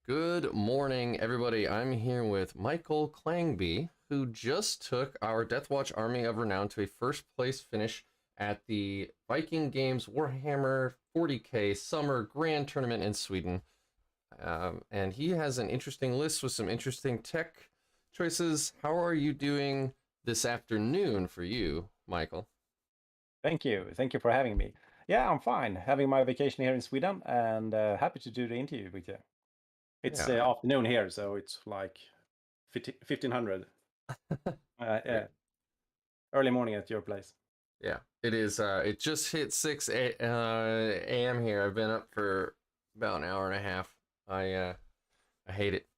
Good morning, everybody. I'm here with Mikael Klangeby, who just took our Deathwatch Army of Renown to a first place finish at the Viking Games Warhammer 40K Summer Grand Tournament in Sweden. And he has an interesting list with some interesting tech choices. How are you doing this afternoon for you, Mikael? Thank you. Thank you for having me. Yeah, I'm fine. Having my vacation here in Sweden and happy to do the interview with you. It's Yeah. afternoon here, so it's like 1500. Yeah, early morning at your place. Yeah, it is. It just hit 6 a.m. here. I've been up for about an hour and a half. I hate it,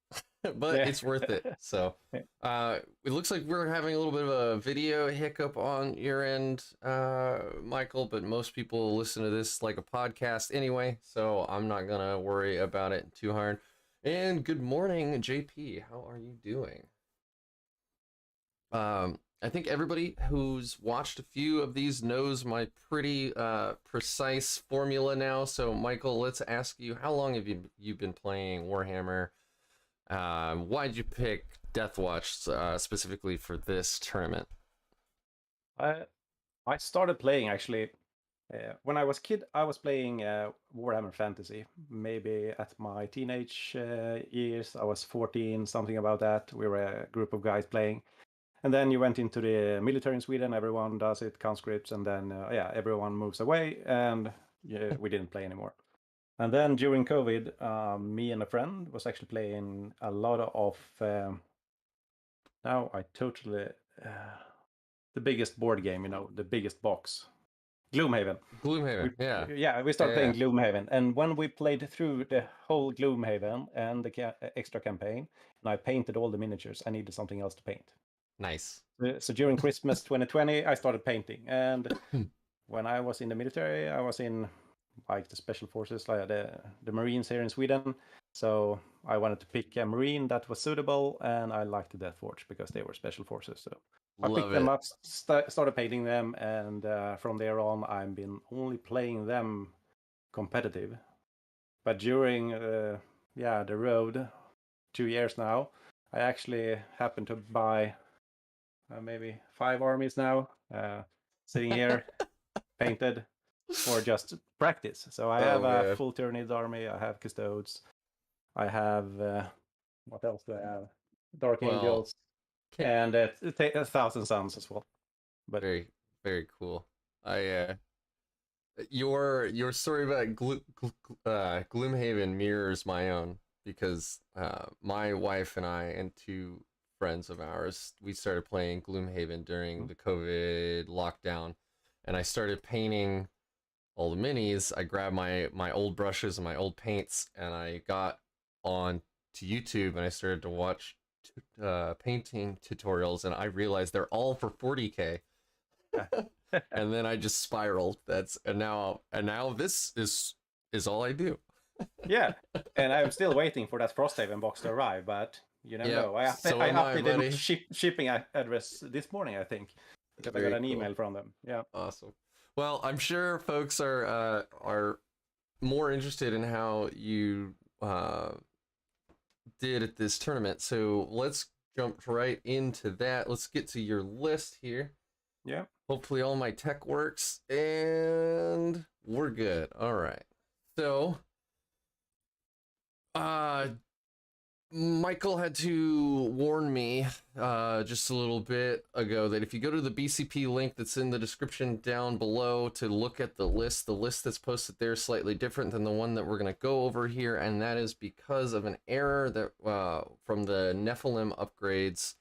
but Yeah. it's worth it. So, it looks like we're having a little bit of a video hiccup on your end, Mikael. But most people listen to this like a podcast anyway, so I'm not gonna worry about it too hard. And good morning, JP. How are you doing? I think everybody who's watched a few of these knows my pretty precise formula now. So, Mikael, let's ask you: how long have you been playing Warhammer? Why'd you pick Deathwatch specifically for this tournament? I started playing actually when I was a kid. I was playing Warhammer Fantasy. Maybe at my teenage years, I was 14, something about that. We were a group of guys playing. And then you went into the military in Sweden. Everyone does it, conscripts, and then yeah, everyone moves away, and yeah, we didn't play anymore. And then during COVID, me and a friend was actually playing a lot of. Now I totally the biggest board game, the biggest box, Gloomhaven. Gloomhaven, yeah, Yeah, we started yeah, playing Gloomhaven, and when we played through the whole Gloomhaven and the extra campaign, and I painted all the miniatures, I needed something else to paint. nice. So during Christmas 2020, I started painting. And when I was in the military, I was in like the special forces, like the Marines here in Sweden. So I wanted to pick a Marine that was suitable, and I liked the Deathwatch because they were special forces. So I picked Love them it. up, started painting them, and from there on, I've been only playing them competitive. But during the road, 2 years now, I actually happened to buy maybe 5 armies now, sitting here painted for just practice. So I have Oh a man, full Tyranid army, I have Custodes, I have what else do I have? Dark well, Angels, can't, and a Thousand Suns as well. But very very cool. I your story about Gloomhaven mirrors my own because my wife and I and two friends of ours, we started playing Gloomhaven during the COVID lockdown, and I started painting all the minis. I grabbed my old brushes and my old paints, and I got on to YouTube and I started to watch painting tutorials, and I realized they're all for 40K. And then I just spiraled. That's and now this is all I do. yeah, and I'm still waiting for that Frosthaven box to arrive, but you never Yep, know. so I am I, updated my buddy. shipping address this morning, I think, because I got Very an cool. email from them. Yeah. Awesome. Well, I'm sure folks are more interested in how you did at this tournament. So let's jump right into that. Let's get to your list here. Yeah. Hopefully all my tech works and we're good. All right. So, uh Mikael had to warn me just a little bit ago that if you go to the BCP link that's in the description down below to look at the list that's posted there is slightly different than the one that we're going to go over here, and that is because of an error that from the Nephilim upgrades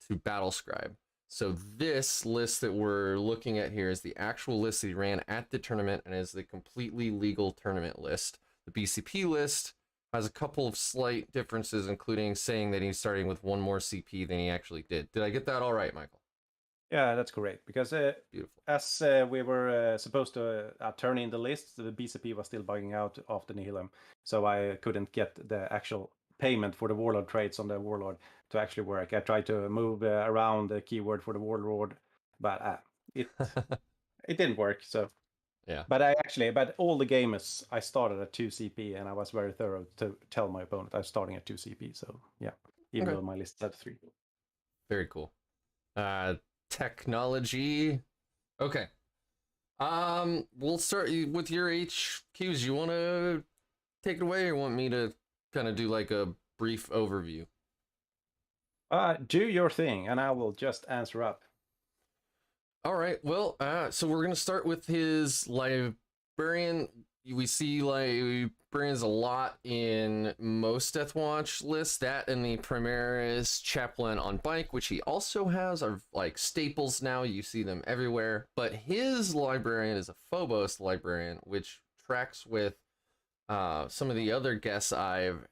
to Battlescribe. So this list that we're looking at here is the actual list that he ran at the tournament and is the completely legal tournament list. The BCP list has a couple of slight differences, including saying that he's starting with one more CP than he actually did. Did I get that all right, Mikael? Yeah, that's correct. Because Beautiful. as we were supposed to turn in the list, the BCP was still bugging out after Nihilum. So I couldn't get the actual payment for the Warlord traits on the Warlord to actually work. I tried to move around the keyword for the Warlord, but it it didn't work. So Yeah. But all the gamers, I started at 2 CP, and I was very thorough to tell my opponent I'm starting at 2 CP. So yeah, even Okay. though my list said 3. Very cool. Technology. Okay. We'll start with your HQs. You want to take it away, or want me to kind of do like a brief overview? Do your thing, and I will just answer up. All right. Well, so we're gonna start with his librarian. We see librarians a lot in most Deathwatch lists. That and the Primaris Chaplain on bike, which he also has, are like staples now. You see them everywhere. But his librarian is a Phobos librarian, which tracks with some of the other guests I've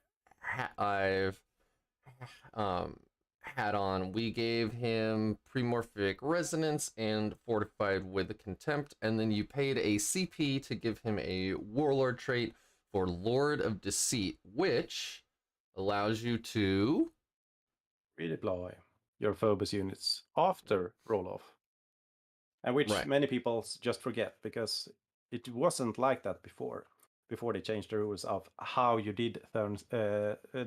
had on. We gave him Premorphic Resonance and Fortified with the Contempt, and then you paid a CP to give him a Warlord trait for Lord of Deceit, which allows you to Redeploy your Phobos units after roll-off. And which many people just forget, because it wasn't like that before they changed the rules of how you did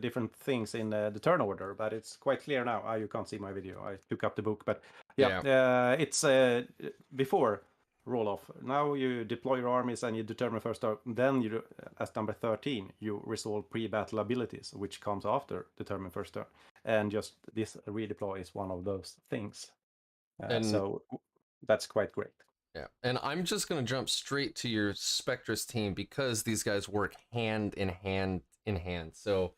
different things in the turn order. But it's quite clear now. You can't see my video. I took up the book. But it's before roll-off. Now you deploy your armies and you determine first turn. Then you, as number 13, you resolve pre-battle abilities, which comes after determine first turn. And just this redeploy is one of those things. So that's quite great. Yeah, and I'm just going to jump straight to your Spectres team because these guys work hand in hand in hand. So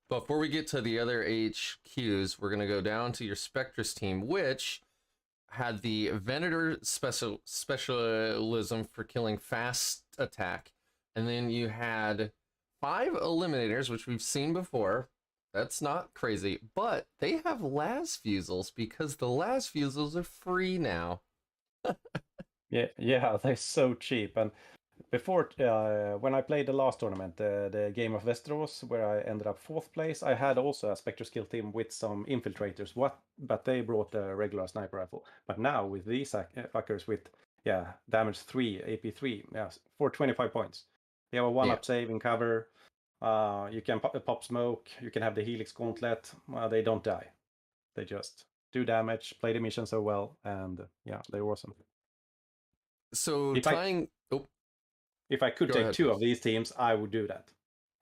before we get to the other HQs, we're going to go down to your Spectres team, which had the Venator specialism for killing fast attack. And then you had 5 eliminators, which we've seen before. That's not crazy, but they have las fusils because the las fusils are free now. Yeah, they're so cheap. And before, when I played the last tournament, the Game of Westeros, where I ended up 4th place, I had also a Spectre skill team with some infiltrators. But they brought a regular sniper rifle. But now with these fuckers with damage 3, AP 3, for 25 points, they have a 1-up save in cover. You can pop smoke. You can have the Helix Gauntlet. They don't die. They just do damage, play the mission so well, and they're awesome. So if I could take 2 of these teams, I would do that.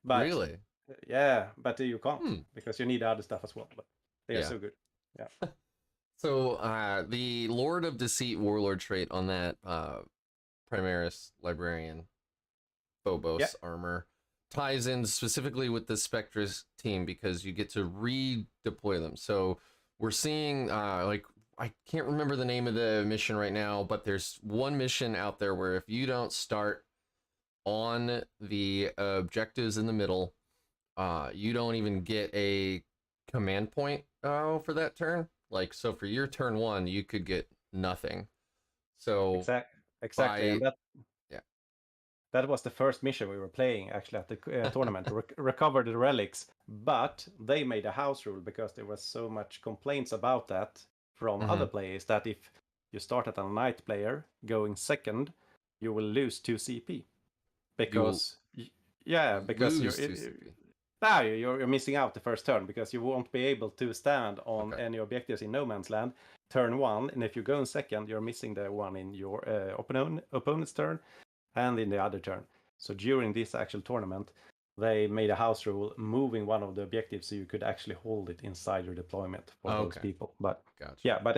But really? Yeah, but you can't because you need other stuff as well. But they are so good. Yeah. So the Lord of Deceit Warlord trait on that Primaris Librarian Phobos armor ties in specifically with the Spectres team because you get to redeploy them. So we're seeing I can't remember the name of the mission right now, but there's one mission out there where if you don't start on the objectives in the middle, you don't even get a command point for that turn. Like, so for your turn 1, you could get nothing. So exactly. And that was the first mission we were playing actually at the tournament, recover the relics. But they made a house rule because there was so much complaints about that from other players that if you start at a knight player going second, you will lose 2 CP. Because you're missing out the first turn because you won't be able to stand on any objectives in no man's land turn 1, and if you go in second, you're missing the one in your opponent's turn and in the other turn. So during this actual tournament, they made a house rule moving one of the objectives so you could actually hold it inside your deployment for those people. But but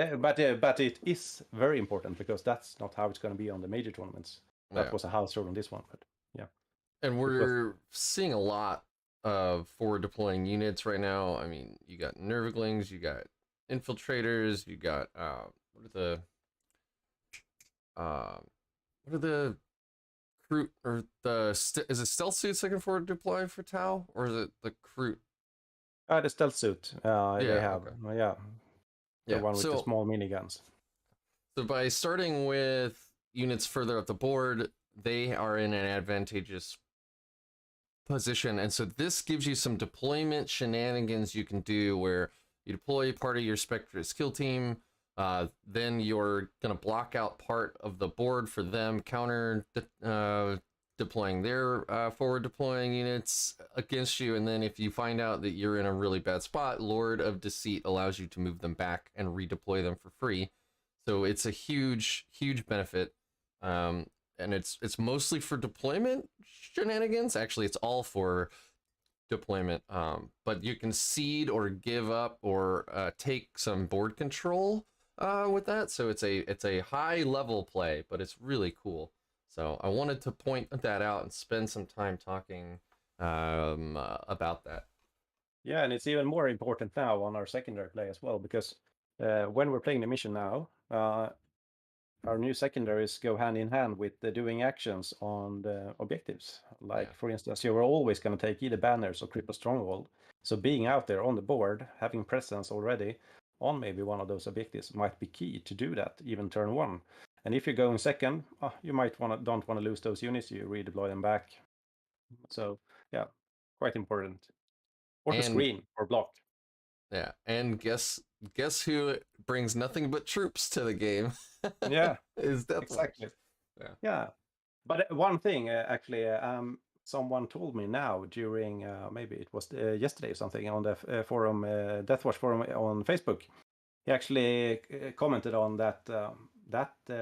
it is very important because that's not how it's going to be on the major tournaments. That was a house rule on this one, but and we're seeing a lot of forward deploying units right now. I mean, you got Nerviglings, you got infiltrators, you got what are the crew or is it stealth suits they can forward deploy for Tau, or is it the crew? The stealth suit they have. The one with the small miniguns. So by starting with units further up the board, they are in an advantageous position, and so this gives you some deployment shenanigans you can do where you deploy part of your Spectre skill team Then you're gonna block out part of the board for them, deploying their forward deploying units against you, and then if you find out that you're in a really bad spot, Lord of Deceit allows you to move them back and redeploy them for free. So it's a huge benefit, and it's mostly for deployment shenanigans. Actually, it's all for deployment, but you can cede or give up or take some board control with that. So it's a high level play, but it's really cool. So I wanted to point that out and spend some time talking about that. Yeah, and it's even more important now on our secondary play as well, because when we're playing the mission now, our new secondaries go hand in hand with the doing actions on the objectives. Like, Yeah. for instance, you were always going to take either banners or cripple stronghold. So being out there on the board, having presence already on maybe one of those objectives might be key to do that, even turn one. And if you're going second, you might don't want to lose those units. You redeploy them back. So yeah, quite important. Or to screen or block. Yeah, and guess who brings nothing but troops to the game? Yeah, is Deathwatch. exactly. Yeah. Yeah, but one thing actually, someone told me now during maybe it was yesterday or something on the forum, Deathwatch forum on Facebook. He actually commented on that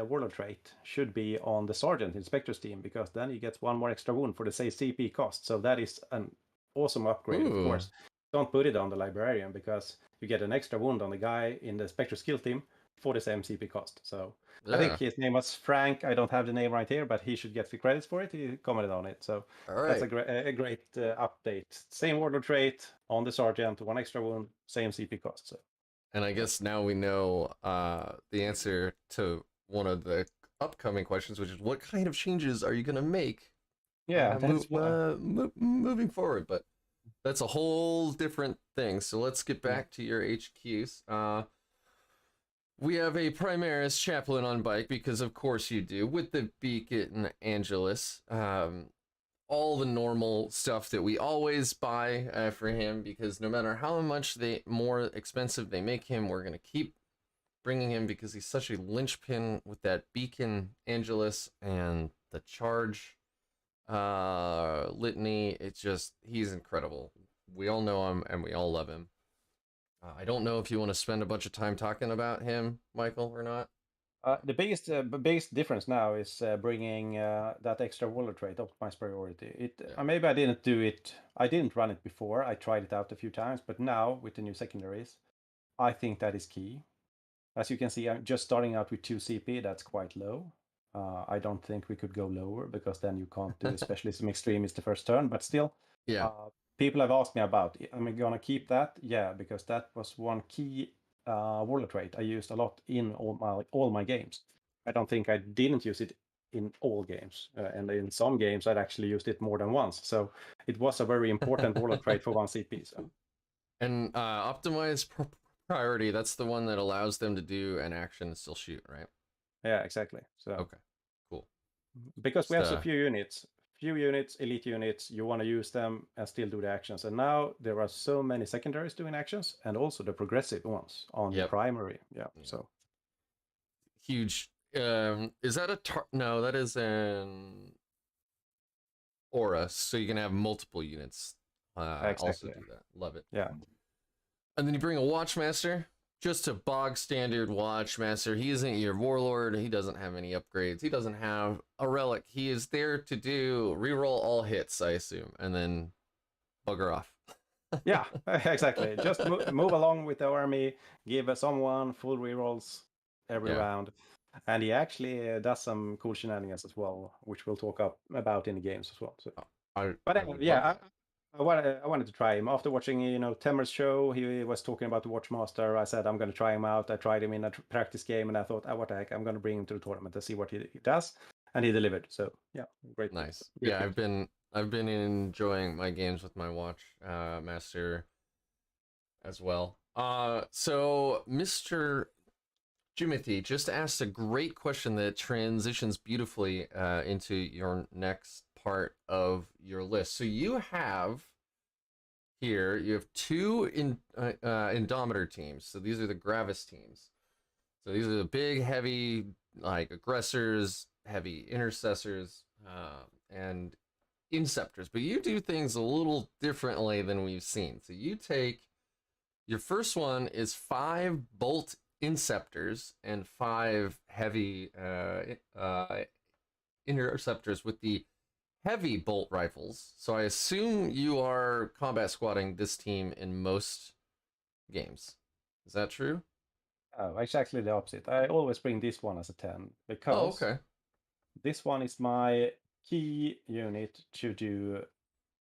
warlord trait should be on the sergeant in Spectres Team, because then he gets one more extra wound for the same CP cost. So that is an awesome upgrade. Of course, don't put it on the librarian, because you get an extra wound on the guy in the Spectre skill team for the same CP cost. So I think his name was Frank. I don't have the name right here, but he should get the credits for it. He commented on it. So that's a great update. Same warlord trait on the sergeant, one extra wound, same CP cost. So. And I guess now we know the answer to one of the upcoming questions, which is what kind of changes are you going to make? Yeah, moving forward. But that's a whole different thing. So let's get back to your HQs. We have a Primaris chaplain on bike, because of course you do, with the Beacon Angelus. All the normal stuff that we always buy for him, because no matter how much more expensive they make him, we're gonna keep bringing him, because he's such a linchpin with that Beacon Angelus and the charge litany. It's just, he's incredible. We all know him and we all love him. I don't know if you want to spend a bunch of time talking about him, Michael, or not. The biggest difference now is bringing that extra warlord trait, optimized priority. Maybe I didn't do it. I didn't run it before. I tried it out a few times, but now with the new secondaries, I think that is key. As you can see, I'm just starting out with 2 CP. That's quite low. I don't think we could go lower, because then you can't do Specialism Extremist the first turn. But still, people have asked me about, am I going to keep that? Yeah, because that was one key warlord trait I used a lot in all my games. I don't think I didn't use it in all games, and in some games I'd actually used it more than once. So it was a very important warlord trait for 1 CP. So. And optimized priority, that's the one that allows them to do an action and still shoot, right? Yeah, exactly. So okay, cool. Because we have so few units, elite units, you want to use them and still do the actions. And now there are so many secondaries doing actions, and also the progressive ones on the primary. Yeah, so huge. Is that a no? That is an aura, so you can have multiple units. Exactly. Also do that. Love it. Yeah. And then you bring a Watchmaster, just a bog standard Watchmaster. He isn't your warlord. He doesn't have any upgrades. He doesn't have a relic. He is there to do reroll all hits, I assume, and then bugger off. Yeah, exactly. Just move along with the army, give someone full rerolls every round. And he actually does some cool shenanigans as well, which we'll talk about in the games as well. So. I wanted to try him after watching, Temer's show. He was talking about the Watchmaster. I said I'm going to try him out. I tried him in a practice game, and I thought, what the heck, I'm going to bring him to the tournament to see what he does, and he delivered. So yeah, great. Nice. Yeah, I've been enjoying my games with my Watchmaster as well. So Mr. Jimothy just asked a great question that transitions beautifully into your next part of your list. So you have 2 Indomitor teams. So these are the Gravis teams. So these are the big, heavy, like aggressors, heavy intercessors, and inceptors. But you do things a little differently than we've seen. So you take your first one is 5 bolt inceptors and 5 heavy interceptors with the heavy bolt rifles. So I assume you are combat squatting this team in most games. Is that true? Oh, it's actually the opposite. I always bring this one as a 10 Oh, because okay. this one is my key unit to do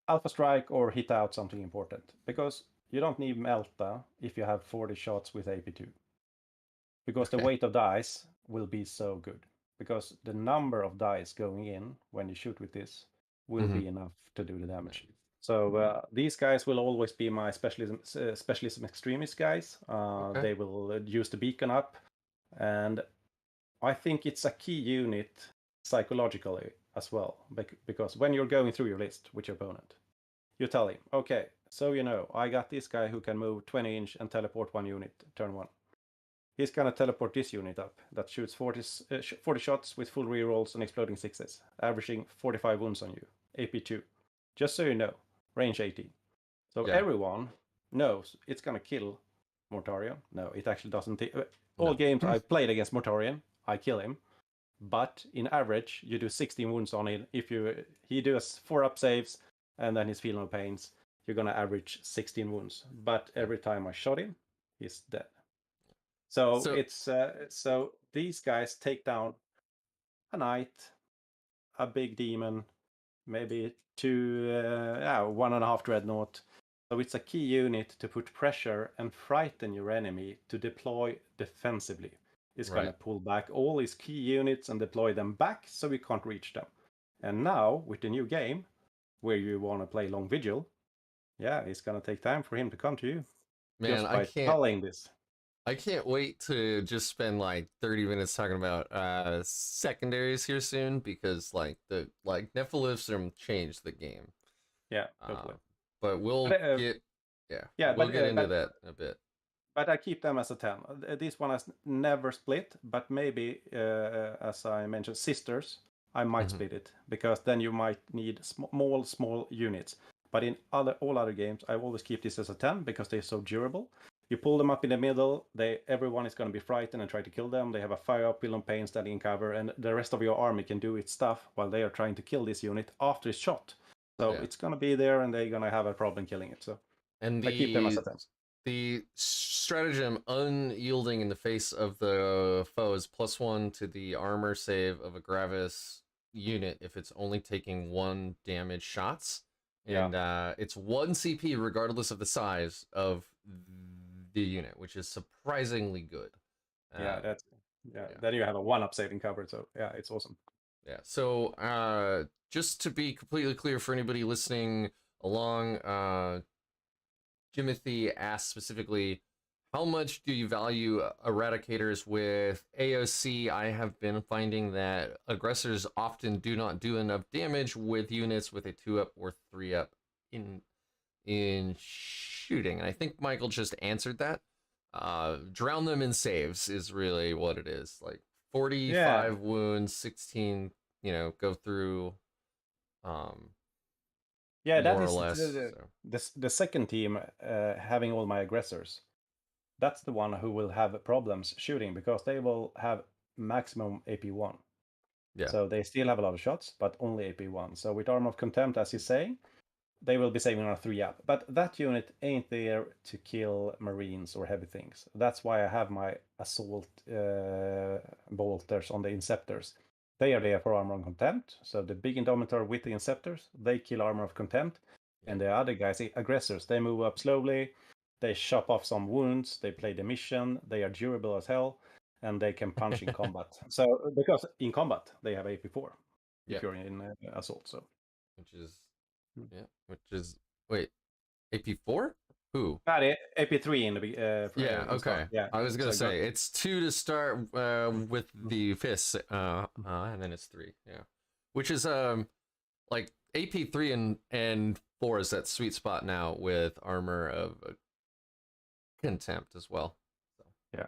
Alpha Strike or hit out something important. Because you don't need Melta if you have 40 shots with AP2. Because the Okay. weight of dice will be so good. Because the number of dice going in when you shoot with this will Mm-hmm. be enough to do the damage. So these guys will always be my specialism extremist guys. Okay. They will use the beacon up, and I think it's a key unit psychologically as well. Because when you're going through your list with your opponent, you tell him, okay, so I got this guy who can move 20 inch and teleport 1 unit turn 1. He's gonna teleport this unit up that shoots 40 shots with full rerolls and exploding sixes, averaging 45 wounds on you, AP2. Just so you know, range 18. So Yeah. everyone knows it's gonna kill Mortarion. No, it actually doesn't. All No. games I played against Mortarion, I kill him. But in average, you do 16 wounds on it. If he does 4-up saves and then he's feel no pains, you're gonna average 16 wounds. But every time I shot him, he's dead. So So it's so these guys take down a knight, a big demon, maybe 1.5 dreadnought. So it's a key unit to put pressure and frighten your enemy to deploy defensively. It's right. gonna pull back all his key units and deploy them back so we can't reach them. And now with the new game, where you want to play long vigil, yeah, it's gonna take time for him to come to you Man, just I by can't telling this. I can't wait to just spend like 30 minutes talking about secondaries here soon because like Nephilim changed the game. Yeah, Uh, totally. but But, yeah, we'll get into but that in a bit. but I keep them as a 10. This one has never split, but maybe, as I mentioned, sisters, I might Mhm. split it because then you might need small units. But in all other games, I always keep this as a 10 because they're so durable. You pull them up in the middle, everyone is going to be frightened and try to kill them. They have a fire up, Pill on Pain standing in cover, and the rest of your army can do its stuff while they are trying to kill this unit after it's shot. So Yeah. it's going to be there and they're going to have a problem killing it. So And I keep them as a 10. the stratagem unyielding in the face of the foe is +1 to the armor save of a Gravis unit if it's only taking 1 damage shots. Yeah. And it's 1 CP regardless of the size of the unit, which is surprisingly good. Yeah, Um, yeah. yeah. Then you have a 1-up saving covered, so yeah, it's awesome. Yeah. So just to be completely clear for anybody listening along, Jimothy asked specifically, how much do you value eradicators with AOC? I have been finding that aggressors often do not do enough damage with units with a 2-up or 3-up in shooting. And I think Michael just answered that. Drown them in saves is really what it is. Like Yeah, 45 wounds, 16, go through um, yeah. That more or is less. So. the second team having all my aggressors. That's the one who will have problems shooting because they will have maximum AP1. Yeah. So they still have a lot of shots, but only AP1. So with Armor of Contempt, as he's saying, they will be saving on a 3-up. But that unit ain't there to kill Marines or heavy things. That's why I have my Assault Bolters on the Inceptors. They are there for Armor of Contempt. So the big Indomitor with the Inceptors, they kill Armor of Contempt. Yeah. And the other guys, the aggressors, they move up slowly. They chop off some wounds. They play the mission. They are durable as hell. And they can punch in combat. So because in combat, they have AP4 Yeah. if you're in Assault. So. Which is which is wait, AP4? Who? Not AP3 in the Yeah, in start. okay. Yeah. I was gonna So say it's 2 to start with the fists, and then it's 3. Yeah, which is like AP3 and 4 is that sweet spot now with armor of contempt as well. So. yeah.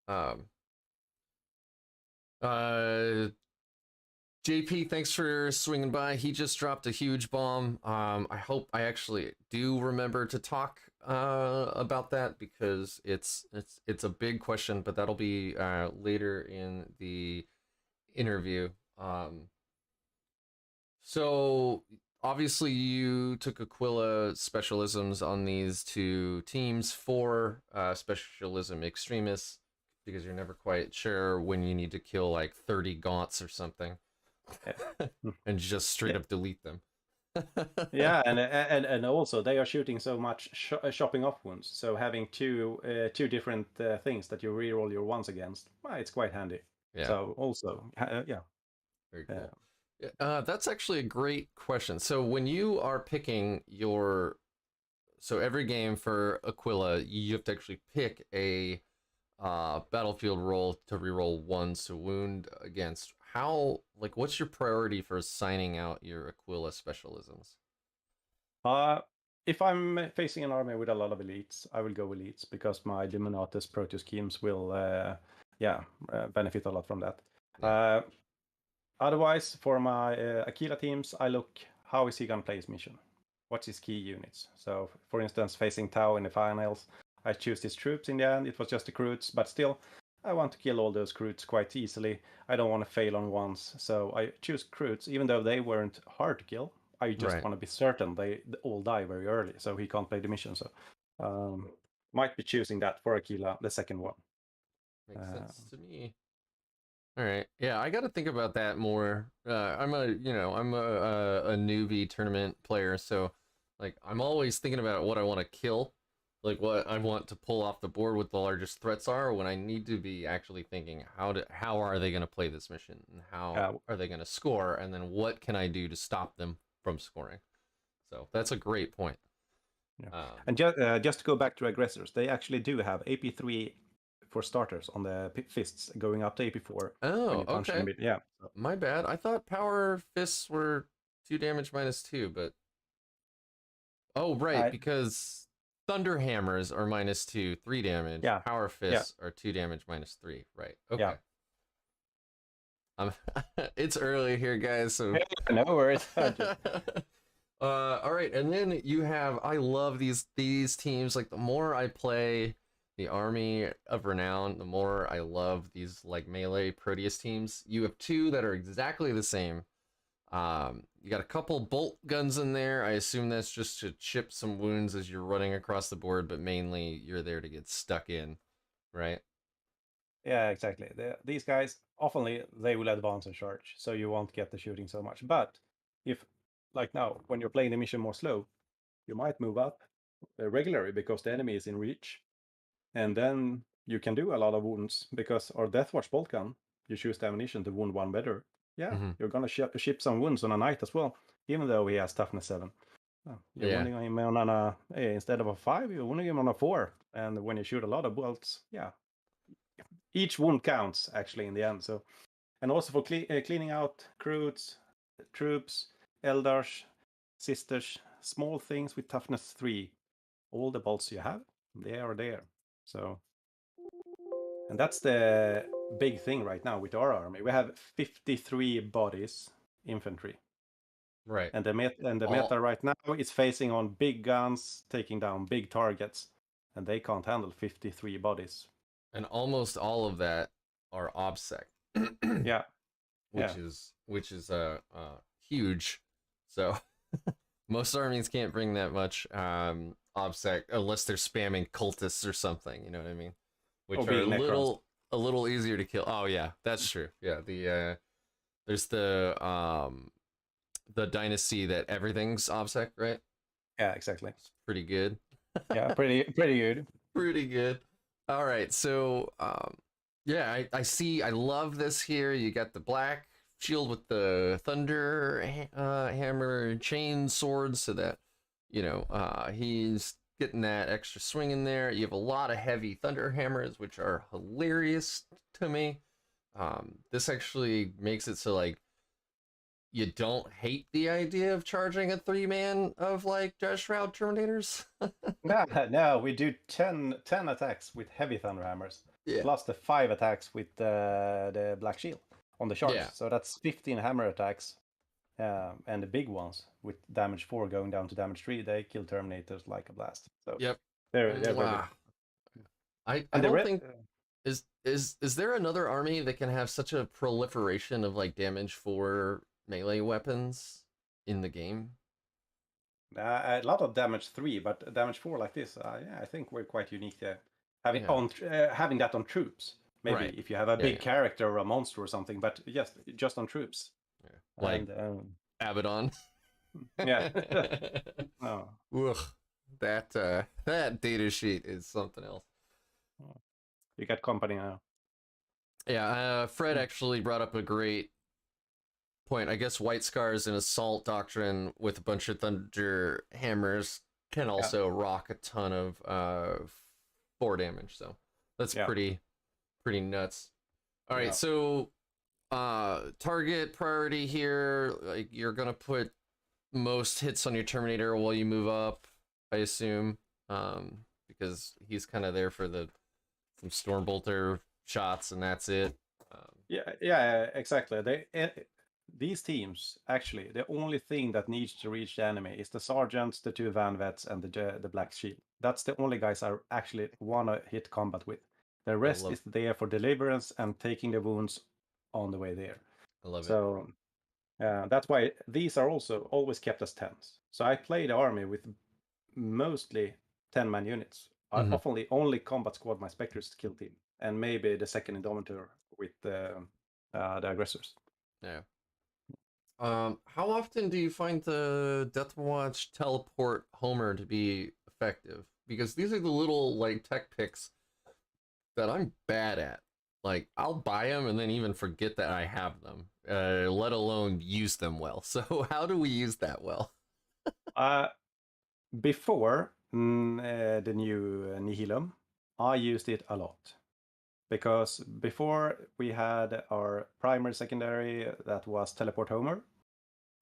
Um, uh, JP, thanks for swinging by. He just dropped a huge bomb. I hope I actually do remember to talk about that because it's a big question, but that'll be later in the interview. So obviously you took Aquila specialisms on these two teams for specialism extremists because you're never quite sure when you need to kill like 30 gaunts or something and just straight up delete them. Yeah, and also they are shooting so much chopping off wounds. So having two different things that you reroll your ones against, well, it's quite handy. Yeah. So also, yeah. Very cool. That's actually a great question. So when you are picking your, so every game for Aquila, you have to actually pick a battlefield roll to reroll ones to wound against. How, like, what's your priority for assigning out your Aquila specialisms? If I'm facing an army with a lot of elites, I will go elites because my Luminatus Proteus schemes will, benefit a lot from that. Yeah. Otherwise, for my Aquila teams, I look how is he gonna play his mission. What's his key units? So, for instance, facing Tau in the finals, I choose his troops in the end. It was just the Croods, but still, I want to kill all those Croods quite easily. I don't want to fail on ones, so I choose Croods, even though they weren't hard to kill. I just want to be certain they all die very early, so he can't play the mission. So, might be choosing that for Aquila, the second one. Makes sense to me. All right, yeah, I got to think about that more. I'm a newbie tournament player, so like I'm always thinking about what I want to kill, like what I want to pull off the board, what the largest threats are. When I need to be actually thinking how are they going to play this mission, and how are they going to score, and then what can I do to stop them from scoring. So that's a great point. Yeah. And just to go back to aggressors, they actually do have AP3 for starters on the fists going up to AP4. Oh, okay. Yeah. So. My bad. I thought power fists were 2 damage -2, but oh right, because thunder hammers are -2, 3 damage. Yeah. Power fists are 2 damage -3. Right. Okay. Yeah. It's early here, guys. So no worries. All right, and then you have. I love these teams. Like the more I play the Army of Renown, the more I love these like melee Proteus teams. You have two that are exactly the same. You got a couple bolt guns in there. I assume that's just to chip some wounds as you're running across the board, but mainly you're there to get stuck in, right? Yeah, exactly. These guys, often they will advance and charge, so you won't get the shooting so much. But if, like now, when you're playing the mission more slow, you might move up regularly because the enemy is in reach. And then you can do a lot of wounds because our Deathwatch bolt gun, you choose the ammunition to wound one better. Yeah, you're gonna ship some wounds on a knight as well, even though he has toughness 7. You're wounding him on a instead of a 5, you're wounding him on a 4. And when you shoot a lot of bolts, each wound counts actually in the end. So, and also for cleaning out Croods, troops, Eldars, sisters, small things with toughness 3. All the bolts you have, they are there. So, and that's the big thing right now with our army. We have 53 bodies infantry. Right. And the meta right now is facing on big guns, taking down big targets, and they can't handle 53 bodies. And almost all of that are OBSEC. Yeah. Which is huge. So most armies can't bring that much OBSEC unless they're spamming cultists or something, you know what I mean? Which are a little easier to kill. Oh yeah, that's true. Yeah, there's the dynasty that everything's OBSEC, right? Yeah, exactly. It's pretty good. Yeah, pretty good. Pretty good. All right, so yeah, I see. I love this here. You got the black shield with the thunder hammer chain sword, so that he's getting that extra swing in there. You have a lot of heavy thunder hammers, which are hilarious to me. This actually makes it so like you don't hate the idea of charging a 3-man of like Judge Shroud Terminators. No, we do 10 attacks with heavy thunder hammers. Yeah. plus the 5 attacks with the Black Shield on the shards. Yeah. So that's 15 hammer attacks. And the big ones with damage 4 going down to damage 3, they kill Terminators like a blast. So Yep. they're very Mwah. good. I And the don't red, think is there another army that can have such a proliferation of like damage for melee weapons in the game? a lot of damage 3, but damage 4 like this, yeah, I think we're quite unique there. Having Yeah. having that on troops. Maybe Right. if you have a Yeah, big yeah. character or a monster or something, but just on troops. Yeah. Like And Abaddon. yeah. No. Ugh. That data sheet is something else. You got company now. Yeah, Fred actually brought up a great point. I guess White Scar's an assault doctrine with a bunch of thunder hammers can also rock a ton of 4 damage. So that's pretty nuts. All right, so target priority here. Like you're gonna put most hits on your Terminator while you move up, I assume, because he's kind of there for some Stormbolter shots, and that's it. Yeah, exactly. These teams, actually, the only thing that needs to reach the enemy is the sergeants, the 2 van vets, and the Black Shield. That's the only guys I actually want to hit combat with. The rest is there for deliverance and taking the wounds on the way there. I love it. So that's why these are also always kept as 10s. So I play the army with mostly 10-man units. I often only combat squad my Spectres kill team, and maybe the second Indomitor with the aggressors. Yeah. How often do you find the Deathwatch teleport Homer to be effective? Because these are the little like tech picks that I'm bad at. Like I'll buy them and then even forget that I have them, let alone use them well. So how do we use that well? Before the new Nihilum, I used it a lot. Because before we had our primary secondary that was Teleport Homer.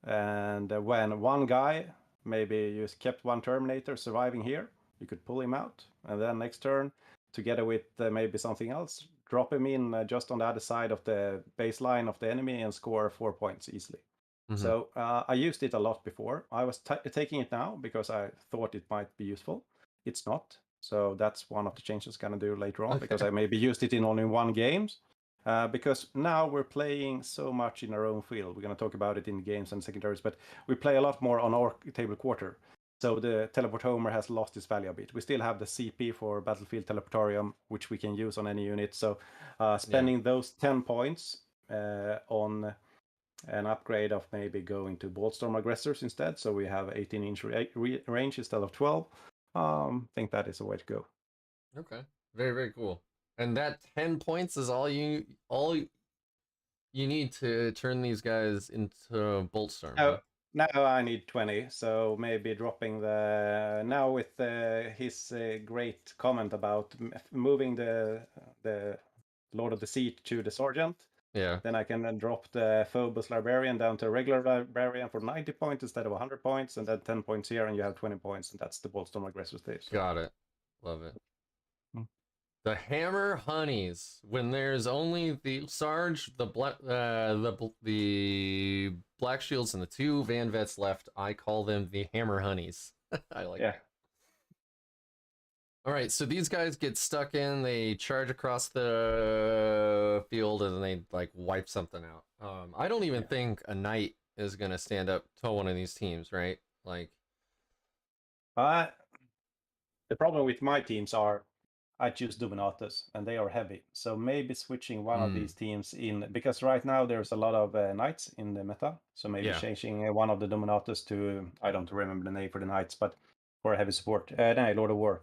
And when one guy, maybe you kept one Terminator surviving here, you could pull him out. And then next turn, together with maybe something else, drop him in just on the other side of the baseline of the enemy and score 4 points easily. So I used it a lot before. I was taking it now because I thought it might be useful. It's not. So that's one of the changes I'm going to do later on, because I maybe used it in only 1 game. Because now we're playing so much in our own field. We're going to talk about it in games and secondaries, but we play a lot more on our table quarter. So the Teleport Homer has lost its value a bit. We still have the CP for Battlefield Teleportorium, which we can use on any unit. So spending those 10 points on an upgrade of maybe going to Boltstorm Aggressors instead, so we have 18-inch range instead of 12. I think that is the way to go. Okay, very, very cool. And that 10 points is all you need to turn these guys into Boltstorm. Now I need 20, so maybe dropping now with his great comment about moving the Lord of the Sea to the Sergeant. Yeah. Then I can drop the Phobos Librarian down to a regular Librarian for 90 points instead of 100 points, and then 10 points here, and you have 20 points, and that's the Boltstorm Aggressor stage. So. Got it. Love it. The Hammer Honeys. When there's only the Sarge, the Black Shields, and the 2 Van Vets left, I call them the Hammer Honeys. I like that. All right, so these guys get stuck in, they charge across the field, and they like wipe something out. I don't even think a knight is gonna stand up to one of these teams, right? Like, the problem with my teams are I choose Dominatus, and they are heavy. So maybe switching one of these teams in, because right now there's a lot of knights in the meta. So maybe changing one of the Dominatus to, I don't remember the name for the knights, but for heavy support. No, Lord of War.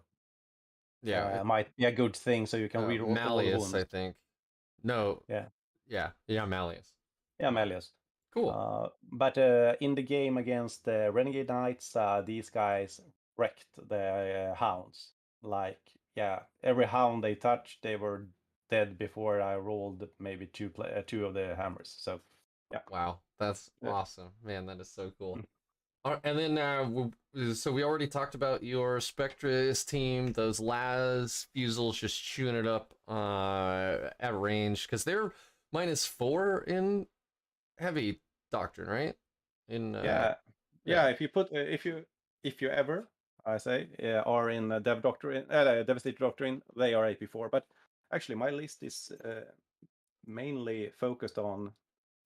Yeah, might be a good thing, so you can reroll Malleus, I think. No. Yeah, Malleus. Yeah, Malleus. Cool. But in the game against the Renegade Knights, these guys wrecked the hounds. Like, every hound they touched, they were dead before I rolled maybe two of the hammers. So, Wow, that's awesome, man. That is so cool. And then, so we already talked about your Spectres team. Those Las Fusils just chewing it up at range because they're -4 in heavy doctrine, right? In Yeah, yeah, yeah. If you ever, I say, are in Dev Doctrine, Devastator Doctrine, they are AP4. But actually, my list is mainly focused on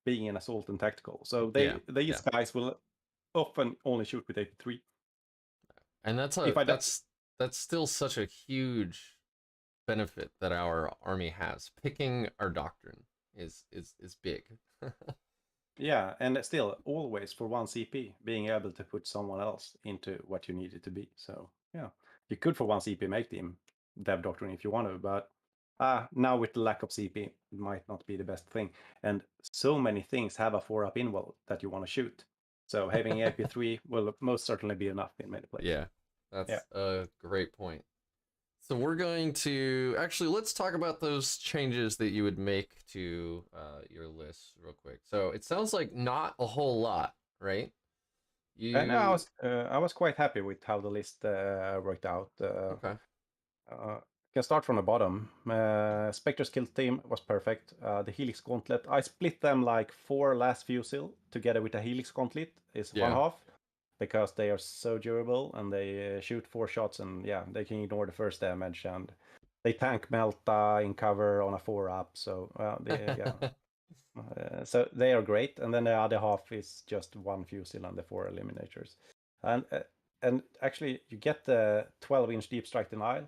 being an assault and tactical. So yeah, these yeah. guys will often only shoot with AP3. And If I that's still such a huge benefit that our army has. Picking our doctrine is big. Yeah, and still always for one CP, being able to put someone else into what you need it to be. So yeah, you could for one CP make the Dev Doctrine if you want to, but now with the lack of CP, it might not be the best thing. And so many things have a 4-up invul that you want to shoot. So having AP3 will most certainly be enough in many places. Yeah, that's a great point. So we're going to actually let's talk about those changes that you would make to your list real quick. So it sounds like not a whole lot, right? And You I was quite happy with how the list worked out. okay? Can start from the bottom. Spectres Kill Team was perfect. The Helix Gauntlet, I split them like 4 last fusil together with the Helix Gauntlet is one Yeah, half because they are so durable and they shoot 4 shots and yeah, they can ignore the first damage and they tank Melta in cover on a 4-up. So so they are great. And then the other half is just 1 fusil and the 4 eliminators. And actually you get the 12-inch deep strike denial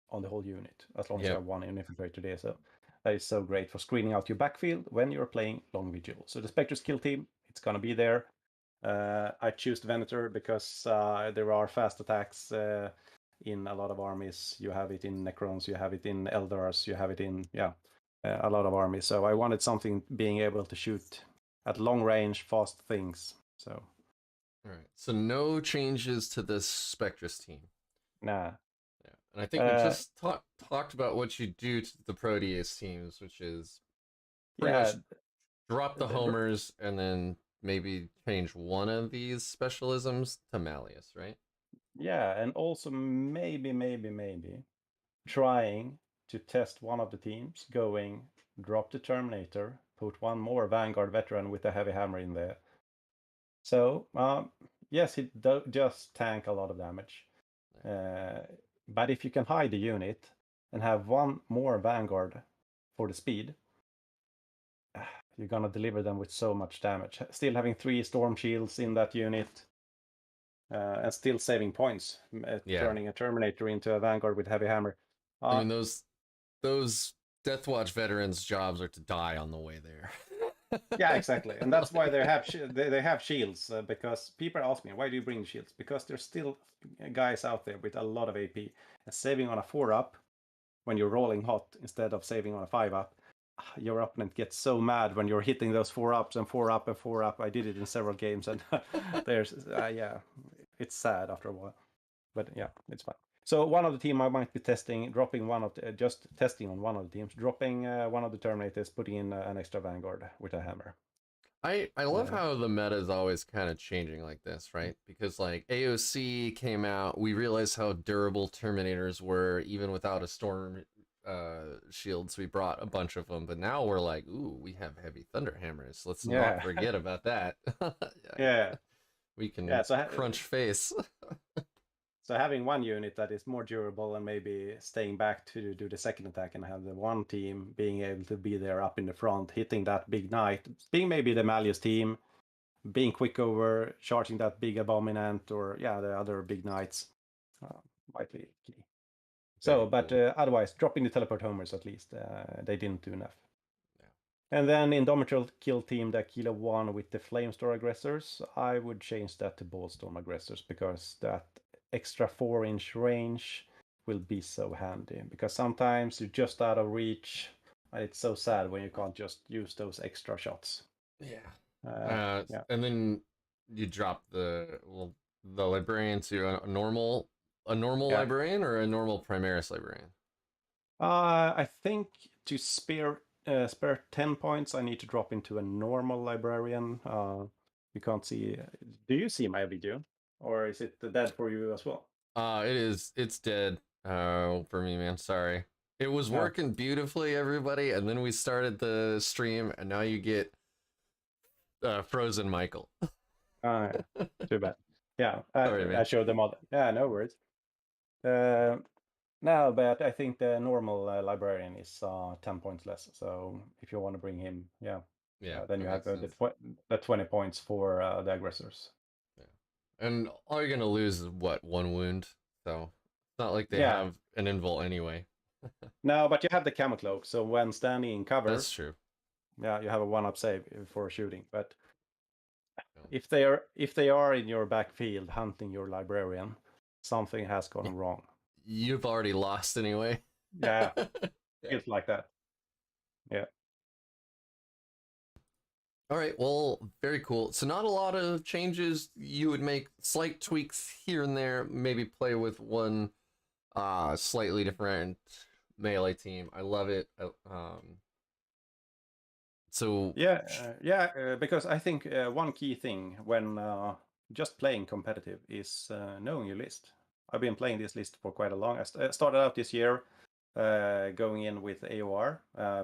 on the whole unit, as long as you yep. have one infiltrator there. So that is so great for screening out your backfield when you're playing long Vigil. So the Spectres Kill Team, it's gonna be there. I choose the Venator because there are fast attacks in a lot of armies. You have it in Necrons, you have it in Eldars, you have it in a lot of armies. So I wanted something being able to shoot at long range, fast things. So All right. So no changes to this Spectres team. nah. Yeah, and I think we just talked about what you do to the Proteus teams, which is pretty Yeah, much drop the homers and then maybe change one of these specialisms to Malleus, right? yeah, and also maybe trying to test one of the teams, going drop the Terminator, put one more Vanguard veteran with a heavy hammer in there. So yes, it does tank a lot of damage, but if you can hide the unit and have one more Vanguard for the speed, you're gonna deliver them with so much damage. Still having 3 storm shields in that unit. And still saving points, Yeah. turning a Terminator into a Vanguard with heavy hammer. I mean those Deathwatch veterans' jobs are to die on the way there. Yeah, exactly, and that's why they have they have shields because people ask me why do you bring shields, because there's still guys out there with a lot of AP and saving on a 4-up when you're rolling hot instead of saving on a 5-up. Your opponent gets so mad when you're hitting those 4-ups and 4-up and 4-up. I did it in several games, and there's it's sad after a while, but yeah, it's fine. So one of the team I might be testing, dropping one of the, just testing on one of the teams, dropping one of the Terminators, putting in an extra Vanguard with a hammer. I love how the meta is always kind of changing like this, right? Because like AOC came out, we realized how durable Terminators were even without a storm shields. We brought a bunch of them, but now we're like, ooh, we have heavy thunder hammers. Let's not forget about that. Yeah. We can Yeah. So crunch face. so having one unit that is more durable and maybe staying back to do the second attack, and have the one team being able to be there up in the front, hitting that big knight, being maybe the Malleus team, being quick over, charging that big abominant, or the other big knights, might be key. So, but otherwise, dropping the teleport homers at least, they didn't do enough. Yeah. And then Indomitable Kill Team, the Kilo 1 with the Flamestorm Aggressors, I would change that to Ballstorm Aggressors because that extra 4-inch range will be so handy. Because sometimes you're just out of reach, and it's so sad when you can't just use those extra shots. Yeah. And then you drop the Librarian to a normal Librarian or a normal Primaris Librarian? I think to spare 10 points, I need to drop into a normal Librarian You can't see. Do you see my video, or is it dead for you as well? It's dead. For me, man. Sorry. It was No. working beautifully, everybody, and then we started the stream, and now you get frozen Michael. Yeah. Too bad. Yeah, Sorry, I man. showed them all. Yeah, no worries. No, but I think the normal librarian is 10 points less. So if you want to bring him, yeah, Yeah, then that you have makes sense. the 20 points for the aggressors. Yeah. And all you're gonna lose is what, 1 wound. So it's not like they Yeah. have an invul anyway. No, but you have the camo cloak, so when standing in cover, That's true. yeah, you have a 1-up save for shooting. But Yeah. if they are in your backfield hunting your librarian, something has gone wrong. You've already lost anyway. Yeah, Yeah. feels like that. Yeah. All right, well, very cool. So not a lot of changes. You would make slight tweaks here and there, maybe play with one slightly different melee team. I love it. So Yeah, because I think one key thing when just playing competitive is knowing your list. I've been playing this list for quite a long. I started out this year going in with AOR,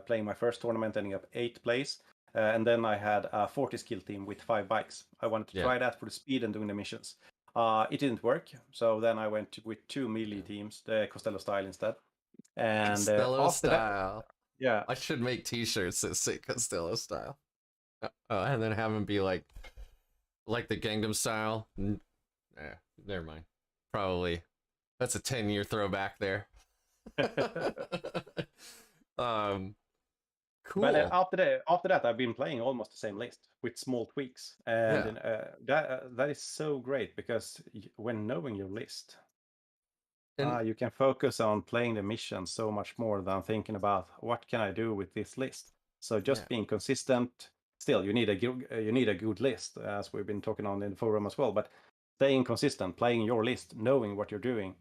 playing my first tournament, ending up 8th place. And then I had a 40 skill team with 5 bikes. I wanted to try that for the speed and doing the missions. It didn't work, so then I went with 2 melee teams, the Costello style instead. And Costello after style. that, yeah, I should make T-shirts that say Costello style, and then have them be like the Gangnam style. Never mind. Probably that's a 10-year throwback there. Cool. But after that, I've been playing almost the same list with small tweaks, and that is so great because when knowing your list, you can focus on playing the mission so much more than thinking about what can I do with this list. So just being consistent. Still, you need a good list, as we've been talking on in the forum as well. But staying consistent, playing your list, knowing what you're doing,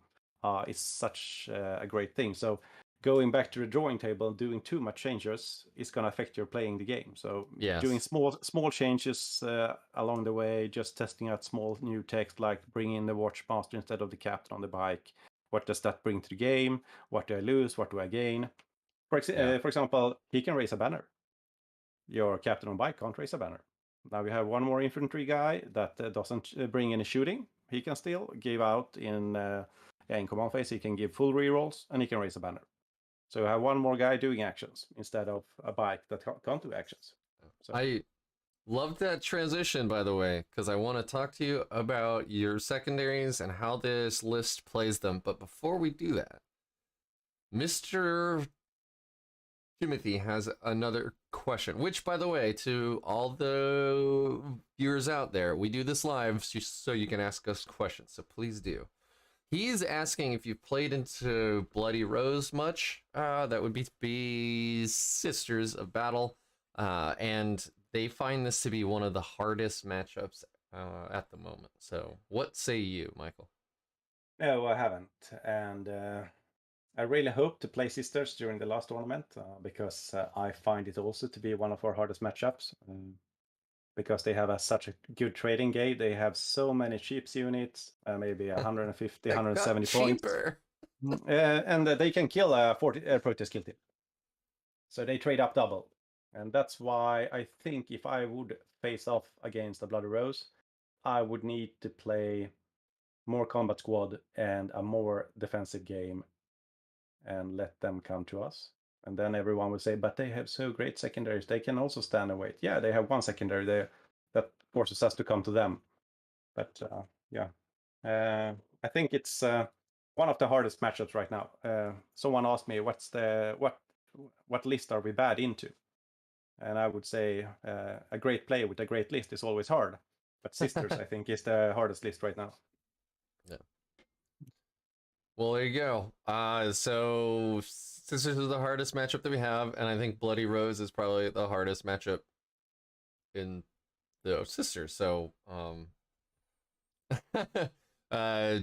is such a great thing. So going back to the drawing table, doing too much changes is going to affect your playing the game. So doing small changes along the way, just testing out small new text, like bringing in the watchmaster instead of the captain on the bike. What does that bring to the game? What do I lose? What do I gain? For example, he can raise a banner. Your captain on bike can't raise a banner. Now we have one more infantry guy that doesn't bring any shooting. He can still give out in command phase. He can give full rerolls and he can raise a banner. So you have one more guy doing actions instead of a bike that can't do actions. So. I love that transition, by the way, because I want to talk to you about your secondaries and how this list plays them. But before we do that, Mr. Timothy has another question, which, by the way, to all the viewers out there, we do this live so you can ask us questions, so please do. He's asking if you've played into Bloody Rose much. That would be Sisters of Battle, and they find this to be one of the hardest matchups at the moment. So what say you, Michael? No, I haven't, and I really hope to play Sisters during the last tournament because I find it also to be one of our hardest matchups. Because they have such a good trading game. They have so many chips units, maybe 150, 170 points. And they can kill a 40 Protest kill team. So they trade up double. And that's why I think if I would face off against a Bloody Rose, I would need to play more combat squad and a more defensive game and let them come to us. And then everyone will say, but they have so great secondaries. They can also stand and wait. Yeah, they have one secondary there that forces us to come to them. But I think it's one of the hardest matchups right now. Someone asked me, what list are we bad into? And I would say a great player with a great list is always hard. But Sisters, I think, is the hardest list right now. Yeah. Well, there you go. So Sisters is the hardest matchup that we have, and I think Bloody Rose is probably the hardest matchup in the Sisters. So,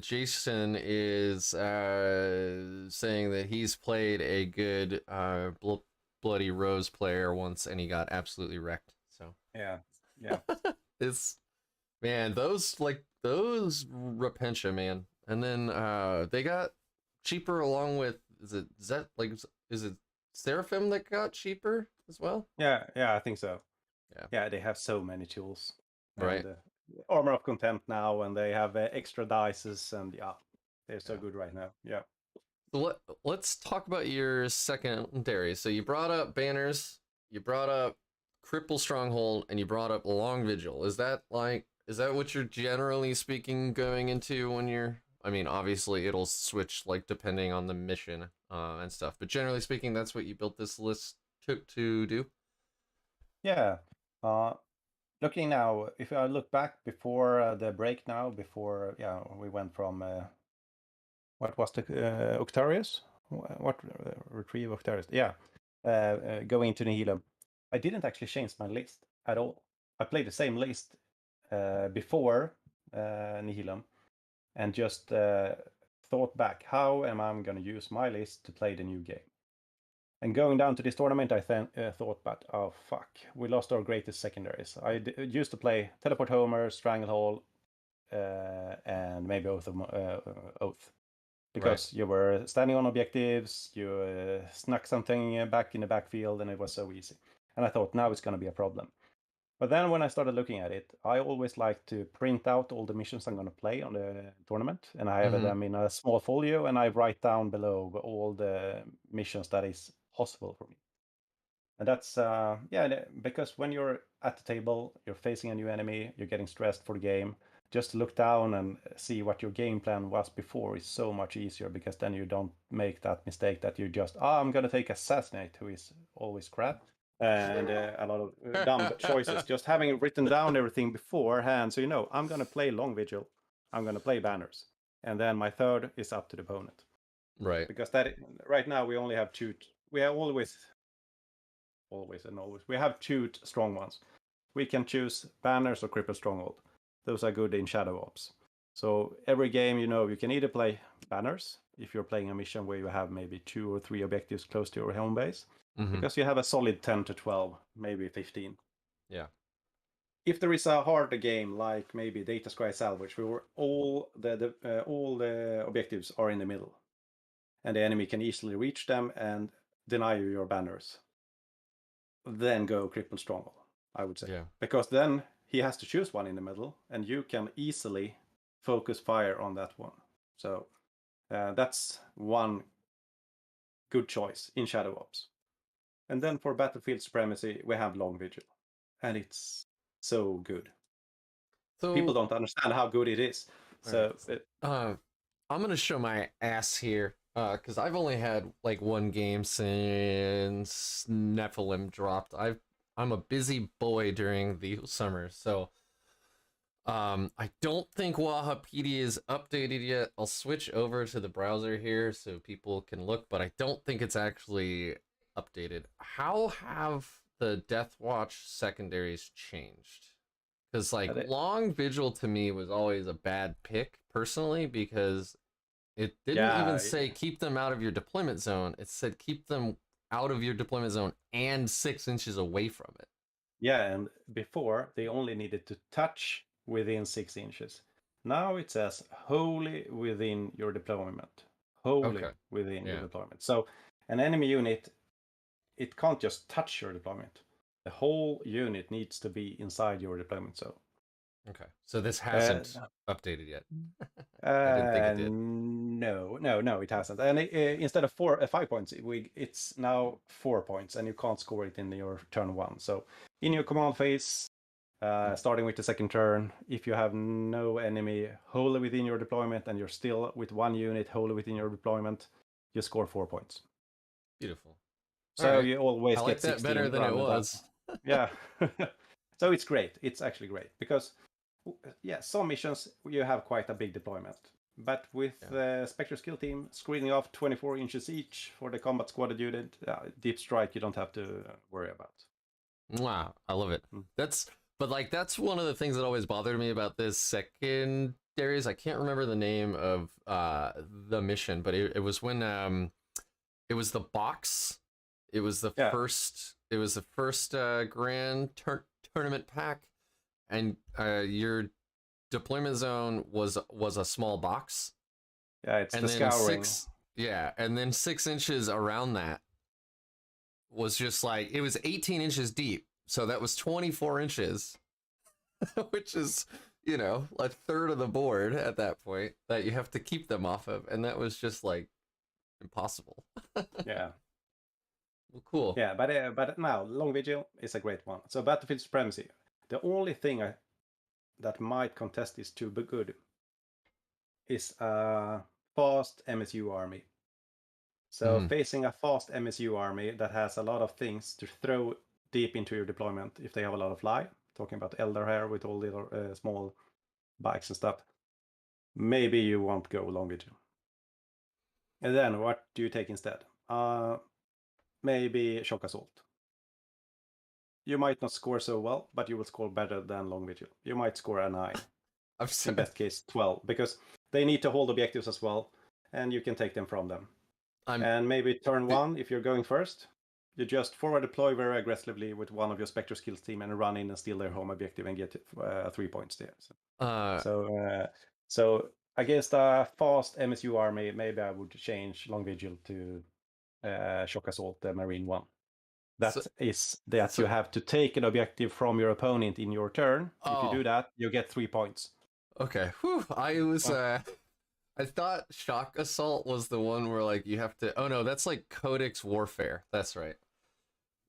Jason is saying that he's played a good Bloody Rose player once, and he got absolutely wrecked. So yeah, it's Man, those Repentia, man. And then they got cheaper along with is it Seraphim that got cheaper as well? Yeah, I think so. Yeah. Yeah, they have so many tools Right. and armor of contempt now, and they have extra dices, and yeah, they're so Yeah. good right now. Yeah. So let's talk about your secondary. So you brought up banners, you brought up Cripple Stronghold, and you brought up Long Vigil. Is that what you're generally speaking going into when you're? I mean, obviously it'll switch like depending on the mission and stuff, but generally speaking, that's what you built this list to do. Yeah. Uh, Looking now, if I look back before the break now, before we went from what was the Octarius? What retrieve Octarius? Yeah, going into Nihilum. I didn't actually change my list at all. I played the same list before Nihilum, and just thought back, how am I going to use my list to play the new game? And going down to this tournament, I thought, but oh fuck, we lost our greatest secondaries. I used to play Teleport Homer, Stranglehold, and maybe Oath. Right. Because you were standing on objectives, you snuck something back in the backfield, and it was so easy. And I thought, now it's going to be a problem. But then when I started looking at it, I always like to print out all the missions I'm going to play on the tournament, and I have Mm-hmm. them in a small folio, and I write down below all the missions that is possible for me. And that's because when you're at the table, you're facing a new enemy, you're getting stressed for the game. Just look down and see what your game plan was before is so much easier, because then you don't make that mistake that you just, I'm gonna take Assassinate, who is always crap, and a lot of dumb choices. Just having written down everything beforehand, so you know, I'm gonna play Long Vigil, I'm gonna play Banners, and then my third is up to the opponent. Right. Because that right now we only have two. We have always and always. We have two strong ones. We can choose Banners or Cripple Stronghold. Those are good in Shadow Ops. So every game, you know, you can either play Banners if you're playing a mission where you have maybe 2 or 3 objectives close to your home base, Mm-hmm. because you have a solid 10 to 12, maybe 15. Yeah. If there is a harder game like maybe Data Scry Salvage, where all the objectives are in the middle, and the enemy can easily reach them and deny you your banners, then go Cripple Stronghold, I would say. Yeah. Because then he has to choose one in the middle, and you can easily focus fire on that one. So that's one good choice in Shadow Ops. And then for Battlefield Supremacy, we have Long Vigil. And it's so good. People So, don't understand how good it is. all right. So I'm gonna show my ass here, because I've only had like one game since Nephilim dropped. I'm a busy boy during the summer, so I don't think Wahapedia is updated yet. I'll switch over to the browser here so people can look, but I don't think it's actually updated. How have the Deathwatch secondaries changed? Because like Long Vigil to me was always a bad pick personally, because it didn't even say keep them out of your deployment zone. It said keep them out of your deployment zone and 6 inches away from it. yeah, and before they only needed to touch within 6 inches. Now it says wholly within your deployment. Wholly Okay. within your Yeah. deployment. So an enemy unit, it can't just touch your deployment. The whole unit needs to be inside your deployment zone. Okay. So this hasn't updated yet. I didn't think it did. No, it hasn't. And instead of 5 points, it's now 4 points, and you can't score it in your turn 1. So in your command phase, starting with the second turn, if you have no enemy wholly within your deployment and you're still with one unit wholly within your deployment, you score 4 points. Beautiful. So right. you always I get like that 16 better than it was. Yeah. So it's great. It's actually great because, yeah, some missions you have quite a big deployment. But with the Spectres skill team screening off 24 inches each for the combat squad unit, deep strike you don't have to worry about. Wow, I love it. That's one of the things that always bothered me about this secondaries. I can't remember the name of the mission, but it was when it was the box. It was the first. It was the first grand tournament pack, and your deployment zone was a small box, Yeah, it's and the then scouring. and then 6 inches around that was just like, it was 18 inches deep, so that was 24 inches, which is, a third of the board at that point that you have to keep them off of, and that was just like impossible. Yeah. Well, cool. Yeah, but now Long Vigil is a great one. So Battlefield Supremacy. The only thing that might contest this to be good is a fast MSU army. So facing a fast MSU army that has a lot of things to throw deep into your deployment, if they have a lot of fly, talking about Elder here with all the small bikes and stuff, maybe you won't go Long Vigil. And then what do you take instead? Maybe Shock Assault. You might not score so well, but you will score better than Long Vigil. You might score a 9. In best case, 12, because they need to hold objectives as well, and you can take them from them. And maybe turn 1, if you're going first, you just forward deploy very aggressively with one of your Spectres kills team and run in and steal their home objective and get 3 points there. So against a fast MSU army, maybe I would change Long Vigil to Shock Assault, the Marine one. You have to take an objective from your opponent in your turn. If you do that, you get 3 points. Okay. Whew. I thought Shock Assault was the one where like you have to. Oh no, that's like Codex Warfare. That's right.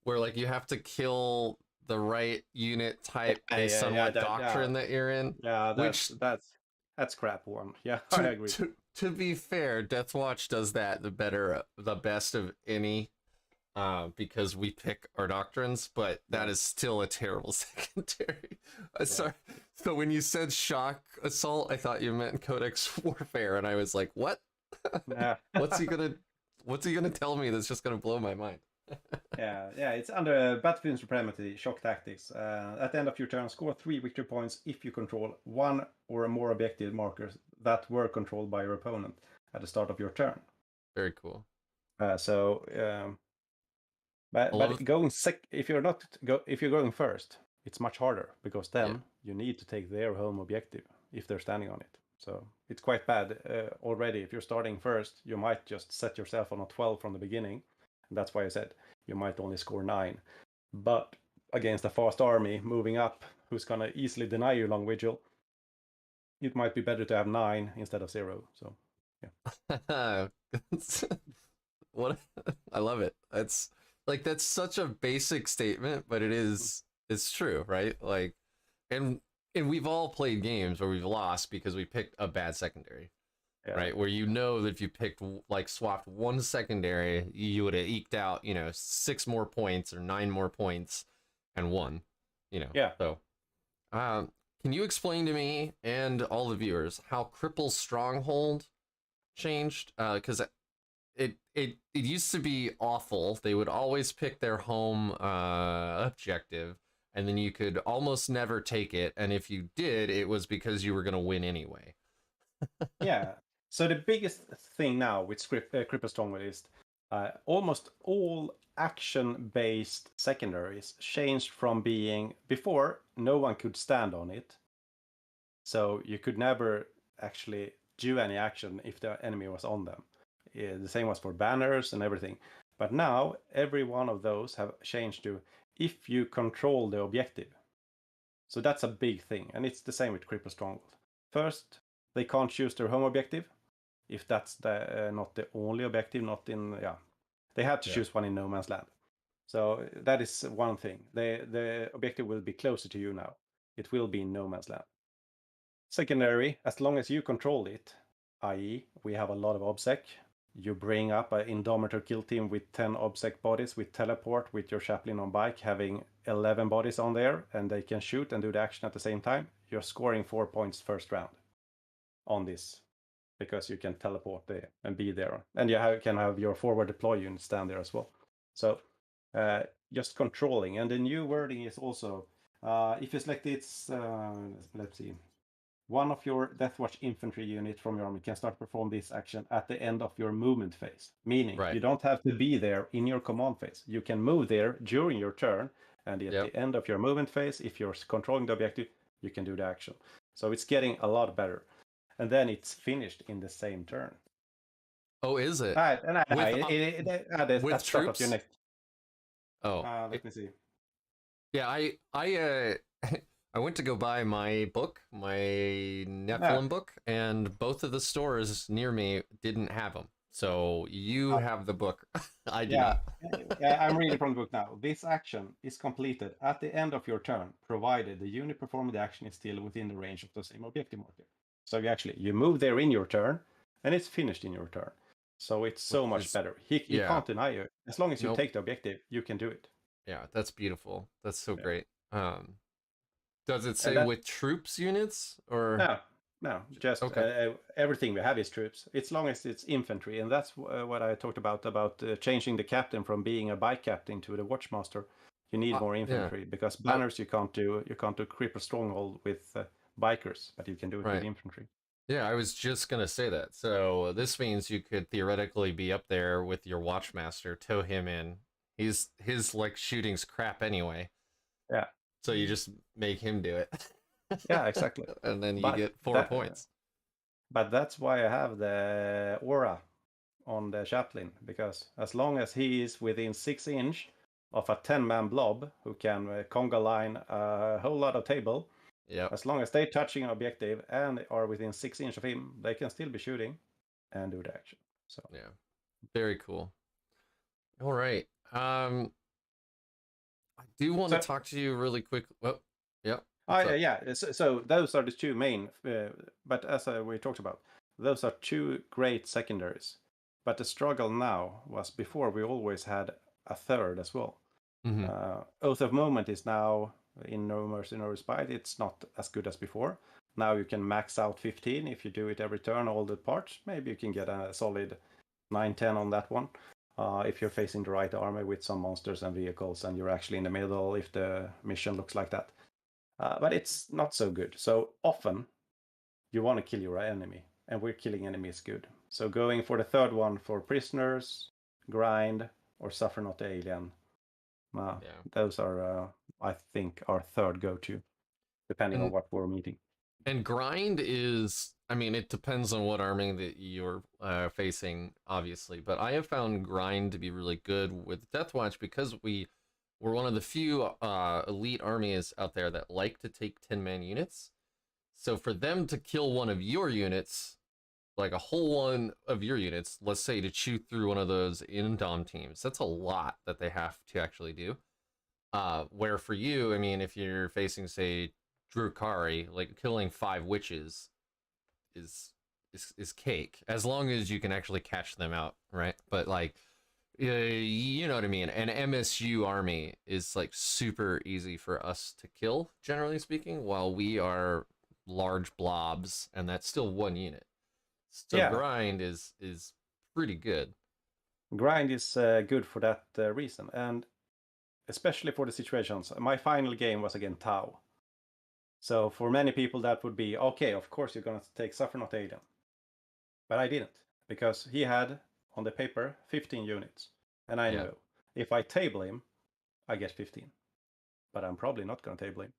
Where like you have to kill the right unit type based on what doctrine that you're in. Yeah, that's crap one. Yeah, I agree. To be fair, Deathwatch does that the best of any, because we pick our doctrines, but that is still a terrible secondary. Sorry. So when you said Shock Assault, I thought you meant Codex Warfare, and I was like, what? Yeah. What's he gonna tell me that's just gonna blow my mind? Yeah, it's under Battlefield Supremacy, Shock Tactics. At the end of your turn, score 3 victory points if you control 1 or more objective markers that were controlled by your opponent at the start of your turn. Very cool. But going if you're going first, it's much harder, because then you need to take their home objective if they're standing on it. So it's quite bad already. If you're starting first, you might just set yourself on a 12 from the beginning. And that's why I said you might only score 9. But against a fast army moving up, who's going to easily deny you Long Vigil, it might be better to have 9 instead of 0. So, yeah. What? I love it. That's such a basic statement, but it's true, right? Like, and we've all played games where we've lost because we picked a bad secondary. Yeah. Right, where that if you picked, like, swapped one secondary, you would have eked out 6 more points or 9 more points and won. Yeah. So can you explain to me and all the viewers how Cripple's Stronghold changed? Because it used to be awful. They would always pick their home objective, and then you could almost never take it, and if you did, it was because you were going to win anyway. Yeah. So the biggest thing now with Cripple's Stronghold is almost all action-based secondaries changed from being, before, no one could stand on it. So you could never actually do any action if the enemy was on them. The same was for banners and everything. But now, every one of those have changed to if you control the objective. So that's a big thing. And it's the same with Cripple's Stronghold. First, they can't choose their home objective. If that's not the only objective, they have to choose one in no man's land. So that is one thing. The objective will be closer to you now. It will be in no man's land. Secondary, as long as you control it, i.e. we have a lot of OBSEC, you bring up an Indomitor kill team with 10 OBSEC bodies with teleport with your chaplain on bike, having 11 bodies on there, and they can shoot and do the action at the same time. You're scoring 4 points first round on this, because you can teleport there and be there. And you can have your forward deploy unit stand there as well. So just controlling. And the new wording is also, if you select it's, let's see, one of your Deathwatch infantry unit from your army can start to perform this action at the end of your movement phase. Meaning you don't have to be there in your command phase. You can move there during your turn, and at the end of your movement phase, if you're controlling the objective, you can do the action. So it's getting a lot better. And then it's finished in the same turn. Oh, is it? That's start of your troops? next. Oh, Let me see. yeah. I I went to go buy my book, my Yeah. Nephilim book, and both of the stores near me didn't have them. So you have the book. I do Yeah, not. I'm reading from the book now. This action is completed at the end of your turn, provided the unit performing the action is still within the range of the same objective marker. So you move there in your turn, and it's finished in your turn. So it's so Which much is, better. He yeah. can't deny you. As long as you Nope. take the objective, you can do it. Yeah, that's beautiful. That's so Yeah. great. Does it say That, with troops units or no, just okay? everything we have is troops. As long as it's infantry, and that's what I talked about changing the captain from being a bike captain to the watchmaster. You need more infantry because banners you can't do cripple stronghold with bikers, but you can do it with infantry. Yeah, I was just gonna say that. So this means you could theoretically be up there with your watchmaster, tow him in. His like shooting's crap anyway. Yeah. So you just make him do it. Yeah, exactly. And then you get 4 points. But that's why I have the aura on the chaplain, because as long as he is within 6 inch of a 10-man blob who can conga line a whole lot of table, as long as they're touching an objective and are within 6 inch of him, they can still be shooting and do the action. So yeah, very cool. All right. I do want to talk to you really quick. Well, yeah. So those are the two main. But as we talked about, those are two great secondaries. But the struggle now was before we always had a third as well. Mm-hmm. Oath of Moment is now in No Mercy No Respite. It's not as good as before. Now you can max out 15 if you do it every turn, all the parts. Maybe you can get a solid 9-10 on that one. If you're facing the right army with some monsters and vehicles and you're actually in the middle, if the mission looks like that. But it's not so good. So often you want to kill your enemy, and we're killing enemies good. So going for the third one for prisoners, grind, or suffer not the alien. Those are, I think, our third go-to, depending on what we're meeting. And grind is, I mean, it depends on what army that you're facing, obviously. But I have found grind to be really good with Deathwatch because we're one of the few elite armies out there that like to take 10-man units. So for them to kill one of your units, like a whole one of your units, let's say to chew through one of those Indom teams, that's a lot that they have to actually do. Where for you, I mean, if you're facing, say, Drukari, like killing 5 witches is cake, as long as you can actually catch them out, right? But like, you know what I mean. An MSU army is like super easy for us to kill, generally speaking, while we are large blobs, and that's still one unit. So grind is pretty good. Grind is good for that reason, and especially for the situations. My final game was against Tau. So for many people that would be, okay, of course you're going to take Suffer Not Alien. But I didn't, because he had, on the paper, 15 units. And I know, if I table him, I get 15. But I'm probably not going to table him.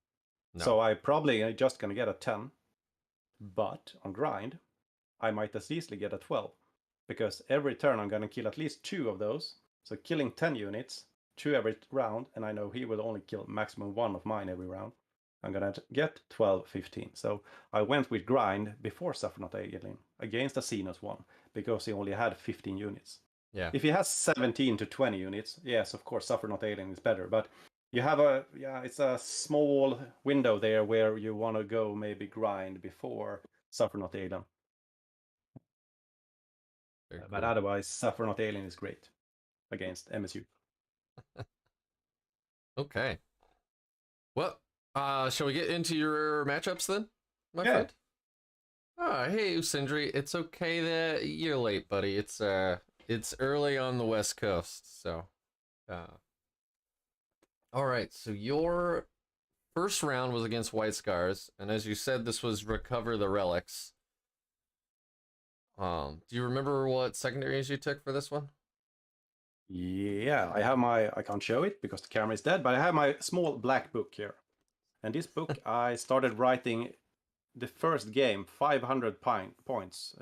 No. So I probably just going to get a 10. But on grind, I might as easily get a 12. Because every turn I'm going to kill at least 2 of those. So killing 10 units, 2 every round, and I know he will only kill maximum 1 of mine every round. I'm going to get 12, 15. So I went with grind before Suffer Not Alien against a Xenos one, because he only had 15 units. Yeah. If he has 17 to 20 units, yes, of course, Suffer Not Alien is better. But you have it's a small window there where you want to go maybe grind before Suffer Not Alien. Cool. But otherwise, Suffer Not Alien is great against MSU. Okay. Well, shall we get into your matchups then, my friend? Hey, Usindri. It's okay that you're late, buddy. It's early on the West Coast, so. All right, so your first round was against White Scars, and as you said, this was Recover the Relics. Do you remember what secondaries you took for this one? Yeah, I can't show it because the camera is dead, but I have my small black book here. And this book I started writing the first game 500 points.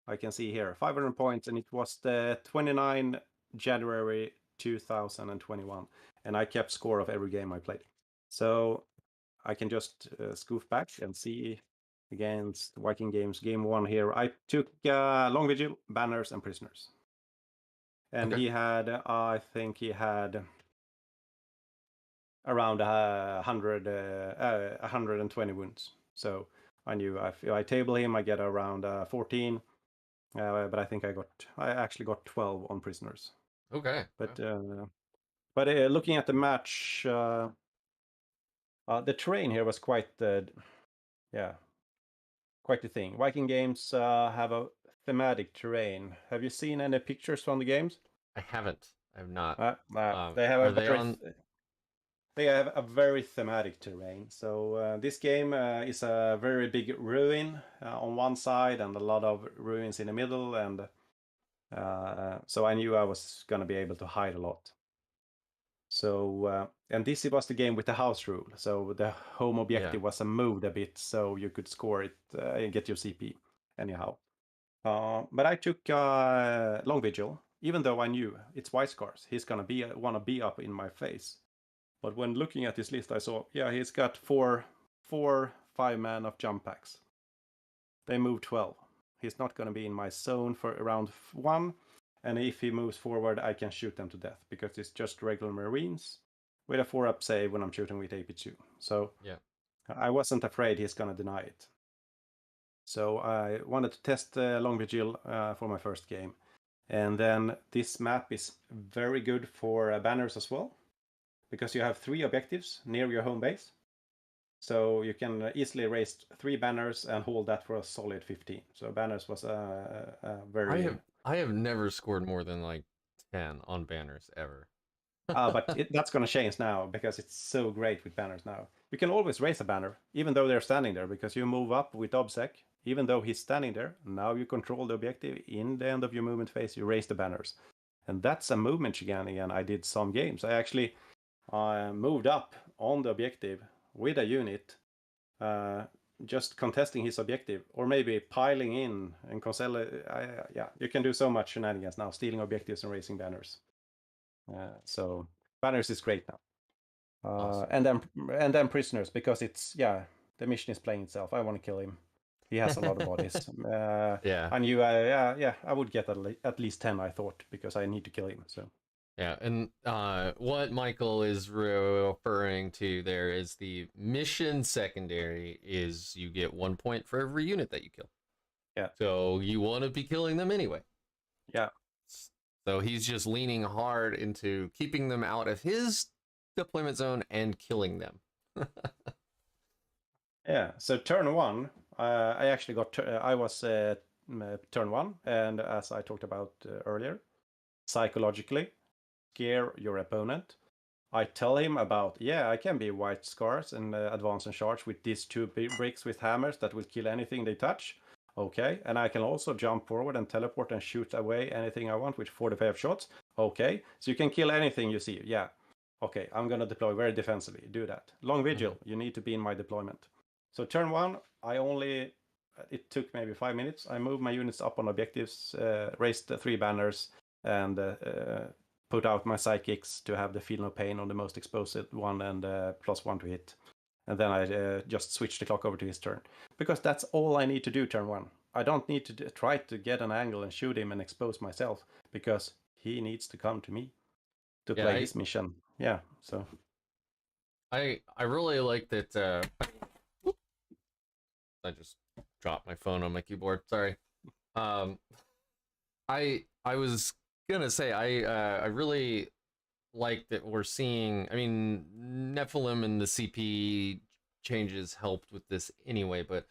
I can see here 500 points, and it was the 29 January 2021, and I kept score of every game I played. So I can just scoof back and see against Viking Games game 1 here. I took Long Vigil, Banners, and Prisoners. And Okay. he had, I think he had around 120 wounds. So I knew if I table him, I get around 14. But I think I actually got 12 on Prisoners. Okay. But looking at the match, the terrain here was quite quite the thing. Viking Games have a thematic terrain. Have you seen any pictures from the games? I haven't. I have not. They have Are they on? they have a very thematic terrain. So this game is a very big ruin on one side and a lot of ruins in the middle, and so I knew I was gonna be able to hide a lot. So and this was the game with the house rule. So the home objective was moved a bit, so you could score it and get your CP anyhow. But I took Long Vigil, even though I knew it's White Scars. He's gonna wanna be up in my face. But when looking at his list, I saw, yeah, he's got four 5-man of jump packs. They move 12. He's not going to be in my zone for around 1. And if he moves forward, I can shoot them to death because it's just regular Marines with a 4-up save when I'm shooting with AP2. So Yeah. I wasn't afraid he's going to deny it. So I wanted to test Long Vigil for my first game. And then this map is very good for banners as well, because you have 3 objectives near your home base. So you can easily raise 3 banners and hold that for a solid 15. So banners was a very... I have never scored more than like 10 on banners ever. But that's going to change now because it's so great with banners now. You can always raise a banner, even though they're standing there, because you move up with OBSEC. Even though he's standing there, now you control the objective. In the end of your movement phase, you raise the banners. And that's a movement shenanigan I did some games. I actually moved up on the objective with a unit, just contesting his objective, or maybe piling in and yeah, you can do so much shenanigans now, stealing objectives and raising banners. So banners is great now. Awesome. And then prisoners, because it's, yeah, the mission is playing itself. I want to kill him. He has a lot of bodies. Yeah. I knew I would get at least 10, I thought, because I need to kill him. So Yeah, and what Michael is referring to there is the mission secondary is you get 1 point for every unit that you kill. Yeah. So you want to be killing them anyway. Yeah. So he's just leaning hard into keeping them out of his deployment zone and killing them. Yeah. So turn 1, I actually got. I was turn 1, and as I talked about earlier, psychologically scare your opponent. I tell him about, yeah, I can be White Scars and advance and charge with these 2 bricks with hammers that will kill anything they touch. Okay, and I can also jump forward and teleport and shoot away anything I want with 45 shots. Okay, so you can kill anything you see. Yeah. Okay, I'm gonna deploy very defensively. Do that. Long Vigil, you need to be in my deployment. So turn 1, it took maybe 5 minutes. I moved my units up on objectives, raised 3 banners, and put out my psychics to have the feel no pain on the most exposed one and +1 to hit. And then I just switch the clock over to his turn. Because that's all I need to do turn 1. I don't need to try to get an angle and shoot him and expose myself, because he needs to come to me to play his mission. Yeah, so... I really like that... I just dropped my phone on my keyboard. Sorry. I was gonna say I really like that we're seeing. I mean, Nephilim and the CP changes helped with this anyway, but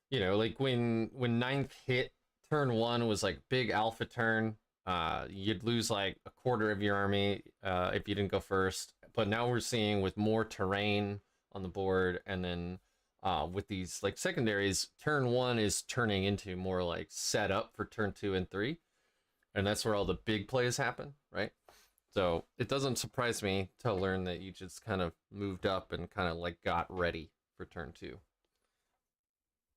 you know, like when 9th hit turn 1 was like big alpha turn. You'd lose like a quarter of your army if you didn't go first. But now we're seeing with more terrain on the board, and then with these like secondaries, turn 1 is turning into more like set up for turn 2 and 3, and that's where all the big plays happen, right? So it doesn't surprise me to learn that you just kind of moved up and kind of like got ready for turn 2.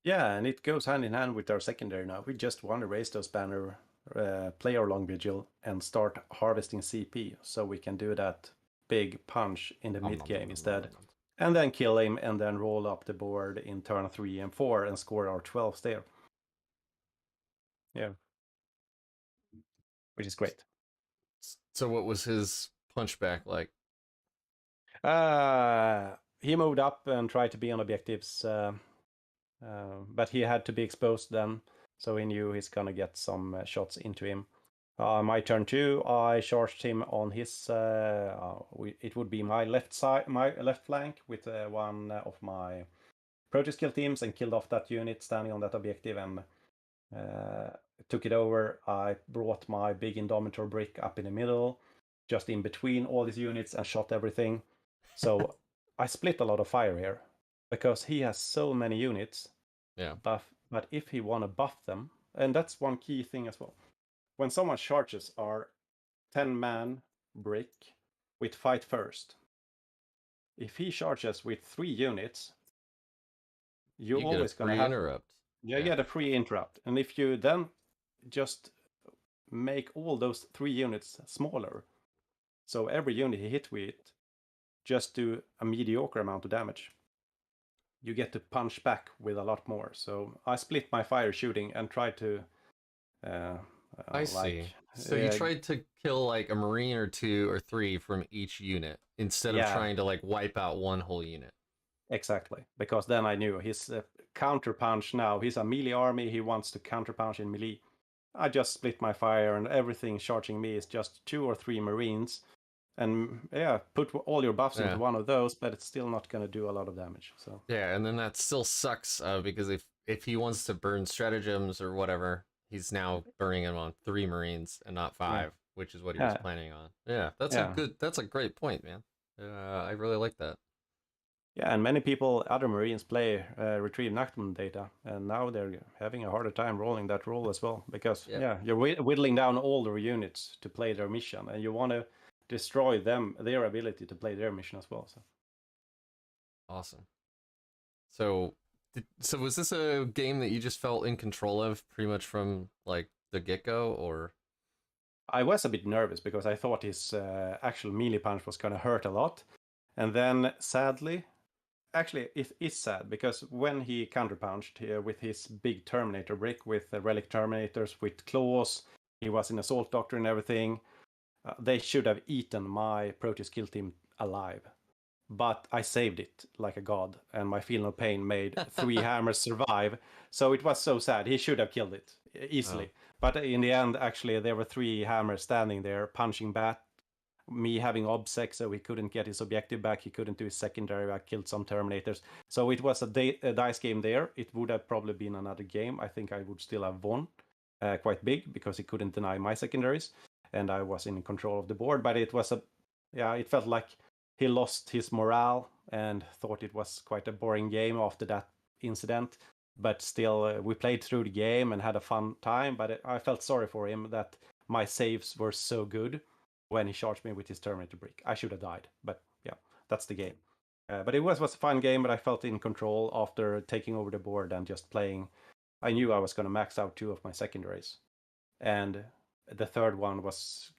Yeah, and it goes hand in hand with our secondary now. We just want to raise those banner, play our long vigil, and start harvesting CP, so we can do that big punch in the mid game instead. And then kill him, and then roll up the board in turn 3 and 4 and score our 12s there. Yeah. Which is great. So what was his punchback like? He moved up and tried to be on objectives, but he had to be exposed then, so he knew he's gonna get some shots into him. My turn 2, I charged him on his. It would be my left side, my left flank, with one of my Proteus kill teams, and killed off that unit standing on that objective and took it over. I brought my big Indomitor brick up in the middle, just in between all these units, and shot everything. So I split a lot of fire here because he has so many units. Yeah. But if he want to buff them, and that's one key thing as well. When someone charges our 10-man brick with fight first, if he charges with 3 units, you're always going to have interrupt. You get a free interrupt. And if you then just make all those 3 units smaller, so every unit he hit with just do a mediocre amount of damage, you get to punch back with a lot more. So I split my fire shooting and tried to I see. So you tried to kill like a Marine or 2 or 3 from each unit instead of trying to like wipe out one whole unit. Exactly, because then I knew his counter punch now. He's a melee army. He wants to counter punch in melee. I just split my fire, and everything charging me is just 2 or 3 Marines. And put all your buffs into one of those, but it's still not going to do a lot of damage. So yeah, and then that still sucks because if he wants to burn stratagems or whatever, he's now burning them on 3 Marines and not 5, which is what he was planning on. Yeah, that's a great point, man. I really like that. Yeah, and many people, other Marines, play Retrieve Nachman data, and now they're having a harder time rolling that role as well, because you're whittling down all their units to play their mission, and you want to destroy their ability to play their mission as well. So awesome. So was this a game that you just felt in control of pretty much from like the get-go, or? I was a bit nervous because I thought his actual melee punch was going to hurt a lot, and then sadly, actually it is sad, because when he counterpunched with his big Terminator brick with relic Terminators with claws, he was in Assault Doctor and everything. They should have eaten my Proteus kill team alive. But I saved it like a god, and my Feel No Pain made 3 hammers survive. So it was so sad. He should have killed it easily. But in the end, actually, there were 3 hammers standing there punching back. Me having obsec, so he couldn't get his objective back. He couldn't do his secondary. I killed some Terminators. So it was a dice game there. It would have probably been another game. I think I would still have won quite big, because he couldn't deny my secondaries, and I was in control of the board. But it was it felt like he lost his morale and thought it was quite a boring game after that incident. But still, we played through the game and had a fun time. But I felt sorry for him that my saves were so good when he charged me with his Terminator brick. I should have died, but yeah, that's the game. But it was a fun game, but I felt in control after taking over the board and just playing. I knew I was going to max out 2 of my secondaries. And the third one was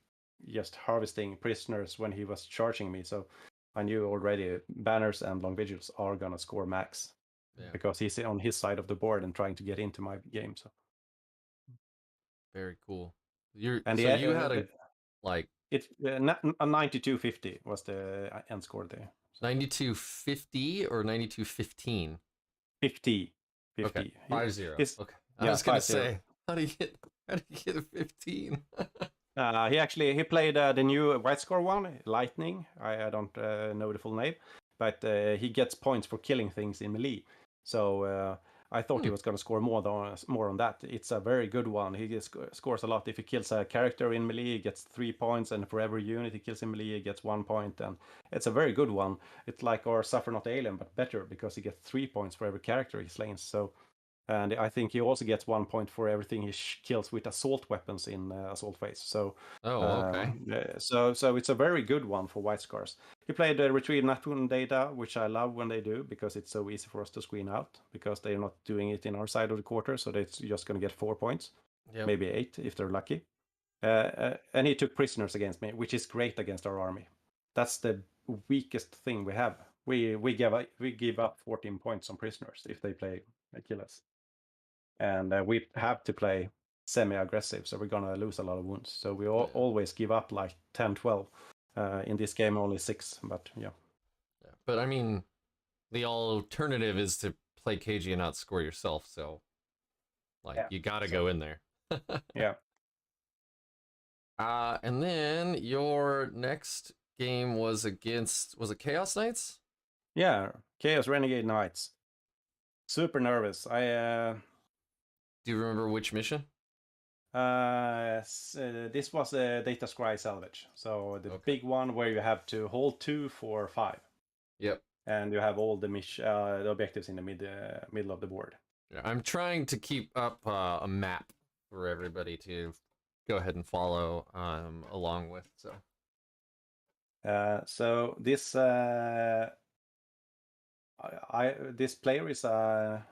just harvesting prisoners when he was charging me. So I knew already banners and long vigils are going to score max, because he's on his side of the board and trying to get into my game. So very cool. You had a like it a 9250 was the end score there. So. 9250 or 9215? 50. Okay. 50. Okay. I was gonna say, how do you get a 15? He played the new white score one, Lightning. I don't know the full name, but he gets points for killing things in melee. So I thought he was going to score more on that. It's a very good one. He scores a lot. If he kills a character in melee, he gets 3 points, and for every unit he kills in melee, he gets 1 point. And it's a very good one. It's like our Suffer Not Alien, but better, because he gets 3 points for every character he slays. So And I think he also gets 1 point for everything he kills with assault weapons in assault phase. So, Okay. so it's a very good one for White Scars. He played retrieve natural data, which I love when they do, because it's so easy for us to screen out, because they're not doing it in our side of the quarter, so they're just going to get 4 points, maybe 8 if they're lucky. And he took prisoners against me, which is great against our army. That's the weakest thing we have. We give up 14 points on prisoners if they kill us. And we have to play semi-aggressive, so we're gonna lose a lot of wounds. So we always give up like 10, 12. In this game, only 6, but yeah. But I mean, the alternative is to play cagey and not score yourself. So, like, you gotta go in there. Yeah. And then your next game was it Chaos Knights? Yeah, Chaos Renegade Knights. Super nervous. Do you remember which mission? This was a Data Scry Salvage. So the big one where you have to hold 2 for 5. Yep. And you have all the the objectives in the middle of the board. Yeah, I'm trying to keep up a map for everybody to go ahead and follow along with. So this this player is a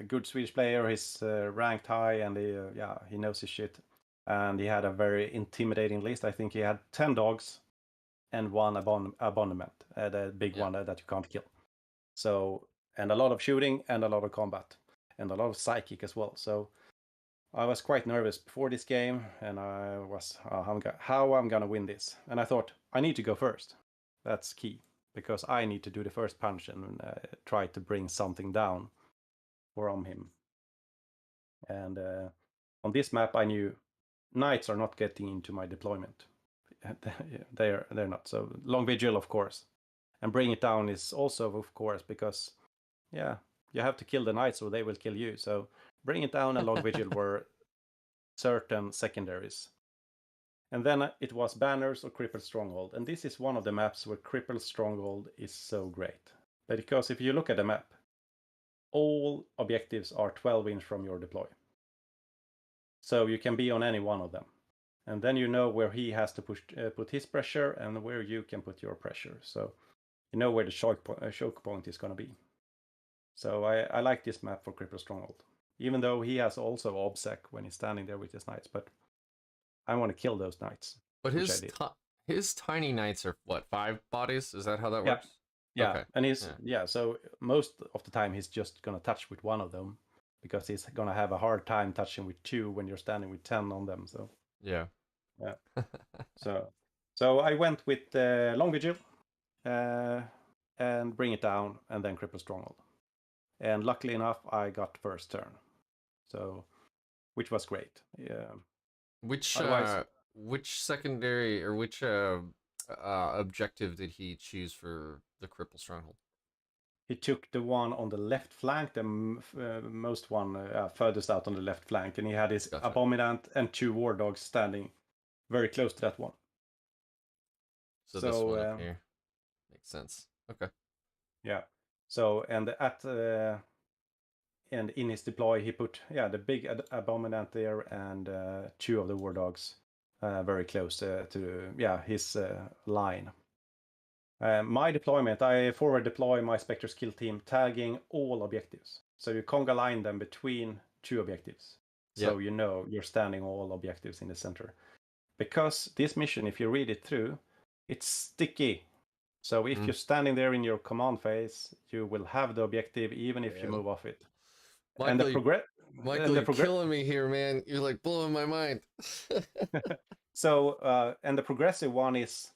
good Swedish player. He's ranked high, and he knows his shit. And he had a very intimidating list. I think he had 10 dogs and 1 abandonment, the big one that you can't kill. So, and a lot of shooting and a lot of combat and a lot of psychic as well. So I was quite nervous before this game, and I was how I'm gonna win this. And I thought I need to go first. That's key, because I need to do the first punch and try to bring something down from him. And on this map, I knew knights are not getting into my deployment. They're not. So long vigil, of course, and bring it down is also, of course, because you have to kill the knights or they will kill you. So bring it down and long vigil were certain secondaries. And then it was banners or crippled stronghold. And this is one of the maps where crippled stronghold is so great. Because if you look at the map, all objectives are 12 inch from your deploy. So you can be on any one of them. And then you know where he has to put his pressure and where you can put your pressure. So you know where the choke point is going to be. So I like this map for crippled stronghold. Even though he has also obsec when he's standing there with his knights. But I want to kill those knights. But his tiny knights are what, 5 bodies? Is that how that works? Yeah. Okay. And so most of the time he's just gonna touch with 1 of them, because he's gonna have a hard time touching with 2 when you're standing with 10 on them. So yeah. So I went with long vigil and bring it down, and then cripple stronghold. And luckily enough, I got first turn. So, which was great. Yeah. Which secondary or which objective did he choose for the cripple stronghold? He took the one on the left flank, the most one furthest out on the left flank, and he had his abominant and 2 war dogs standing very close to that one. So this one up here makes sense. Okay. Yeah. So and in his deploy he put the big abominant there and 2 of the war dogs very close to his line. My deployment, I forward deploy my Spectres kill team, tagging all objectives. So you conga line them between 2 objectives. So you know you're standing all objectives in the center. Because this mission, if you read it through, it's sticky. So if you're standing there in your command phase, you will have the objective even if you move off it. Michael, you're killing me here, man. You're like blowing my mind. So, and the progressive one is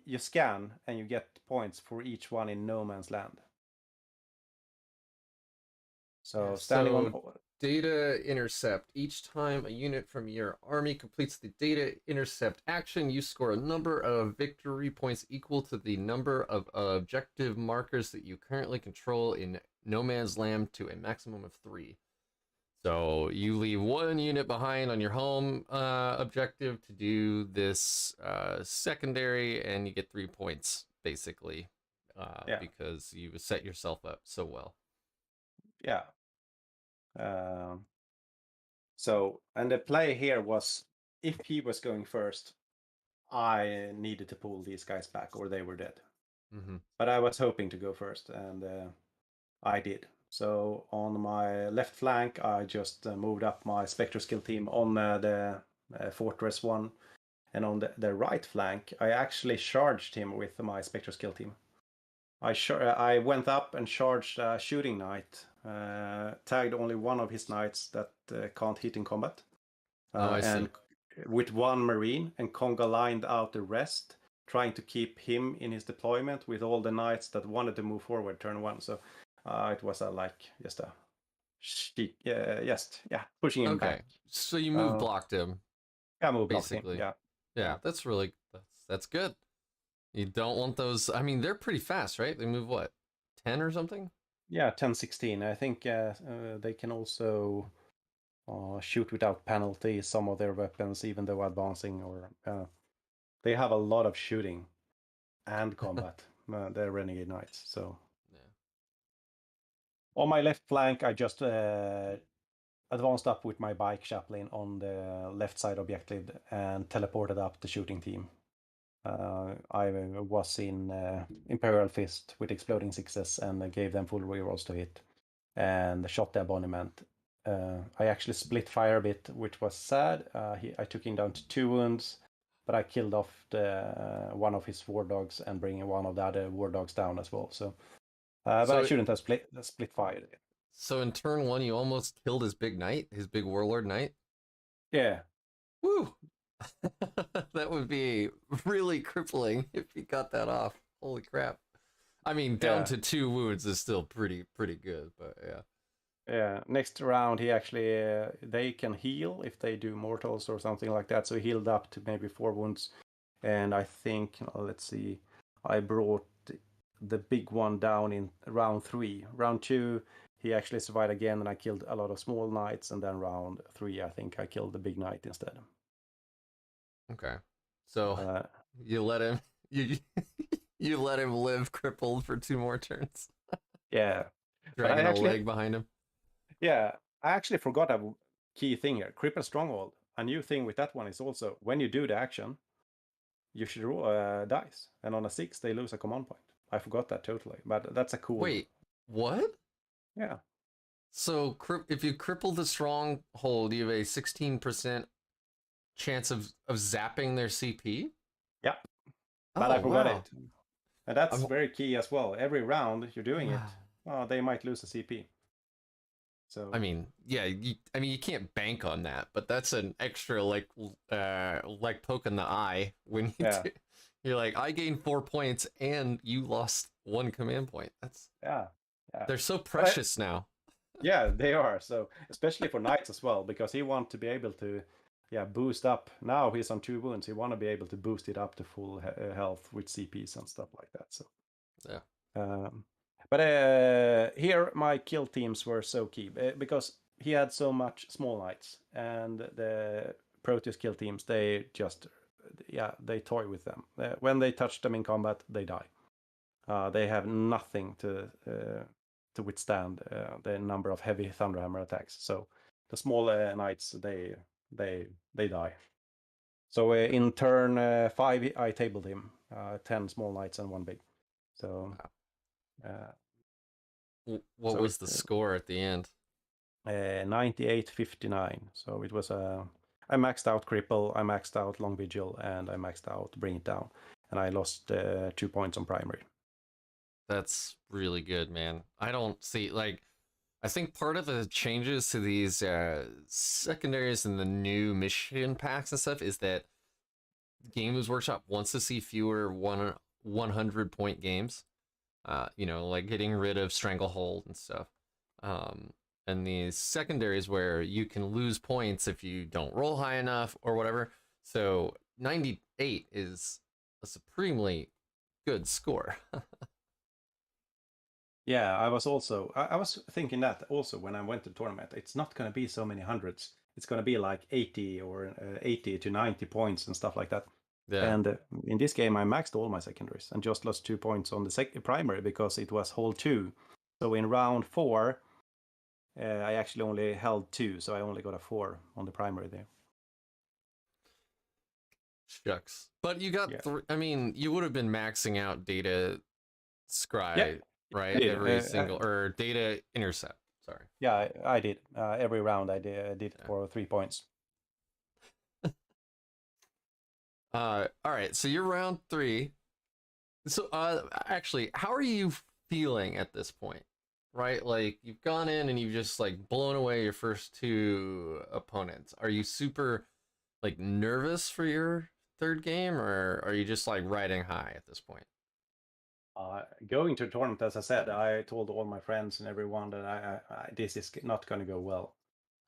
you scan and you get points for each one in no man's land. So standing on data intercept. Each time a unit from your army completes the data intercept action, you score a number of victory points equal to the number of objective markers that you currently control in no man's land to a maximum of 3. So you leave 1 unit behind on your home objective to do this secondary, and you get 3 points basically because you set yourself up so well. Yeah. So, and the play here was, if he was going first, I needed to pull these guys back or they were dead. Mm-hmm. But I was hoping to go first, and I did. So on my left flank, I just moved up my Spectre skill team on the Fortress 1. And on the right flank, I actually charged him with my Spectre skill team. I went up and charged a shooting knight, tagged only one of his knights that can't hit in combat. I see. And with one marine, and conga lined out the rest, trying to keep him in his deployment with all the knights that wanted to move forward turn one. So it was just a pushing him Okay, back. so you move blocked him. Yeah, move blocked him. Basically. Yeah. Yeah, that's really that's good. You don't want those. I mean, they're pretty fast, right? They move what, 10 or something? Yeah, 10-16. I think they can also shoot without penalty some of their weapons, even though advancing. Or they have a lot of shooting and combat. They're renegade knights. So Yeah. on my left flank, I just advanced up with my bike chaplain on the left side objective and teleported up the shooting team. I was in Imperial Fist with exploding sixes and gave them full rerolls to hit and shot the embodiment. I actually split fire a bit, which was sad. I took him down to 2 wounds, but I killed off one of his war dogs and bringing one of the other war dogs down as well. So, but I shouldn't have split fire. So in turn 1, you almost killed his big knight, his big warlord knight. Yeah. Woo! That would be really crippling if he got that off. Holy crap! I mean, down to 2 wounds is still pretty good, but yeah. Yeah. Next round, he actually they can heal if they do mortals or something like that. So he healed up to maybe 4 wounds, and I think let's see, I brought the big one down in round 3. Round 2, he actually survived again, and I killed a lot of small knights. And then round 3, I think I killed the big knight instead. Okay, so you let him you let him live crippled for 2 more turns. Yeah, dragging a leg behind him. Yeah, I actually forgot a key thing here. Cripple Stronghold. A new thing with that one is also when you do the action, you should roll dice, and on a 6 they lose a command point. I forgot that totally, but that's a cool. Wait, what? Yeah. So if you cripple the stronghold, you have a 16% chance of zapping their CP. Yeah. But I forgot it, and that's I'm... very key as well. Every round you're doing it, they might lose a CP. So I mean, yeah, you can't bank on that, but that's an extra like poke in the eye when you're like, I gained 4 points and you lost 1 command point. That's they're so precious now. Yeah, they are. So especially for knights as well, because he wants to be able to boost up. Now he's on 2 wounds. He want to be able to boost it up to full health with CPs and stuff like that. So yeah. But here my kill teams were so key because he had so much small knights, and the Proteus kill teams, they just they toy with them. When they touch them in combat, they die. They have nothing to withstand the number of heavy Thunderhammer attacks. So the small knights, they die. So in turn 5, I tabled him 10 small knights and 1 big. So. What was the score at the end? 98-59. So it was I maxed out cripple, I maxed out long vigil, and I maxed out bring it down, and I lost 2 points on primary. That's really good, man. I don't see I think part of the changes to these secondaries and the new mission packs and stuff is that Games Workshop wants to see fewer 100-point games. Like getting rid of Stranglehold and stuff. And these secondaries where you can lose points if you don't roll high enough or whatever. So 98 is a supremely good score. Yeah, I was thinking that also when I went to the tournament. It's not going to be so many hundreds. It's going to be like 80 or 80 to 90 points and stuff like that. Yeah. And in this game, I maxed all my secondaries and just lost 2 points on the primary because it was hole 2. So in round 4, I actually only held 2, so I only got a 4 on the primary there. Shucks. But you got Yeah. I mean, you would have been maxing out data scry, Yeah, right? I did. Every single or data intercept. Sorry. Yeah, I did. Every round I did it Yeah. for 3 points. All right. So you're round 3. So actually, how are you feeling at this point? Right? Like you've gone in and you've just like blown away your first 2 opponents. Are you super like nervous for your third game, or are you just like riding high at this point? Going to the tournament, as I said, I told all my friends and everyone that this is not going to go well.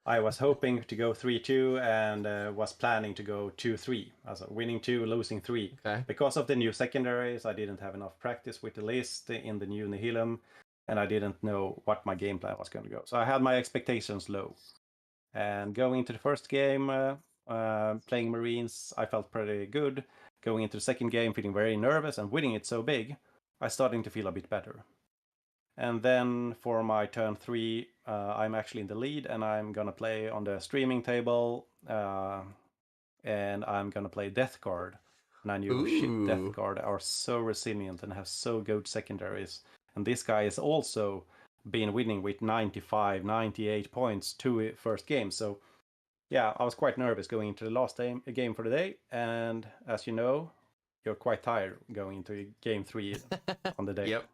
I was hoping to go 3-2 and was planning to go 2-3, also winning 2, losing 3. Okay. Because of the new secondaries, I didn't have enough practice with the list in the new Nephilim, and I didn't know what my game plan was going to go. So I had my expectations low. And going into the first game, playing Marines, I felt pretty good. Going into the second game, feeling very nervous, and winning it so big, I starting to feel a bit better. And then for my turn 3, I'm actually in the lead, and I'm gonna play on the streaming table, and I'm gonna play Death Guard. And I knew, shit, Death Guard are so resilient and have so good secondaries. And this guy has also been winning with 95, 98 points 2 first games. So yeah, I was quite nervous going into the last game for the day. And as you know, you're quite tired going into game 3 on the day. Yep.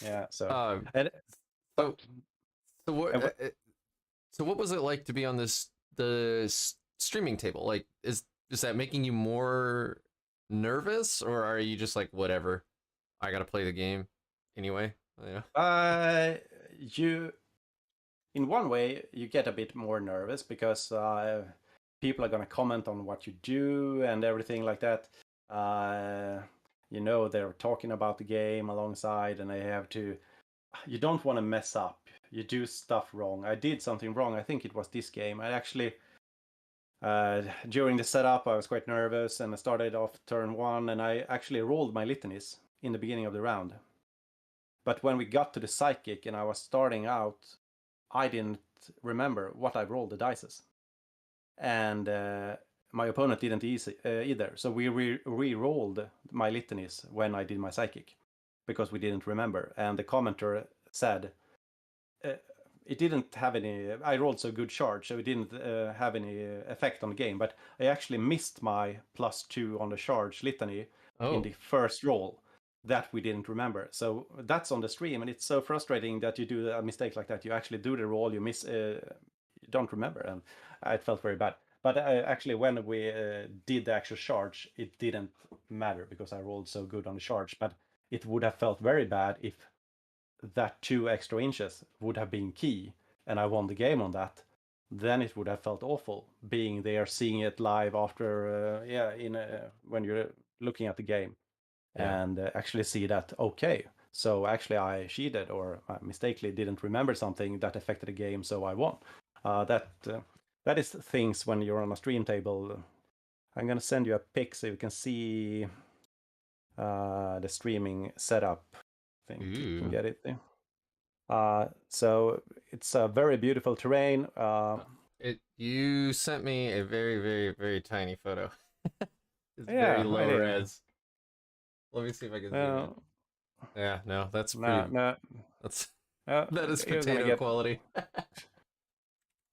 Yeah. So and so but so what so what was it like to be on the streaming table? Like is that making you more nervous, or are you just like whatever? I got to play the game anyway, you in one way you get a bit more nervous because people are going to comment on what you do and everything like that. They're talking about the game alongside, and they have to. You don't want to mess up. You do stuff wrong. I did something wrong. I think it was this game. I actually during the setup I was quite nervous, and I started off turn 1, and I actually rolled my litanies in the beginning of the round. But when we got to the psychic and I was starting out, I didn't remember what I rolled the dices, and my opponent didn't either. So we re-rolled my litanies when I did my psychic because we didn't remember. And the commenter said it didn't have any. I rolled so good charge, so it didn't have any effect on the game. But I actually missed my +2 on the charge litany in the first roll. That we didn't remember. So that's on the stream, and it's so frustrating that you do a mistake like that. You actually do the roll, you miss, you don't remember, and it felt very bad. But actually, when we did the actual charge, it didn't matter because I rolled so good on the charge. But it would have felt very bad if that 2 extra inches would have been key, and I won the game on that. Then it would have felt awful being there, seeing it live after, when you're looking at the game. Yeah. And actually see that, okay, so actually I cheated or I mistakenly didn't remember something that affected the game, so I won. That is things when you're on a stream table. I'm going to send you a pic so you can see the streaming setup. I think you can get it there. So it's a very beautiful terrain. You sent me a very, very, very tiny photo. It's very low res. Let me see if I can zoom in. Yeah, no, that's pretty. That's that is potato quality.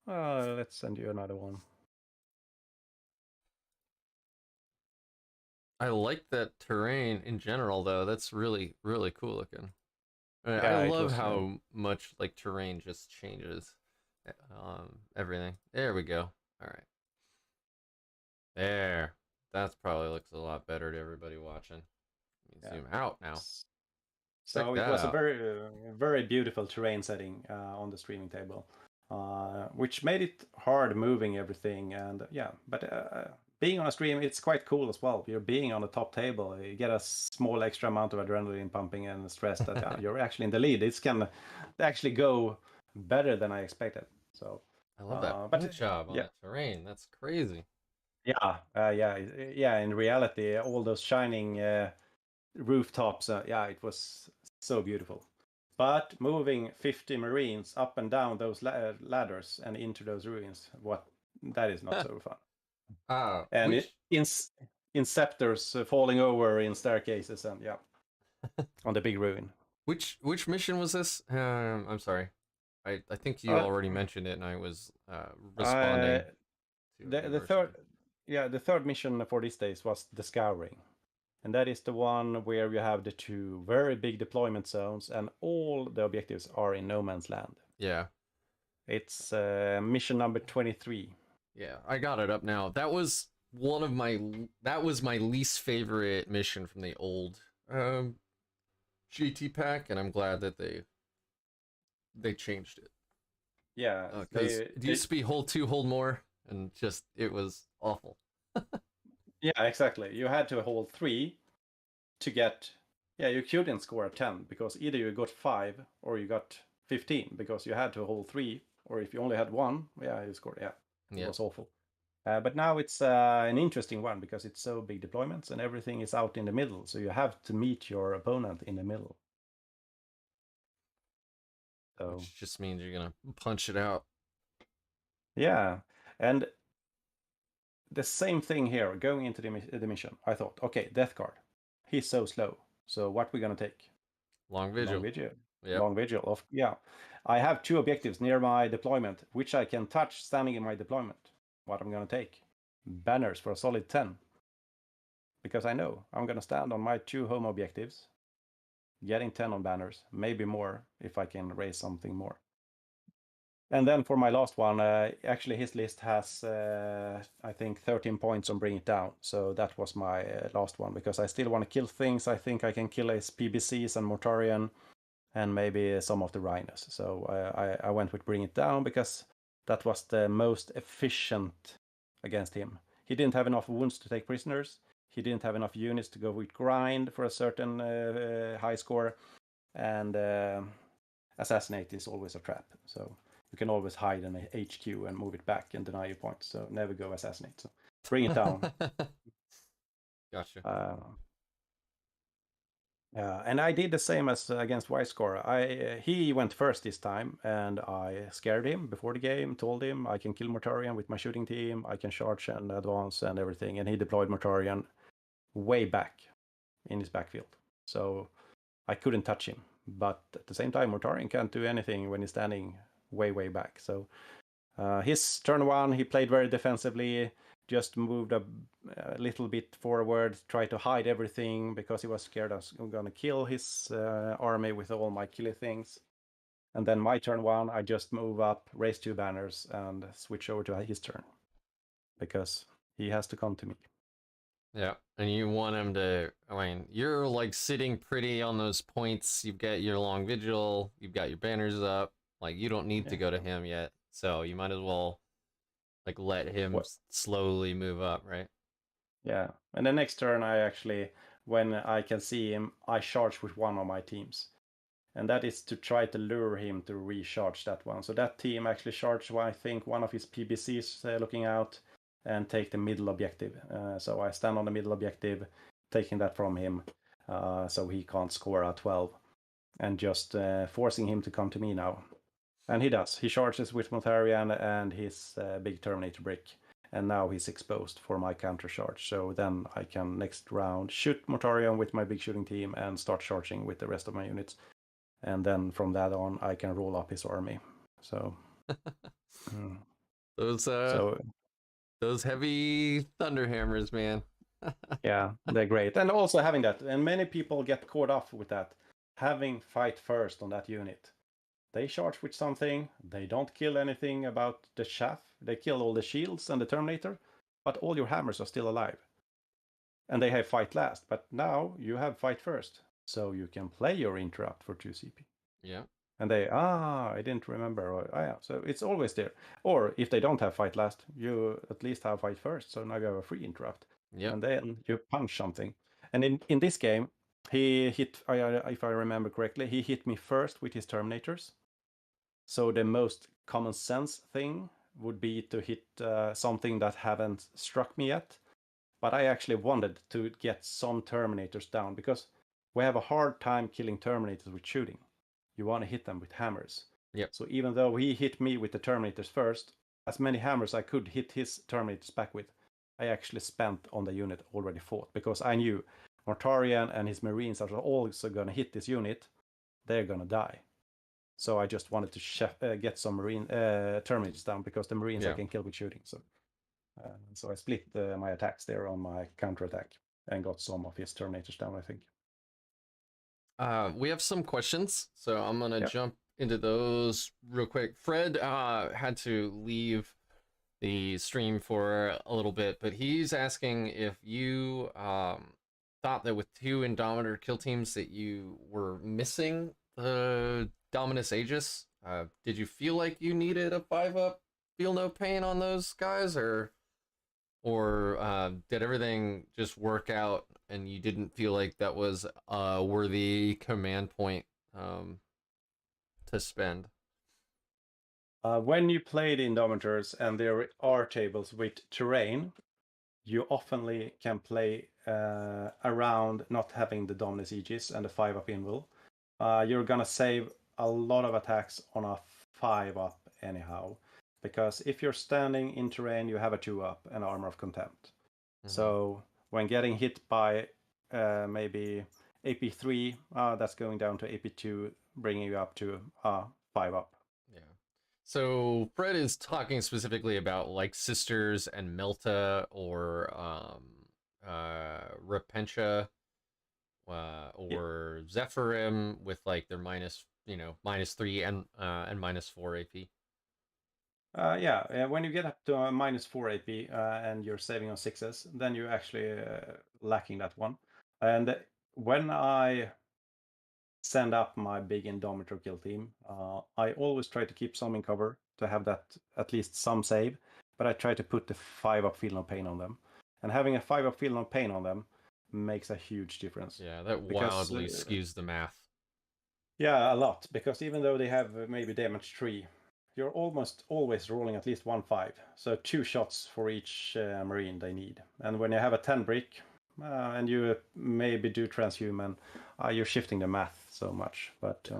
Let's send you another one. I like that terrain in general, though. That's really, really cool looking. I love how much like terrain just changes. Everything. There we go. All right. There. That probably looks a lot better to everybody watching. Let me zoom out now. So it was a very, very beautiful terrain setting on the streaming table, which made it hard moving everything. And but being on a stream, it's quite cool as well. You're being on the top table, you get a small extra amount of adrenaline pumping and stress that you're actually in the lead. It's can actually go better than I expected. So I love that paint job on that terrain. That's crazy. Yeah. In reality, all those shining rooftops. It was so beautiful. But moving 50 Marines up and down those ladders and into those ruins, that is not so fun. And Inceptors falling over in staircases and on the big ruin. Which mission was this? I'm sorry. I think you already mentioned it, and I was responding. The third mission for these days was the Scouring. And that is the one where you have the two very big deployment zones and all the objectives are in no man's land. Yeah. It's mission number 23. Yeah, I got it up now. That was my least favorite mission from the old GT pack, and I'm glad that they changed it. Yeah, because it used to be hold 2, hold more, and just it was awful. Yeah, exactly. You had to hold 3 to get. Yeah, you couldn't score a 10 because either you got 5 or you got 15 because you had to hold 3, or if you only had 1, you scored. Yeah, it was awful. But now it's an interesting one because it's so big deployments and everything is out in the middle, so you have to meet your opponent in the middle. So, which just means you're gonna punch it out. Yeah, and the same thing here. Going into the mission, I thought, okay, Death Guard, he's so slow. So what we're gonna take? Long Vigil. Long Vigil. Yep. Long Vigil. I have 2 objectives near my deployment, which I can touch standing in my deployment. What I'm gonna take? Banners for a solid 10. Because I know I'm gonna stand on my 2 home objectives, getting 10 on banners, maybe more if I can raise something more. And then for my last one, actually his list has, I think, 13 points on Bring It Down. So that was my last one, because I still want to kill things. I think I can kill his PBCs and Mortarion, and maybe some of the Rhinos. So I went with Bring It Down, because that was the most efficient against him. He didn't have enough wounds to take prisoners. He didn't have enough units to go with grind for a certain high score. And assassinate is always a trap. So you can always hide in a HQ and move it back and deny your points. So never go assassinate. So Bring It Down. Gotcha. And I did the same as against Y-Score. He went first this time, and I scared him before the game, told him I can kill Mortarion with my shooting team, I can charge and advance and everything. And he deployed Mortarion way back in his backfield. So I couldn't touch him. But at the same time, Mortarion can't do anything when he's standing way back. So his turn 1, he played very defensively, just moved a little bit forward, tried to hide everything because he was scared I was going to kill his army with all my killy things. And then my turn 1, I just move up, raise 2 banners, and switch over to his turn, because he has to come to me. Yeah, and you want him to, I mean, you're like sitting pretty on those points. You've got your Long Vigil, you've got your banners up. Like, you don't need to go to him yet. So you might as well, like, let him slowly move up, right? Yeah, and the next turn I actually, when I can see him, I charge with one of my teams. And that is to try to lure him to recharge that one. So that team actually charged, I think, one of his PBCs looking out, and take the middle objective. So I stand on the middle objective, taking that from him, so he can't score a 12, and just forcing him to come to me now. And he does. He charges with Mortarion and his big Terminator brick, and now he's exposed for my counter charge. So then I can next round shoot Mortarion with my big shooting team and start charging with the rest of my units. And then from that on, I can roll up his army. So those heavy Thunderhammers, man. Yeah, they're great. And also having that, and many people get caught off with that, having fight first on that unit. They charge with something, they don't kill anything about the chaff, they kill all the shields and the Terminator, but all your hammers are still alive. And they have fight last, but now you have fight first, so you can play your interrupt for 2 CP. Yeah. And they, I didn't remember. Or, yeah, so it's always there. Or if they don't have fight last, you at least have fight first, so now you have a free interrupt. Yep. And then you punch something. And in this game, he hit, if I remember correctly, he hit me first with his Terminators. So the most common sense thing would be to hit something that haven't struck me yet. But I actually wanted to get some Terminators down, because we have a hard time killing Terminators with shooting. you want to hit them with hammers. Yep. So even though he hit me with the Terminators first, as many hammers I could hit his Terminators back with, I actually spent on the unit already fought, because I knew Mortarian and his Marines are also going to hit this unit. They're going to die. So I just wanted to get some Terminators down, because the Marines I can kill with shooting. So I split my attacks there on my counterattack and got some of his Terminators down, I think. We have some questions, so I'm gonna jump into those real quick. Fred had to leave the stream for a little bit, but he's asking if you thought that with 2 Indomitor kill teams that you were missing the Dominus Aegis. Did you feel like you needed a 5-up feel no pain on those guys, or did everything just work out and you didn't feel like that was a worthy command point to spend? When you play the Indomitors and there are tables with terrain, you often can play around not having the Dominus Aegis and the 5-up invul. You're gonna save a lot of attacks on a 5-up anyhow, because if you're standing in terrain, you have a 2-up and Armor of Contempt. So when getting hit by maybe AP3, that's going down to AP2, bringing you up to 5-up. Yeah. So Fred is talking specifically about like Sisters and Melta, or Repentia, or Zephyrim with like their -3 and -4 AP. When you get up to -4 AP and you're saving on 6s, then you're actually lacking that one. And when I send up my big Indomitor kill team, I always try to keep some in cover to have that at least some save, but I try to put the 5-up feel no pain on them. And having a 5-up feel no pain on them makes a huge difference. Yeah, that wildly skews the math. Yeah, a lot, because even though they have maybe damage 3, you're almost always rolling at least 1/5. So 2 shots for each Marine they need. And when you have a 10 brick, and you maybe do transhuman, you're shifting the math so much. But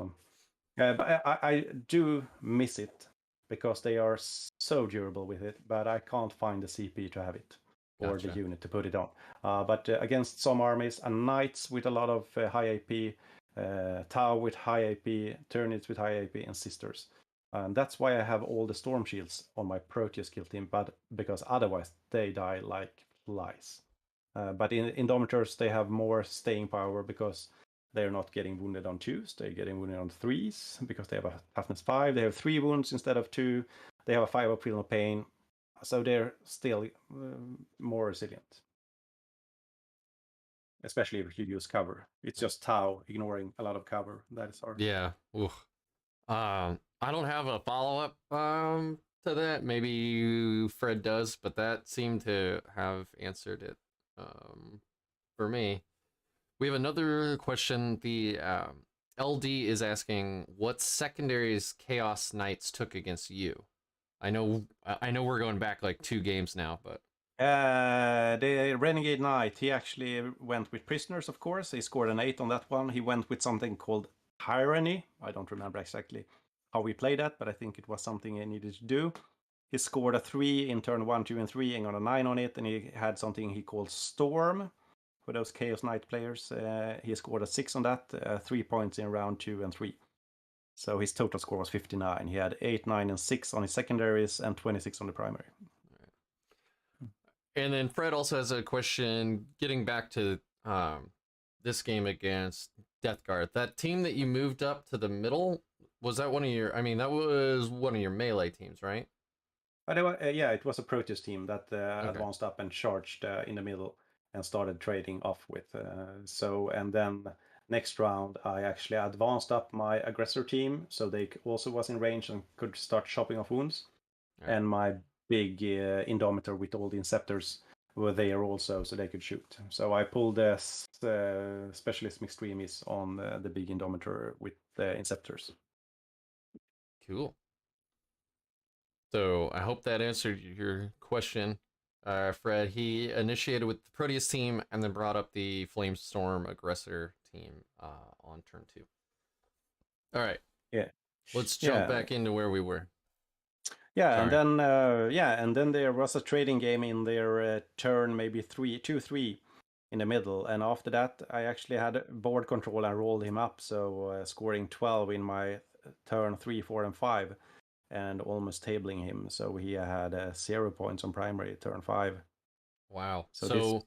I do miss it, because they are so durable with it, but I can't find the CP to have it, or the unit to put it on. But against some armies, and Knights with a lot of high AP, Tau with high AP, Turnips with high AP, and Sisters. And that's why I have all the Storm Shields on my Proteus kill team, but because otherwise they die like flies. But in Indomitors, they have more staying power, because they're not getting wounded on 2s, they're getting wounded on 3s, because they have a toughness 5, they have 3 wounds instead of 2, they have a 5-up feel no pain, so they're still more resilient. Especially if you use cover. It's just Tau ignoring a lot of cover. That is hard. Yeah. I don't have a follow-up to that. Maybe Fred does, but that seemed to have answered it for me. We have another question. The LD is asking, what Secondaries Chaos Knights took against you? I know we're going back like 2 games now, but the Renegade Knight, he actually went with Prisoners, of course. He scored an 8 on that one. He went with something called Tyranny. I don't remember exactly how we played that, but I think it was something he needed to do. He scored a 3 in turn 1, 2, and 3 and got a 9 on it, and he had something he called Storm. For those Chaos Knight players, he scored a 6 on that, 3 points in round 2 and 3. So his total score was 59. He had 8, 9, and 6 on his secondaries and 26 on the primary. And then Fred also has a question, getting back to this game against Death Guard. That team that you moved up to the middle, was that one of your, that was one of your melee teams, right? Yeah, it was a Proteus team that advanced up and charged in the middle and started trading off with. And then next round, I actually advanced up my aggressor team, so they also was in range and could start chopping off wounds. Right. And my big Indomitor with all the Inceptors were there also, so they could shoot. So I pulled the Specialist Extremis on the big Indomitor with the Inceptors. Cool. So I hope that answered your question, Fred. He initiated with the Proteus team and then brought up the Flamestorm aggressor team on turn 2. All right. Yeah. Let's jump Yeah. back into where we were. Yeah, Sorry. and then there was a trading game in their turn, maybe 2-3 in the middle, and after that I actually had board control and rolled him up, so scoring 12 in my turn 3, 4, and 5, and almost tabling him. So he had 0 points on primary turn 5. Wow. So So,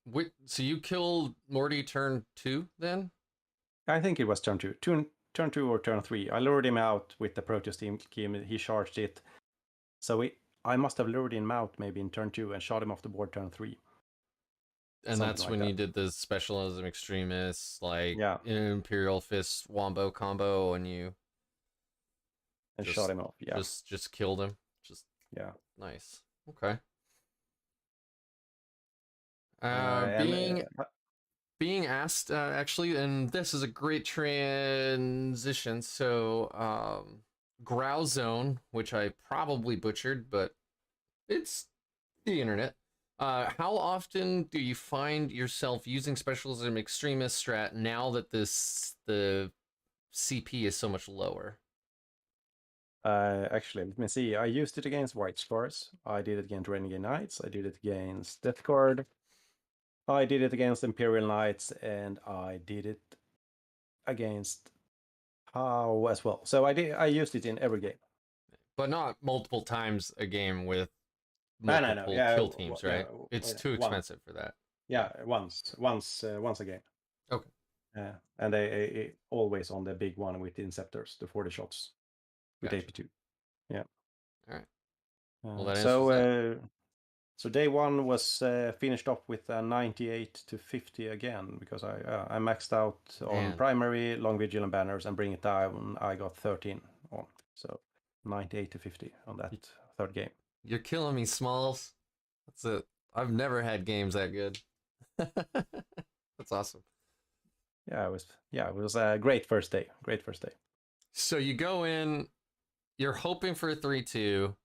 this, so you killed Morty turn 2 then? I think it was turn 2, turn 2 or turn 3. I lured him out with the Proteus team. He charged it. So I must have lured him out maybe in turn 2 and shot him off the board turn 3. And Something that's like when that. you did the specialism extremists, like Yeah. Imperial Fist Wombo combo, and you And just shot him off. Yeah. just killed him. Just Yeah. nice. Okay. And Being asked actually, and this is a great transition. So, Grow Zone, which I probably butchered, but it's the internet. How often do you find yourself using specialism extremist strat now that the CP is so much lower? actually, let me see. I used it against White Scars. I did it against Renegade Knights. I did it against Death Guard. I did it against Imperial Knights, and I did it against How as well. So I used it in every game. But not multiple times a game with No. multiple Yeah, kill teams, right? It's too one. expensive for that. Yeah, once a game. Okay. And they always on the big one with the Inceptors, the 40 shots with Gotcha. AP2. Yeah. All right. Well, that answers that. So day one was finished off with a 98 to 50 again, because I maxed out on Man. primary, long vigil, and banners, and bring it down. I got 13 on, so 98 to 50 on that third game. You're killing me, Smalls. That's it. I've never had games that good. That's awesome. Yeah, it was a great first day. Great first day. So you go in, you're hoping for a 3-2.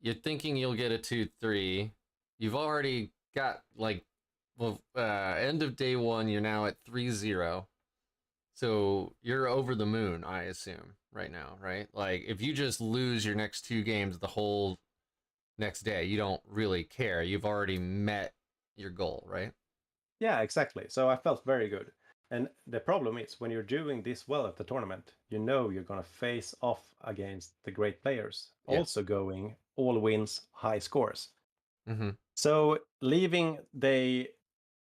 You're thinking you'll get a 2-3. You've already got end of day one, you're now at 3-0. So you're over the moon, I assume, right now, right? Like if you just lose your next 2 games the whole next day, you don't really care. You've already met your goal, right? Yeah, exactly. So I felt very good. And the problem is when you're doing this well at the tournament, you know you're going to face off against the great players, Yeah. also going all wins, high scores. Mm-hmm. So leaving day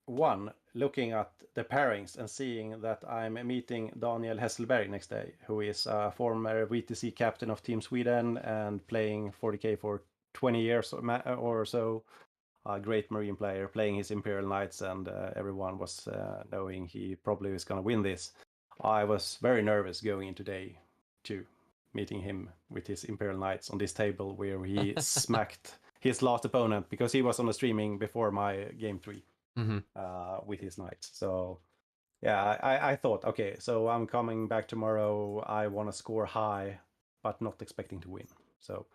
one, looking at the pairings and seeing that I'm meeting Daniel Hesselberg next day, who is a former VTC captain of Team Sweden and playing 40K for 20 years or so. A great Marine player playing his Imperial Knights, and everyone was knowing he probably was going to win this. I was very nervous going into day 2, meeting him with his Imperial Knights on this table where he smacked his last opponent, because he was on the streaming before my game 3 with his Knights. So yeah, I thought, okay, so I'm coming back tomorrow. I want to score high, but not expecting to win. So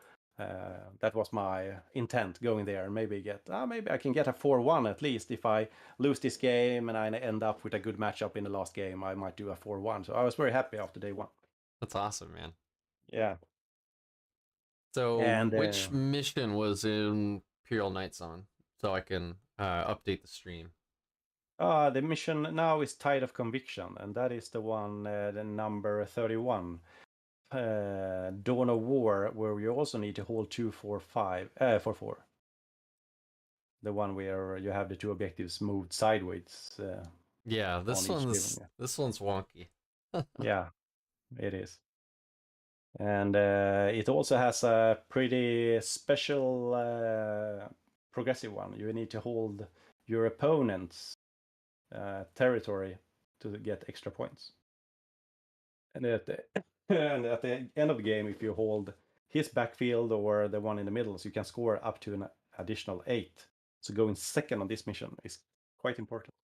that was my intent going there, and maybe maybe I can get a 4-1 at least. If I lose this game and I end up with a good matchup in the last game, I might do a 4-1. So I was very happy after day 1. That's awesome, man. Yeah. So And which mission was Imperial Knights on? So I can update the stream. the mission now is Tide of Conviction, and that is the one, the number 31. Dawn of War, where you also need to hold 4-4. The one where you have the 2 objectives moved sideways. Yeah, this one's wonky. Yeah, it is. And it also has a pretty special progressive one. You need to hold your opponent's territory to get extra points. And at the end of the game, if you hold his backfield or the one in the middle, so you can score up to an additional 8. So going second on this mission is quite important.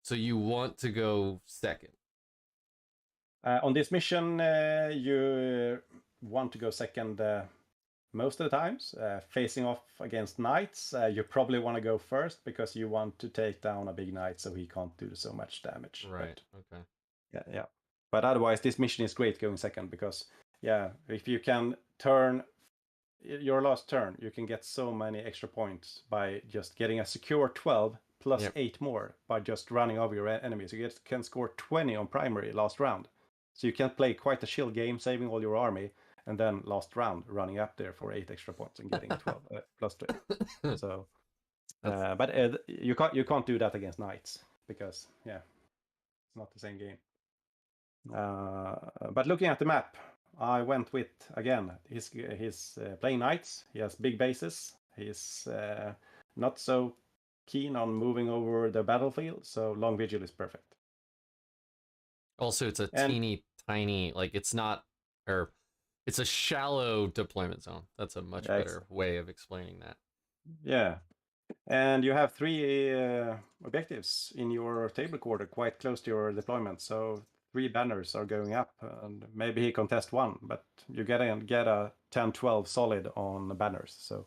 So you want to go second? On this mission, you want to go second most of the times. Facing off against knights, you probably want to go first because you want to take down a big knight so he can't do so much damage. Right. Okay. Yeah. But otherwise, this mission is great going second because, if you can turn your last turn, you can get so many extra points by just getting a secure 12 plus 8 more by just running over your enemies. You can score 20 on primary last round. So you can play quite a chill game, saving all your army, and then last round running up there for 8 extra points and getting 12 plus 2. So, but you can't do that against knights because it's not the same game. But looking at the map, I went with, again, he's playing knights. He has big bases. He's not so keen on moving over the battlefield, so long vigil is perfect. Also, it's a teeny tiny, like it's not, or it's a shallow deployment zone. That's a much better way of explaining that. Yeah. And you have 3 objectives in your table quarter quite close to your deployment. So 3 banners are going up, and maybe he contests 1, but you get a 10-12 solid on banners. So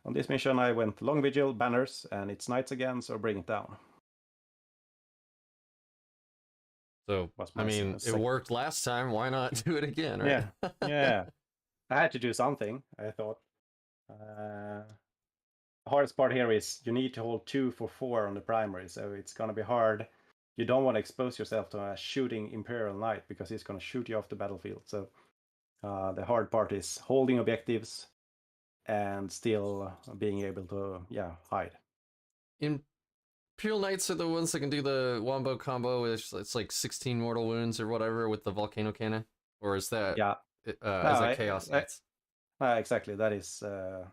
on this mission, I went long vigil, banners, and it's knights again, so bring it down. So, I mean, it worked last time. Why not do it again, right? Yeah. I had to do something, I thought. The hardest part here is you need to hold 2 for 4 on the primary, so it's going to be hard. You don't want to expose yourself to a shooting Imperial Knight because he's going to shoot you off the battlefield. So the hard part is holding objectives and still being able to, hide. Imperial Knights are the ones that can do the wombo combo. It's like 16 mortal wounds or whatever with the volcano cannon, or is that is that Chaos Knights? Exactly. That is the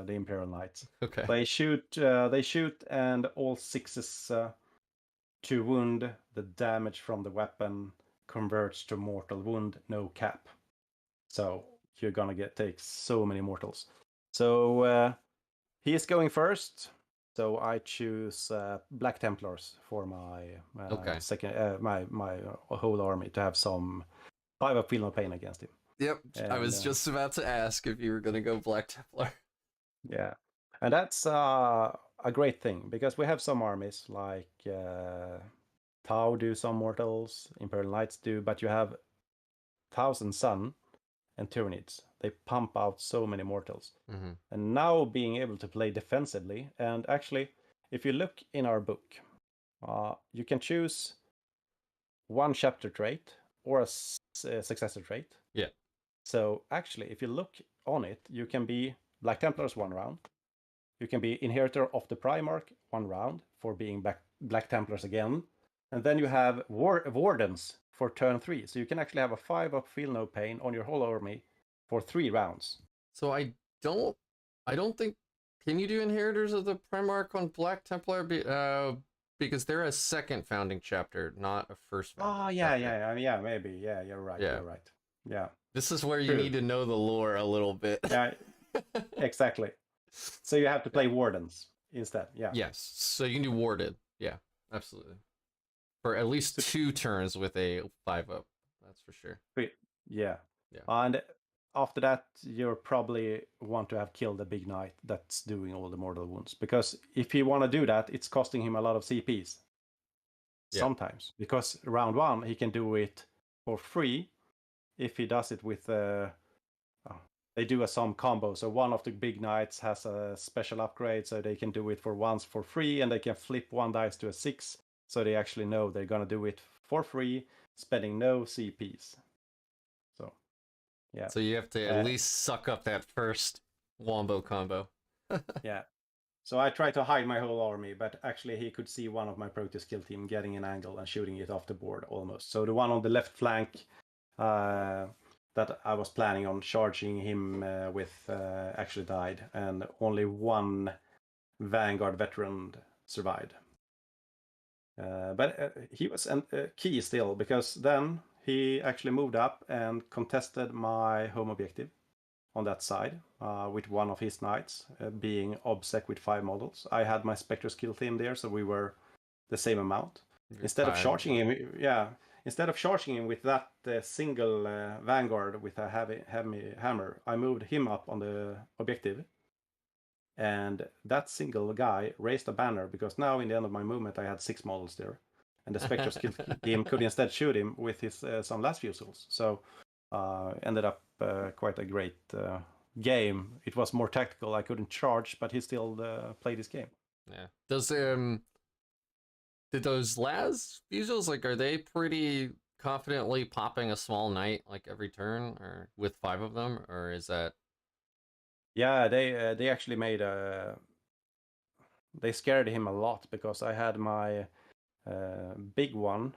Imperial Knights. Okay. They shoot and all 6s to wound. The damage from the weapon converts to mortal wound, no cap. So you're gonna take so many mortals. So he is going first. So I choose Black Templars for my second my whole army to have some 5 of Feel No Pain against him. Yep, and, I was just about to ask if you were going to go Black Templar. Yeah, and that's a great thing because we have some armies like Tau do some mortals, Imperial Knights do, but you have Thousand Sun and Tyranids. They pump out so many mortals. Mm-hmm. And now being able to play defensively, and actually, if you look in our book, you can choose 1 chapter trait or a successor trait. Yeah. So actually, if you look on it, you can be Black Templars 1 round. You can be Inheritor of the Primarch 1 round for being Black Templars again. And then you have Wardens for turn 3. So you can actually have a 5 of Feel No Pain on your whole army for 3 rounds. So I don't think, can you do Inheritors of the Primarch on Black Templar? Because they're a second founding chapter, not a first founding chapter. Yeah, maybe. Yeah, you're right. Yeah. You're right. Yeah. This is where you need to know the lore a little bit. Yeah, exactly. So you have to play Wardens instead. Yeah. Yes. So you can do Warded. Yeah, absolutely. For at least 2 turns with a 5-up. That's for sure. Yeah. And after that, you probably want to have killed a big knight that's doing all the mortal wounds. Because if you want to do that, it's costing him a lot of CPs. Yeah. Sometimes. Because round 1, he can do it for free. If he does it with they do some combo. So one of the big knights has a special upgrade, so they can do it for once for free, and they can flip 1 dice to a 6, so they actually know they're gonna do it for free, spending no CPs. So, yeah. So you have to at least suck up that first wombo combo. Yeah. So I tried to hide my whole army, but actually he could see one of my Proteus kill team getting an angle and shooting it off the board almost. So the one on the left flank that I was planning on charging him with actually died, and only 1 Vanguard veteran survived. But he was key still, because then he actually moved up and contested my home objective on that side with one of his knights being obsec with 5 models. I had my Spectres kill team there, so we were the same amount. Instead of charging him, instead of charging him with that single vanguard with a heavy hammer, I moved him up on the objective. And that single guy raised a banner because now in the end of my movement I had 6 models there. And the Spectres team could instead shoot him with his some last fusils. So ended up quite a great game. It was more tactical. I couldn't charge, but he still played his game. Yeah. Did those las fusils, like, are they pretty confidently popping a small knight like every turn, or with 5 of them, or is that? Yeah, they actually made they scared him a lot because I had my big one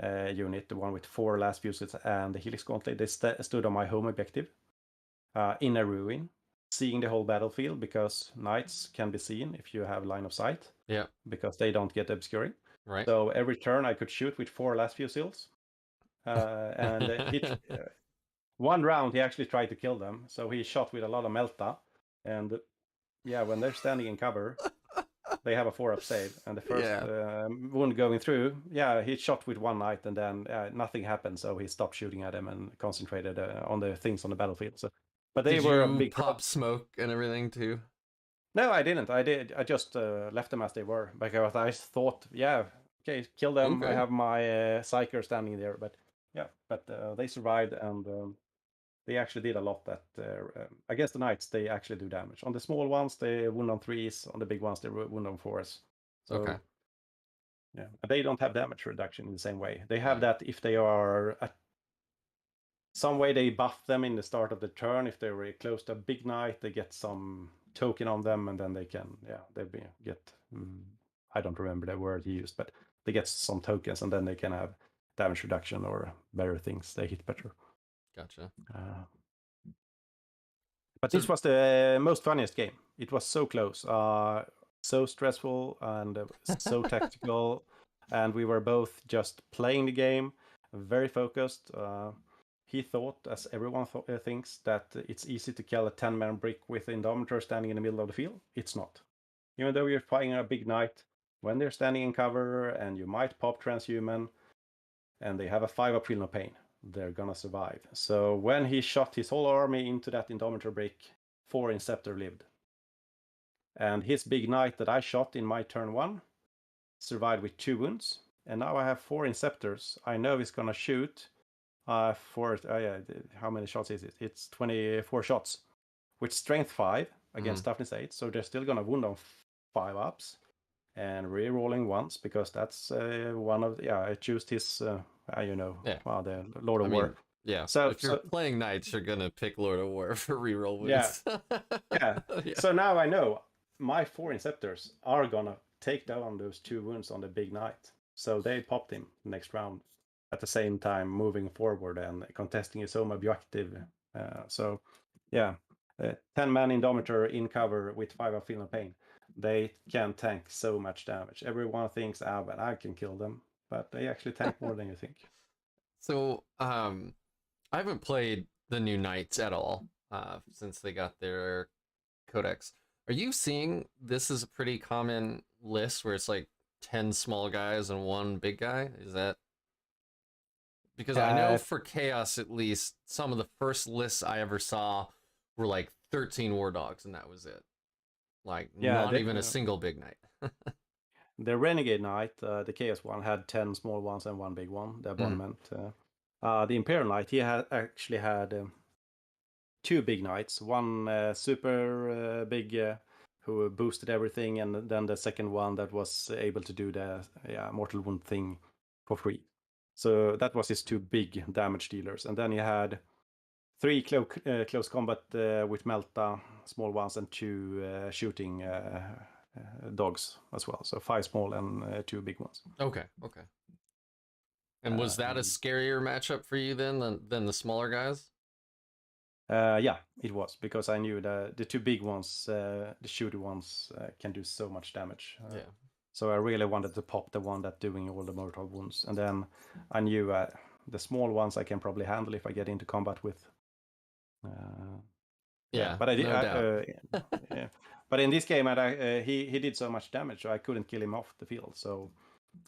unit, the one with 4 last fusils and the Helix Gauntlet. They stood on my home objective in a ruin, seeing the whole battlefield because knights can be seen if you have line of sight. Yeah. Because they don't get obscuring. Right. So every turn I could shoot with 4 last fusils. And one round he actually tried to kill them. So he shot with a lot of melta. And yeah, when they're standing in cover, they have a 4-up save. And the first wound going through, he shot with 1 knight and then nothing happened. So he stopped shooting at them and concentrated on the things on the battlefield. So, but they were a big pop smoke and everything too? No, I didn't. I just left them as they were because I thought, okay, kill them. Okay. I have my Psyker standing there, but they survived and they actually did a lot. That against the knights, they actually do damage. On the small ones, they wound on 3s. On the big ones, they wound on 4s. So, okay. Yeah, they don't have damage reduction in the same way. They have that if they are some way they buff them in the start of the turn. If they're really close to a big knight, they get some token on them, and then they can, get. I don't remember the word he used, but they get some tokens, and then they can have damage reduction or better things. They hit better. Gotcha. But this was the most funniest game. It was so close, so stressful, and so tactical. And we were both just playing the game, very focused. He thought, as everyone thinks, that it's easy to kill a 10-man brick with Indomitor standing in the middle of the field. It's not. Even though you're fighting a big knight, when they're standing in cover and you might pop transhuman and they have a 5-up Feel No Pain, they're gonna survive. So when he shot his whole army into that Indomitor brick, 4 Inceptor lived. And his big knight that I shot in my turn 1 survived with 2 wounds. And now I have 4 Inceptors. I know he's gonna shoot how many shots is it? It's 24 shots with strength 5 against toughness 8. So they're still gonna wound on 5-ups and re-rolling once because that's one of I choose his the Lord of War. Yeah. So if you're playing knights, you're gonna pick Lord of War for reroll wounds. Yeah. So now I know my 4 Inceptors are gonna take down those 2 wounds on the big knight. So they popped him next round. At the same time, moving forward and contesting his home objective. 10-man Indomitor in cover with 5-up Feel No Pain. They can tank so much damage. Everyone thinks, but I can kill them. But they actually tank more than you think. So, I haven't played the new Knights at all since they got their codex. Are you seeing this as a pretty common list where it's like 10 small guys and 1 big guy? Is that... Because I know for Chaos, at least, some of the first lists I ever saw were like 13 War Dogs, and that was it. Like, not even a single big knight. The Renegade Knight, the Chaos one, had 10 small ones and 1 big one, the abonnement. The Imperial Knight, he actually had 2 big knights. One super big who boosted everything, and then the second one that was able to do the mortal wound thing for free. So that was his 2 big damage dealers. And then he had 3 close combat with Melta, small ones, and 2 shooting dogs as well. So 5 small and 2 big ones. Okay. And was that a scarier matchup for you then than the smaller guys? Yeah, it was, because I knew the 2 big ones, the shooter ones, can do so much damage. So I really wanted to pop the one that's doing all the mortal wounds. And then I knew the small ones I can probably handle if I get into combat with. But I did. No doubt. But in this game, he did so much damage, so I couldn't kill him off the field. So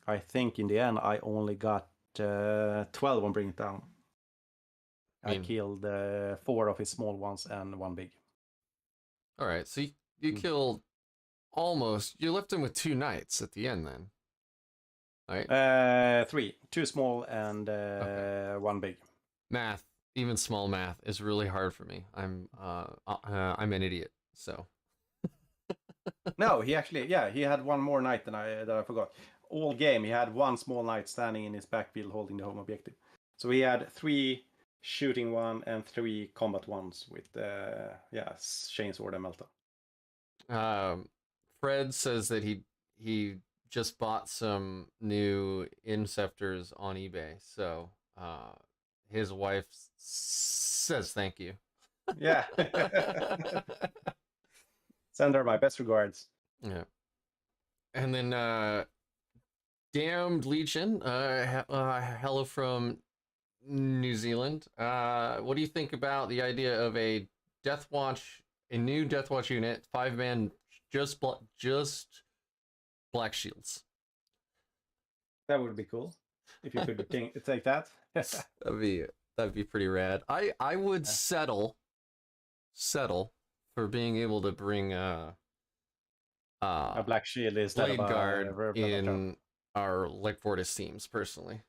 I think in the end, I only got 12 on Bring It Down. I mean, I killed 4 of his small ones and 1 big. All right, so you killed almost. You left him with 2 knights at the end, then, right? 3, 2 small and Okay. 1 big. Math, even small math, is really hard for me. I'm an idiot, so. No, he actually, he had 1 more knight than I forgot. All game, he had 1 small knight standing in his backfield holding the home objective. So he had 3 shooting 1 and 3 combat ones with chainsword and melta. Fred says that he just bought some new Inceptors on eBay, so his wife says thank you. Yeah. Send her my best regards. Yeah. And then Damned Legion, hello from New Zealand. What do you think about the idea of a new Deathwatch unit, 5-man, just black shields? That would be cool if you could take that. That'd be pretty rad. I would settle for being able to bring a black shield instead blade of guard in our Fortis teams, personally.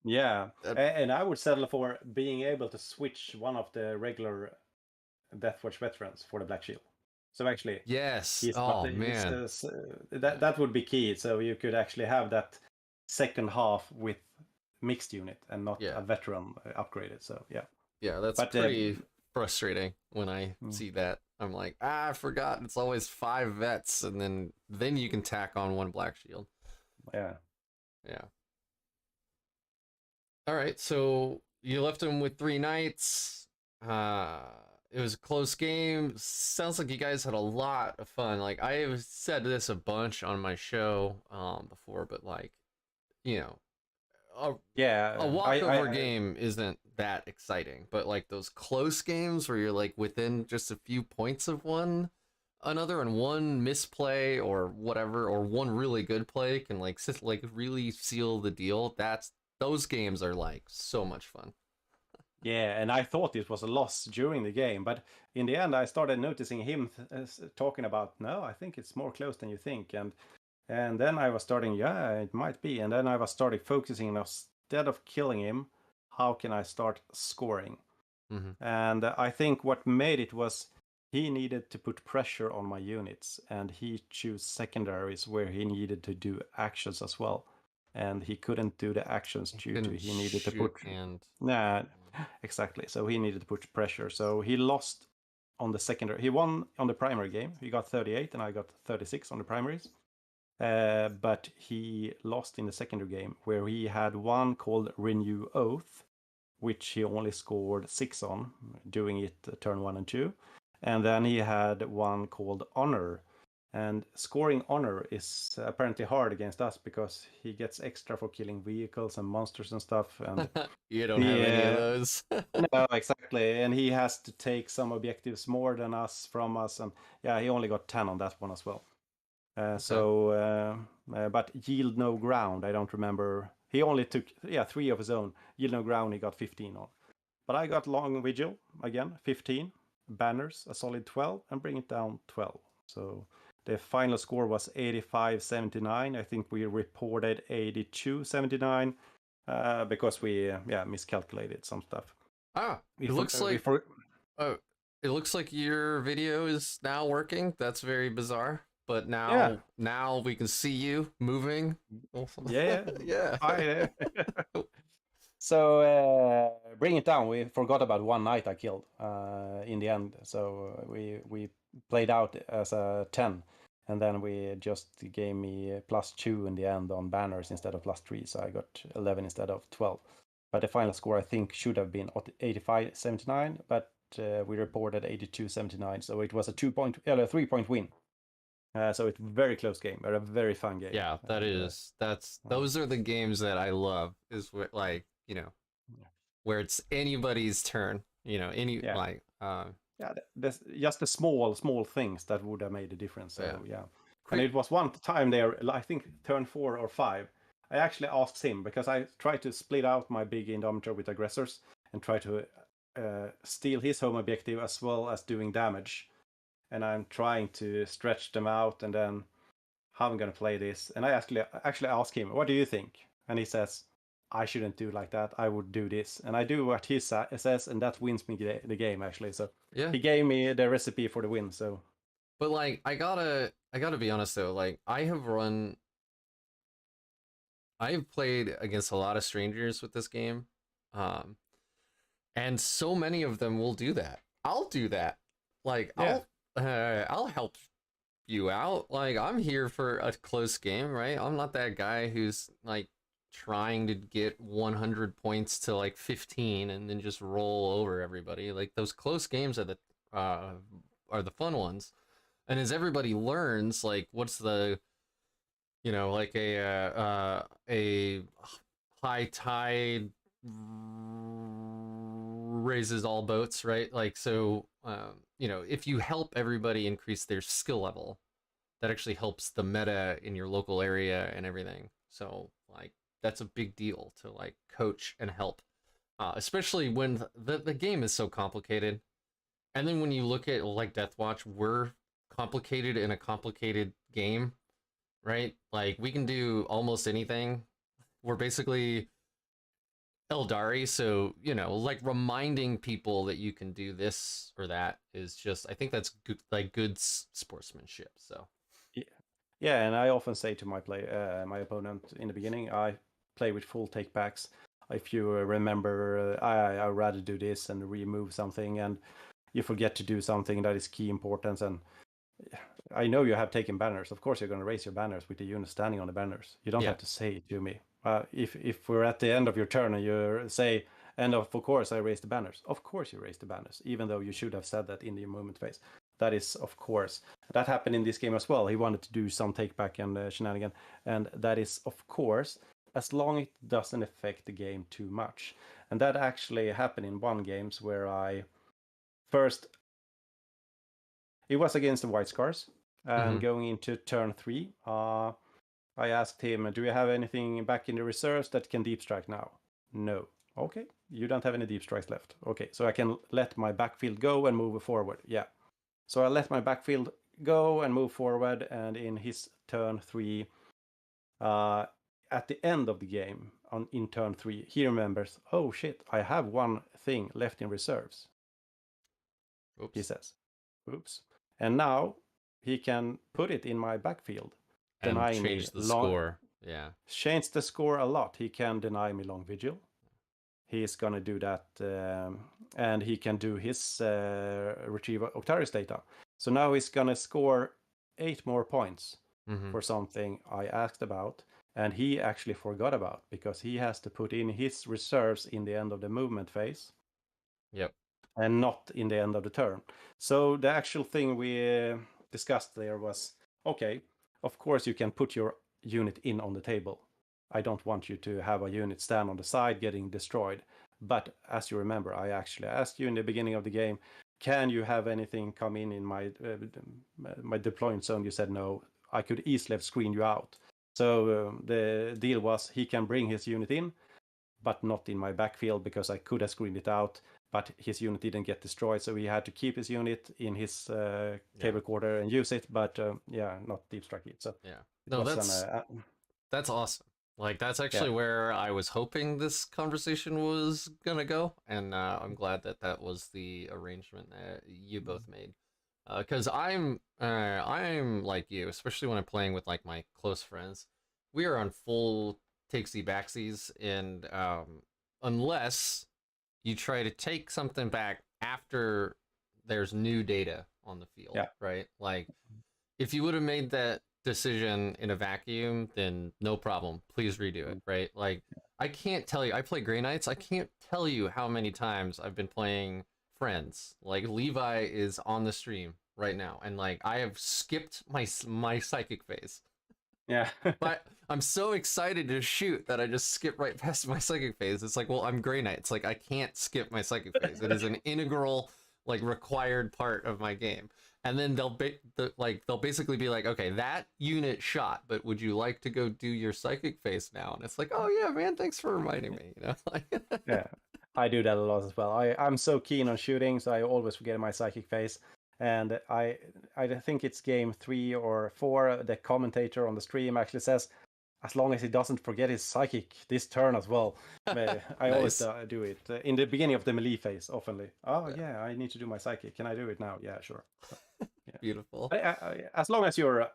Yeah, and I would settle for being able to switch one of the regular Deathwatch veterans for the black shield. So actually, yes. Oh man, that would be key. So you could actually have that second half with mixed unit and not a veteran upgraded. So yeah, that's pretty frustrating when I see that. I'm like, I forgot. It's always 5 vets, and then you can tack on 1 black shield. Yeah. All right, so you left him with 3 knights. It was a close game. Sounds like you guys had a lot of fun. Like, I have said this a bunch on my show before, but like, you know, a walkover game isn't that exciting. But like those close games where you're like within just a few points of one another, and 1 misplay or whatever, or 1 really good play can like really seal the deal. Those games are like so much fun. Yeah, and I thought it was a loss during the game, but in the end I started noticing him talking about, no, I think it's more close than you think, and then I was starting, it might be, and then I was starting focusing, instead of killing him, how can I start scoring? And I think what made it was he needed to put pressure on my units, and he chose secondaries where he needed to do actions as well. And he couldn't do the actions due to he needed to put exactly. So he needed to put pressure. So he lost on the secondary. He won on the primary game. He got 38 and I got 36 on the primaries. But he lost in the secondary game where he had one called Renew Oath, which he only scored 6 on, doing it turn 1 and 2. And then he had one called Honor. And scoring Honor is apparently hard against us because he gets extra for killing vehicles and monsters and stuff. And you don't have any of those. No, exactly. And he has to take some objectives more than us from us. And he only got 10 on that one as well. But Yield No Ground, I don't remember. He only took 3 of his own. Yield No Ground, he got 15 on. But I got Long Vigil, again, 15. Banners, a solid 12. And Bring It Down, 12. So the final score was 85-79. I think we reported 82-79 because we miscalculated some stuff. It looks like your video is now working. That's very bizarre. But now we can see you moving. Yeah. So Bring It Down, we forgot about 1 knight I killed in the end. So we played out as a 10, and then we just gave me +2 in the end on banners instead of +3, so I got 11 instead of 12. But the final score I think should have been 85-79, but we reported 82-79, so it was a 3-point win. So it's a very close game, but a very fun game. Yeah, those are the games that I love. Is like, where it's anybody's turn. There's just the small things that would have made a difference. So and it was one time there, I think turn 4 or 5. I actually asked him, because I tried to split out my big Indomitor with aggressors and try to steal his home objective as well as doing damage. And I'm trying to stretch them out, and then how I'm gonna play this. And I actually asked him, what do you think? And he says, I shouldn't do like that. I would do this. And I do what he says, and that wins me the game, actually. So Yeah. he gave me the recipe for the win. So, but like, I gotta be honest though. Like, I've played against a lot of strangers with this game, and so many of them will do that. I'll do that. Like, yeah. I'll help you out. Like, I'm here for a close game, right? I'm not that guy who's like trying to get 100 points to like 15 and then just roll over everybody. Like, those close games are the fun ones. And as everybody learns, like, what's the, you know, like a high tide raises all boats, right? Like, so you know, if you help everybody increase their skill level, that actually helps the meta in your local area and everything. So like, that's a big deal to like coach and help, especially when the game is so complicated. And then when you look at like Deathwatch, we're complicated in a complicated game, right? Like, we can do almost anything. We're basically Eldari, so, you know, like, reminding people that you can do this or that is just, I think that's good, like, good sportsmanship. So yeah, and I often say to my my opponent in the beginning, I play with full takebacks. If you remember, I rather do this and remove something, and you forget to do something that is key importance. And I know you have taken banners. Of course, you're going to raise your banners with the unit standing on the banners. You don't have to say it to me. If we're at the end of your turn and you say, and of course I raise the banners. Of course you raise the banners, even though you should have said that in the movement phase. That is, of course. That happened in this game as well. He wanted to do some take back and shenanigan. And that is, of course, as long as it doesn't affect the game too much. And that actually happened in one games where I first... It was against the White Scars. And going into turn 3, I asked him, do you have anything back in the reserves that can deep strike now? No. Okay, you don't have any deep strikes left. Okay, so I can let my backfield go and move forward. Yeah. So I let my backfield go and move forward, and in his turn 3, at the end of the game, in turn 3, he remembers, oh shit, I have one thing left in reserves. Oops. He says. Oops. And now he can put it in my backfield. And change the score. Yeah. Change the score a lot. He can deny me long vigil. He's going to do that. And he can do his retrieve Octarius data. So now he's going to score 8 more points for something I asked about. And he actually forgot about, because he has to put in his reserves in the end of the movement phase. Yep. And not in the end of the turn. So the actual thing we discussed there was, okay, of course you can put your unit in on the table. I don't want you to have a unit stand on the side getting destroyed. But as you remember, I actually asked you in the beginning of the game, can you have anything come in my my deployment zone? You said no. I could easily have screened you out. So the deal was, he can bring his unit in, but not in my backfield, because I could have screened it out. But his unit didn't get destroyed, so he had to keep his unit in his table quarter and use it, but not deep strike it. So yeah, no, that's awesome. Like, that's actually where I was hoping this conversation was gonna go, and I'm glad that was the arrangement that you both made. Because I'm like you, especially when I'm playing with like my close friends. We are on full takesy backsies, and unless you try to take something back after there's new data on the field, right? Like, if you would have made that decision in a vacuum, then no problem. Please redo it, right? Like, I can't tell you, I play Grey Knights, I can't tell you how many times I've been playing Friends. Like, Levi is on the stream right now, and like, I have skipped my psychic phase. Yeah. But I'm so excited to shoot that I just skip right past my psychic phase. It's like, well, I'm Grey Knight. It's like, I can't skip my psychic phase. It is an integral, like, required part of my game. and then they'll basically be like, okay, that unit shot, but would you like to go do your psychic phase now? And it's like, oh yeah, man, thanks for reminding me. Yeah, I do that a lot as well. I'm so keen on shooting, so I always forget my psychic phase. And I think it's game 3 or 4. The commentator on the stream actually says, as long as he doesn't forget his psychic this turn as well. I always do it in the beginning of the melee phase. Oftenly, yeah, I need to do my psychic. Can I do it now? Yeah, sure. So, yeah. Beautiful. As long as you're,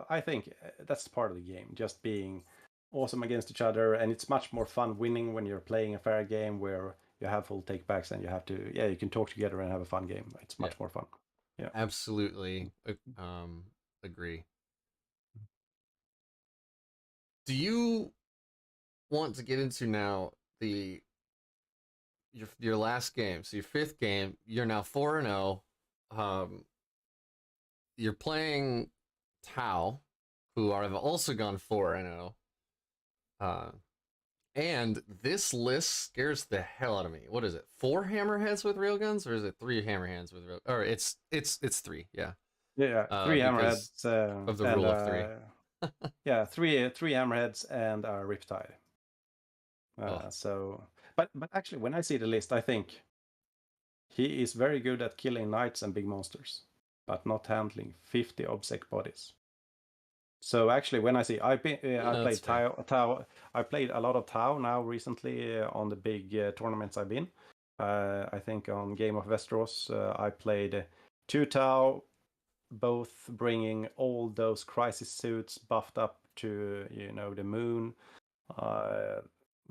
I think that's part of the game. Just being awesome against each other, and it's much more fun winning when you're playing a fair game where you have full takebacks and you have to, you can talk together and have a fun game. It's much more fun. Yeah, absolutely. Agree. Do you want to get into now your last game? So your 5th game, you're now 4-0. You're playing Tau, who have also gone 4-0. And this list scares the hell out of me. What is it? 4 hammerheads with railguns, or is it 3 hammerheads with rail? Or it's 3, yeah. Yeah, 3 hammerheads of the rule of 3. Yeah, three hammerheads and a riptide. So, but actually, when I see the list, I think he is very good at killing knights and big monsters, but not handling 50 obsec bodies. So actually, when I see, I played Tau. I played a lot of Tau now recently on the big tournaments I've been. I think on Game of Westeros, I played 2 Tau, both bringing all those crisis suits buffed up to the moon.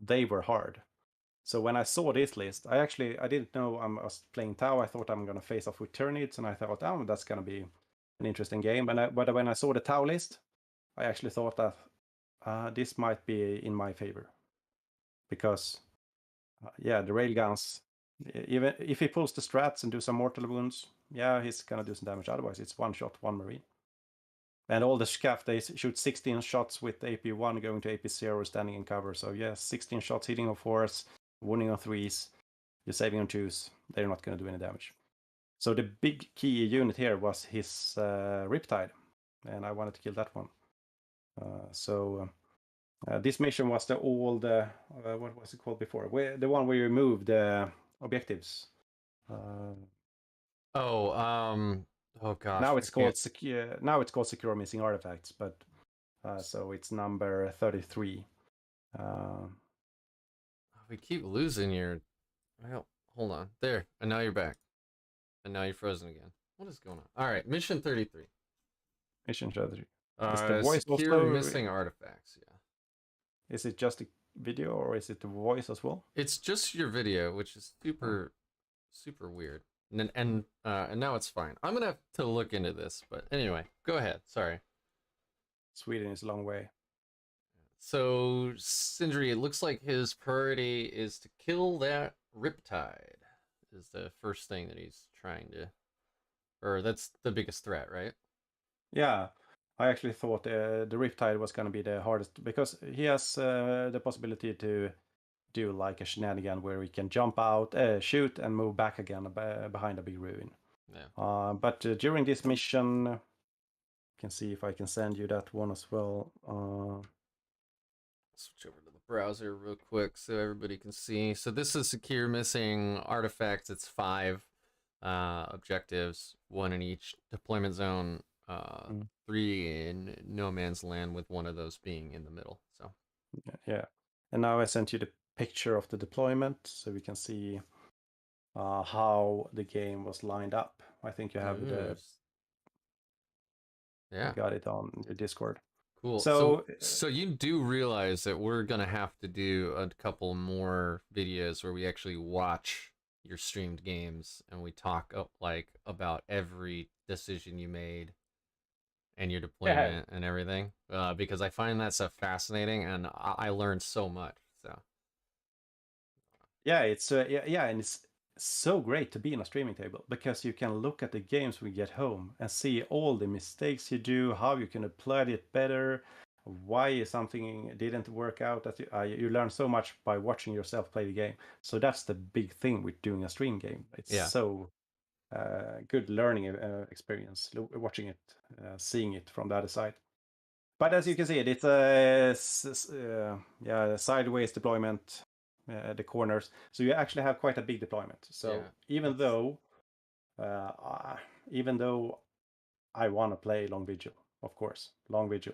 They were hard. So when I saw this list, I didn't know I was playing Tau. I thought I'm gonna face off with Tyranids, and I thought, that's gonna be an interesting game. But when I saw the Tau list, I actually thought that this might be in my favor, because the railguns, even if he pulls the strats and do some mortal wounds, he's gonna do some damage. Otherwise, it's 1 shot, 1 marine. And all the scaff, they shoot 16 shots with AP1 going to AP0 standing in cover. So 16 shots hitting on 4s, wounding on 3s, you're saving on 2s. They're not going to do any damage. So the big key unit here was his Riptide, and I wanted to kill that one. This mission was the old, what was it called before? The one where you moved objectives. Oh gosh. Now it's called secure. Now it's called secure missing artifacts, but so it's number 33. We keep losing your. Well, hold on. There, and now you're back, and now you're frozen again. What is going on? All right, mission 33. Mission 33. Is the voice secure also missing artifacts? Yeah. Is it just a video or is it the voice as well? It's just your video, which is super weird. And now it's fine. I'm gonna have to look into this, but anyway, go ahead. Sorry. Sweden is a long way. So Sindri, it looks like his priority is to kill that Riptide. Is the first thing that he's trying to, or that's the biggest threat, right? Yeah, I actually thought the Riptide was going to be the hardest, because he has the possibility to do like a shenanigan where he can jump out, shoot, and move back again behind a big ruin. Yeah. But during this mission, I can see if I can send you that one as well. Switch over to the browser real quick so everybody can see. So this is secure missing artifacts. It's 5 objectives, 1 in each deployment zone, 3 in no man's land, with 1 of those being in the middle. So yeah, and now I sent you the picture of the deployment so we can see how the game was lined up. I think you have I got it on your Discord. Cool. So you do realize that we're gonna have to do a couple more videos where we actually watch your streamed games and we talk about every decision you made and your deployment and everything, because I find that stuff fascinating and I learned so much. So it's and it's so great to be in a streaming table, because you can look at the games we get home and see all the mistakes you do, how you can apply it better, why something didn't work out. That you learn so much by watching yourself play the game. So that's the big thing with doing a stream game. It's so good learning experience watching it, seeing it from the other side. But as you can see, it's a sideways deployment, the corners. So you actually have quite a big deployment. So even though I want to play Long Vigil, of course, Long Vigil,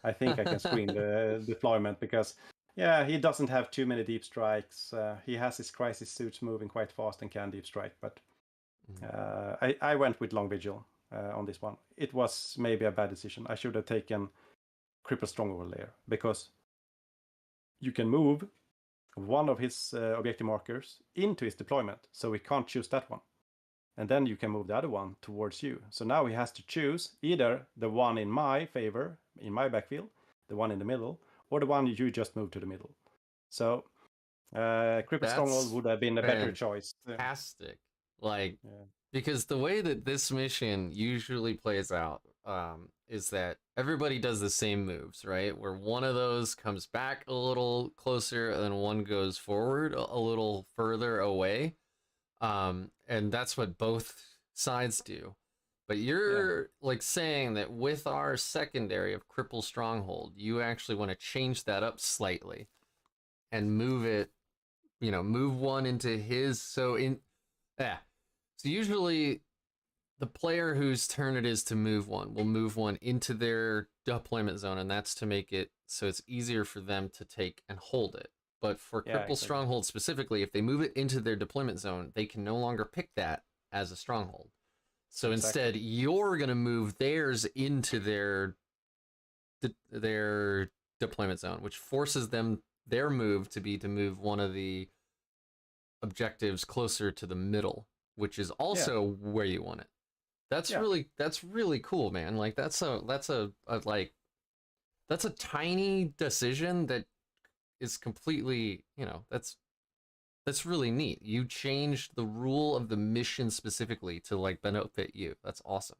I think I can screen the deployment because he doesn't have too many deep strikes. He has his crisis suits moving quite fast and can deep strike, but I went with Long Vigil on this one. It was maybe a bad decision. I should have taken Cripple Stronghold there because you can move one of his objective markers into his deployment, so we can't choose that one. And then you can move the other one towards you. So now he has to choose either the one in my favor, in my backfield, the one in the middle, or the one you just moved to the middle. So Cripple Stronghold would have been a better choice. Fantastic. Like, because the way that this mission usually plays out is that everybody does the same moves, right? Where one of those comes back a little closer and then one goes forward a little further away. And that's what both sides do. But you're like saying that with our secondary of Cripple Stronghold, you actually want to change that up slightly and move it, move one into his. So usually the player whose turn it is to move one will move one into their deployment zone, and that's to make it so it's easier for them to take and hold it. But for Cripple Stronghold specifically, if they move it into their deployment zone, they can no longer pick that as a stronghold. So instead, you're going to move theirs into their deployment zone, which forces their move to be to move one of the objectives closer to the middle, which is also where you want it. That's really cool, man. Like that's a tiny decision that is completely, that's really neat. You changed the rule of the mission specifically to like benefit you. That's awesome.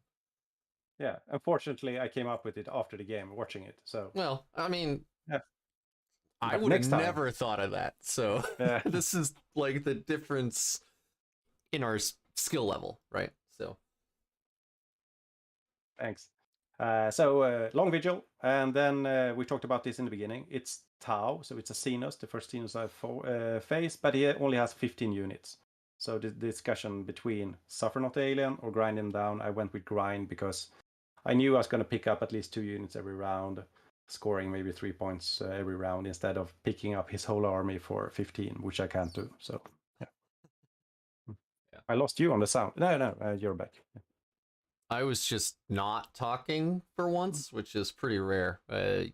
Yeah, unfortunately, I came up with it after the game, watching it. So well, I mean, I but would have never thought of that. So this is like the difference in our skill level, right? So thanks. So Long Vigil, and then we talked about this in the beginning. It's Tau, so it's a Xenos, the first Xenos I've faced, but he only has 15 units. So the discussion between Suffer Not Alien or Grind him down, I went with Grind because I knew I was going to pick up at least 2 units every round, scoring maybe 3 points every round instead of picking up his whole army for 15, which I can't do. So I lost you on the sound. No, you're back. I was just not talking for once, which is pretty rare.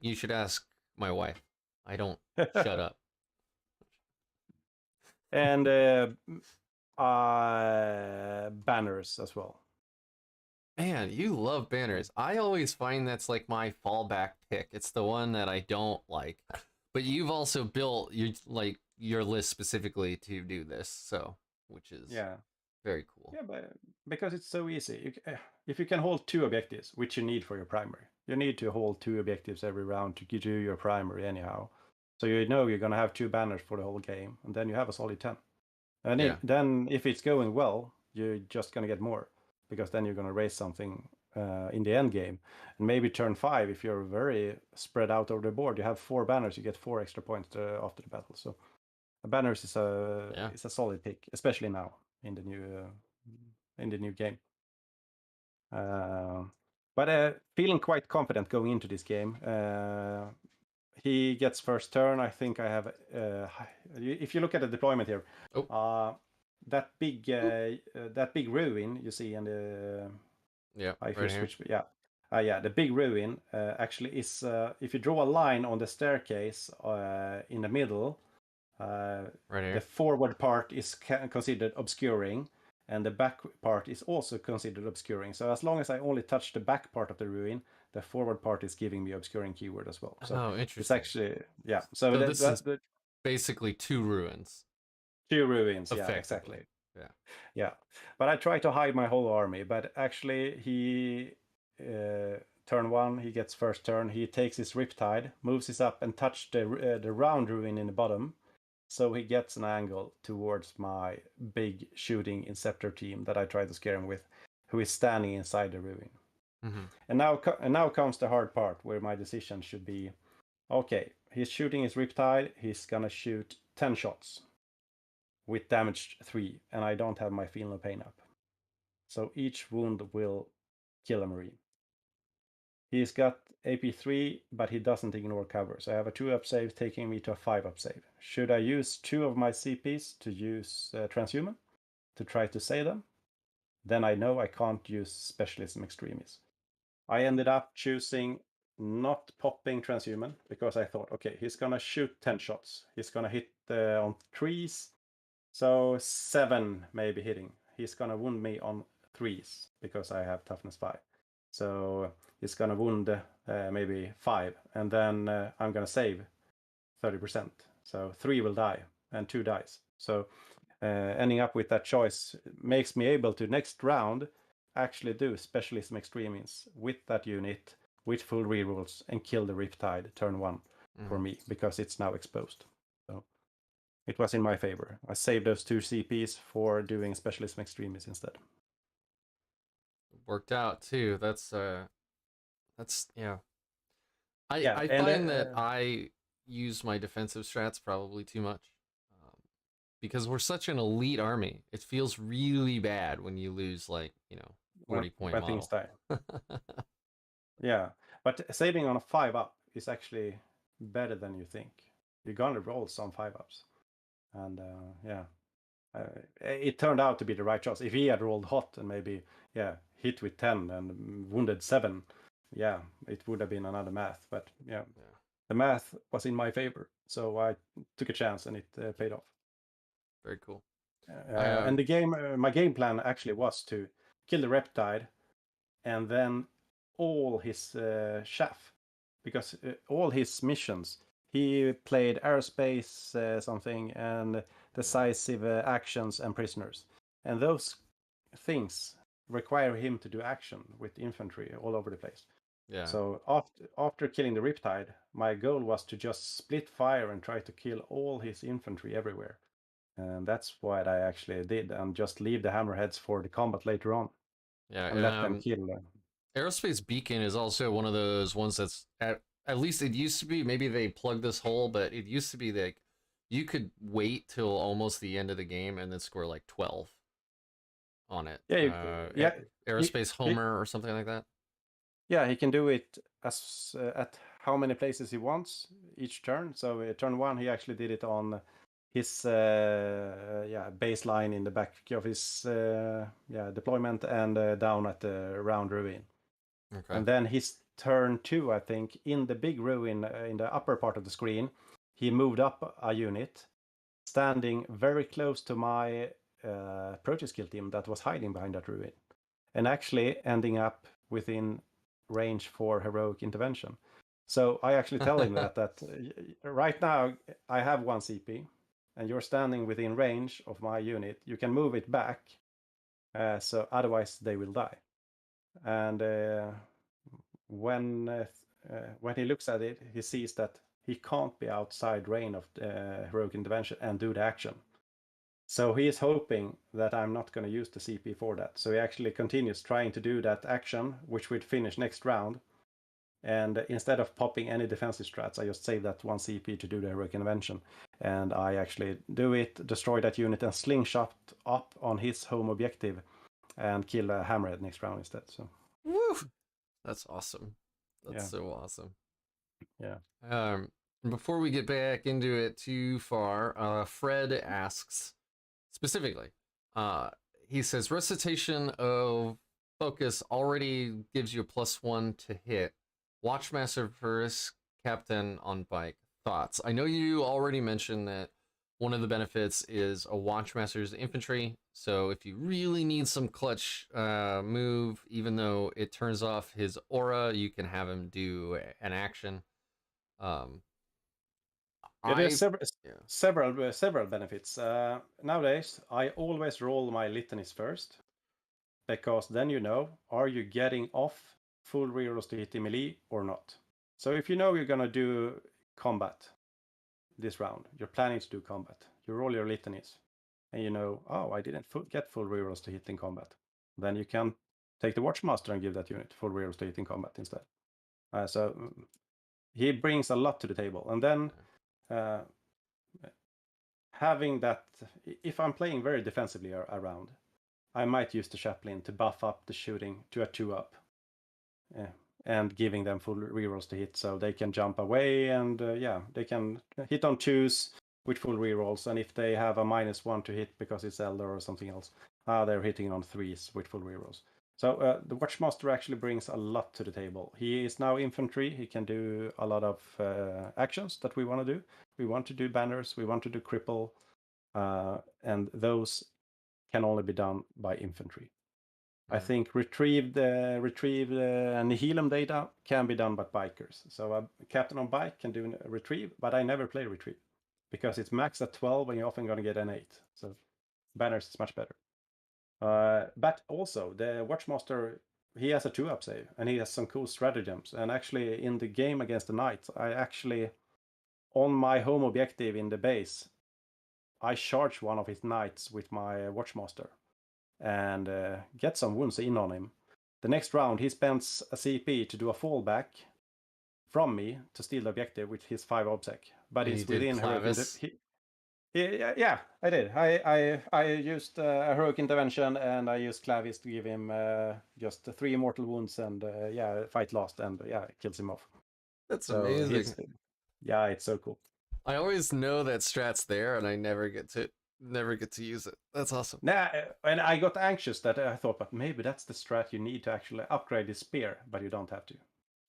You should ask my wife. I don't shut up. And banners as well. Man, you love banners. I always find that's like my fallback pick. It's the one that I don't like. But you've also built your list specifically to do this, so which is very cool. Yeah, but because it's so easy. If you can hold 2 objectives, which you need for your primary, you need to hold 2 objectives every round to do your primary anyhow. So you know you're going to have 2 banners for the whole game, and then you have a solid 10. And then if it's going well, you're just going to get more, because then you're going to raise something in the end game. And maybe turn 5, if you're very spread out over the board, you have 4 banners, you get 4 extra points after the battle. So banners is a solid pick, especially now in the new game. But feeling quite confident going into this game. He gets first turn. I think I have. If you look at the deployment here, that big ruin you see in the right here. The big ruin actually is if you draw a line on the staircase in the middle, right here. The forward part is considered obscuring, and the back part is also considered obscuring. So as long as I only touch the back part of the ruin, the forward part is giving me obscuring keyword as well. So interesting. It's actually So this is basically 2 ruins. 2 ruins, exactly. Yeah. But I try to hide my whole army. But actually, he turn 1, he gets first turn. He takes his Riptide, moves his up and touch the round ruin in the bottom. so he gets an angle towards my big shooting Inceptor team that I try to scare him with, who is standing inside the ruin. Mm-hmm. And now comes the hard part, where my decision should be, okay, he's shooting his Riptide, he's gonna shoot 10 shots with damage 3, and I don't have my Feel No Pain up. So each wound will kill a Marine. He's got AP3, but he doesn't ignore cover. So I have a 2-up save, taking me to a 5-up save. Should I use 2 of my CPs to use Transhuman to try to save them? Then I know I can't use Specialism Extremis. I ended up choosing not popping Transhuman because I thought, okay, he's gonna shoot 10 shots. He's gonna hit on 3s, so 7 maybe hitting. He's gonna wound me on 3s because I have toughness 5. So he's gonna wound maybe 5, and then I'm gonna save 30%. So 3 will die and 2 dies. So ending up with that choice makes me able to next round actually do Specialism Extremis with that unit with full rerolls and kill the Riptide turn 1 for me, because it's now exposed. So it was in my favor. I saved those 2 CPs for doing Specialism Extremis instead. Worked out too. That's yeah. Yeah, I and, find that I use my defensive strats probably too much, because we're such an elite army. It feels really bad when you lose, like, 40-point when model. things die. Yeah, but saving on a 5-up is actually better than you think. You're gonna roll some 5-ups, and yeah, it turned out to be the right choice. If he had rolled hot and maybe hit with 10 and wounded 7, yeah, it would have been another math. But yeah, the math was in my favor, so I took a chance and it paid off. Very cool. And the game, my game plan actually was to kill the Riptide, and then all his chaff, because all his missions, he played aerospace something and decisive actions and prisoners, and those things require him to do action with infantry all over the place. Yeah. So after killing the Riptide, my goal was to just split fire and try to kill all his infantry everywhere. And that's what I actually did, and just leave the hammerheads for the combat later on. Yeah, and let them kill them. Aerospace Beacon is also one of those ones that's at least it used to be. Maybe they plugged this hole, but it used to be like you could wait till almost the end of the game and then score like 12 on it. Yeah, Aerospace Homer or something like that. Yeah, he can do it as at how many places he wants each turn. So turn 1, he actually did it on his baseline in the back of his deployment, and down at the round ruin. Okay. And then his turn 2, I think, in the big ruin in the upper part of the screen, he moved up a unit, standing very close to my Proteus kill team that was hiding behind that ruin, and actually ending up within range for heroic intervention. So I actually tell him that right now I have 1 CP, and you're standing within range of my unit. You can move it back, so otherwise they will die. And when he looks at it, he sees that he can't be outside range of heroic intervention and do the action. So he is hoping that I'm not going to use the CP for that. So he actually continues trying to do that action, which would finish next round. And instead of popping any defensive strats, I just save that 1 CP to do the heroic intervention. And I actually do it, destroy that unit, and slingshot up on his home objective and kill a hammerhead next round instead. So, woo! That's awesome. That's so awesome. Yeah. Before we get back into it too far, Fred asks specifically, he says recitation of focus already gives you a +1 to hit. Watchmaster first, captain on bike. Thoughts? I know you already mentioned that one of the benefits is a Watchmaster's infantry. So if you really need some clutch move, even though it turns off his aura, you can have him do an action. There's several benefits. Nowadays, I always roll my litanies first, because then you know, are you getting off full rerolls to hit the melee or not? So if you know you're gonna do combat, this round. You're planning to do combat. You roll your litanies, and you know, oh, I didn't get full rerolls to hit in combat. Then you can take the Watchmaster and give that unit full rerolls to hit in combat instead. So he brings a lot to the table. And then having that, if I'm playing very defensively around, I might use the Chaplain to buff up the shooting to a 2-up. And giving them full rerolls to hit, so they can jump away and they can hit on 2s with full rerolls. And if they have a -1 to hit because it's Elder or something else, they're hitting on 3s with full rerolls. So the Watchmaster actually brings a lot to the table. He is now infantry. He can do a lot of actions that we want to do. We want to do banners. We want to do cripple, and those can only be done by infantry. I think retrieve Nihilum data can be done by bikers. So a captain on bike can do a retrieve, but I never play retrieve because it's max at 12 and you're often going to get an 8. So banners is much better. But also the Watchmaster, he has a 2-up save and he has some cool stratagems. And actually in the game against the Knights, I actually, on my home objective in the base, I charge one of his Knights with my Watchmaster and get some wounds in on him. The next round, he spends a CP to do a fallback from me to steal the objective with his 5 obsec. But it's within heroic. Yeah, I did. I used a heroic intervention and I used Clavis to give him just 3 mortal wounds and fight lost and it kills him off. That's amazing. Yeah, it's so cool. I always know that strat's there and I never get to use it. That's awesome. Nah, and I got anxious that I thought, but maybe that's the strat you need to actually upgrade his spear, but you don't have to.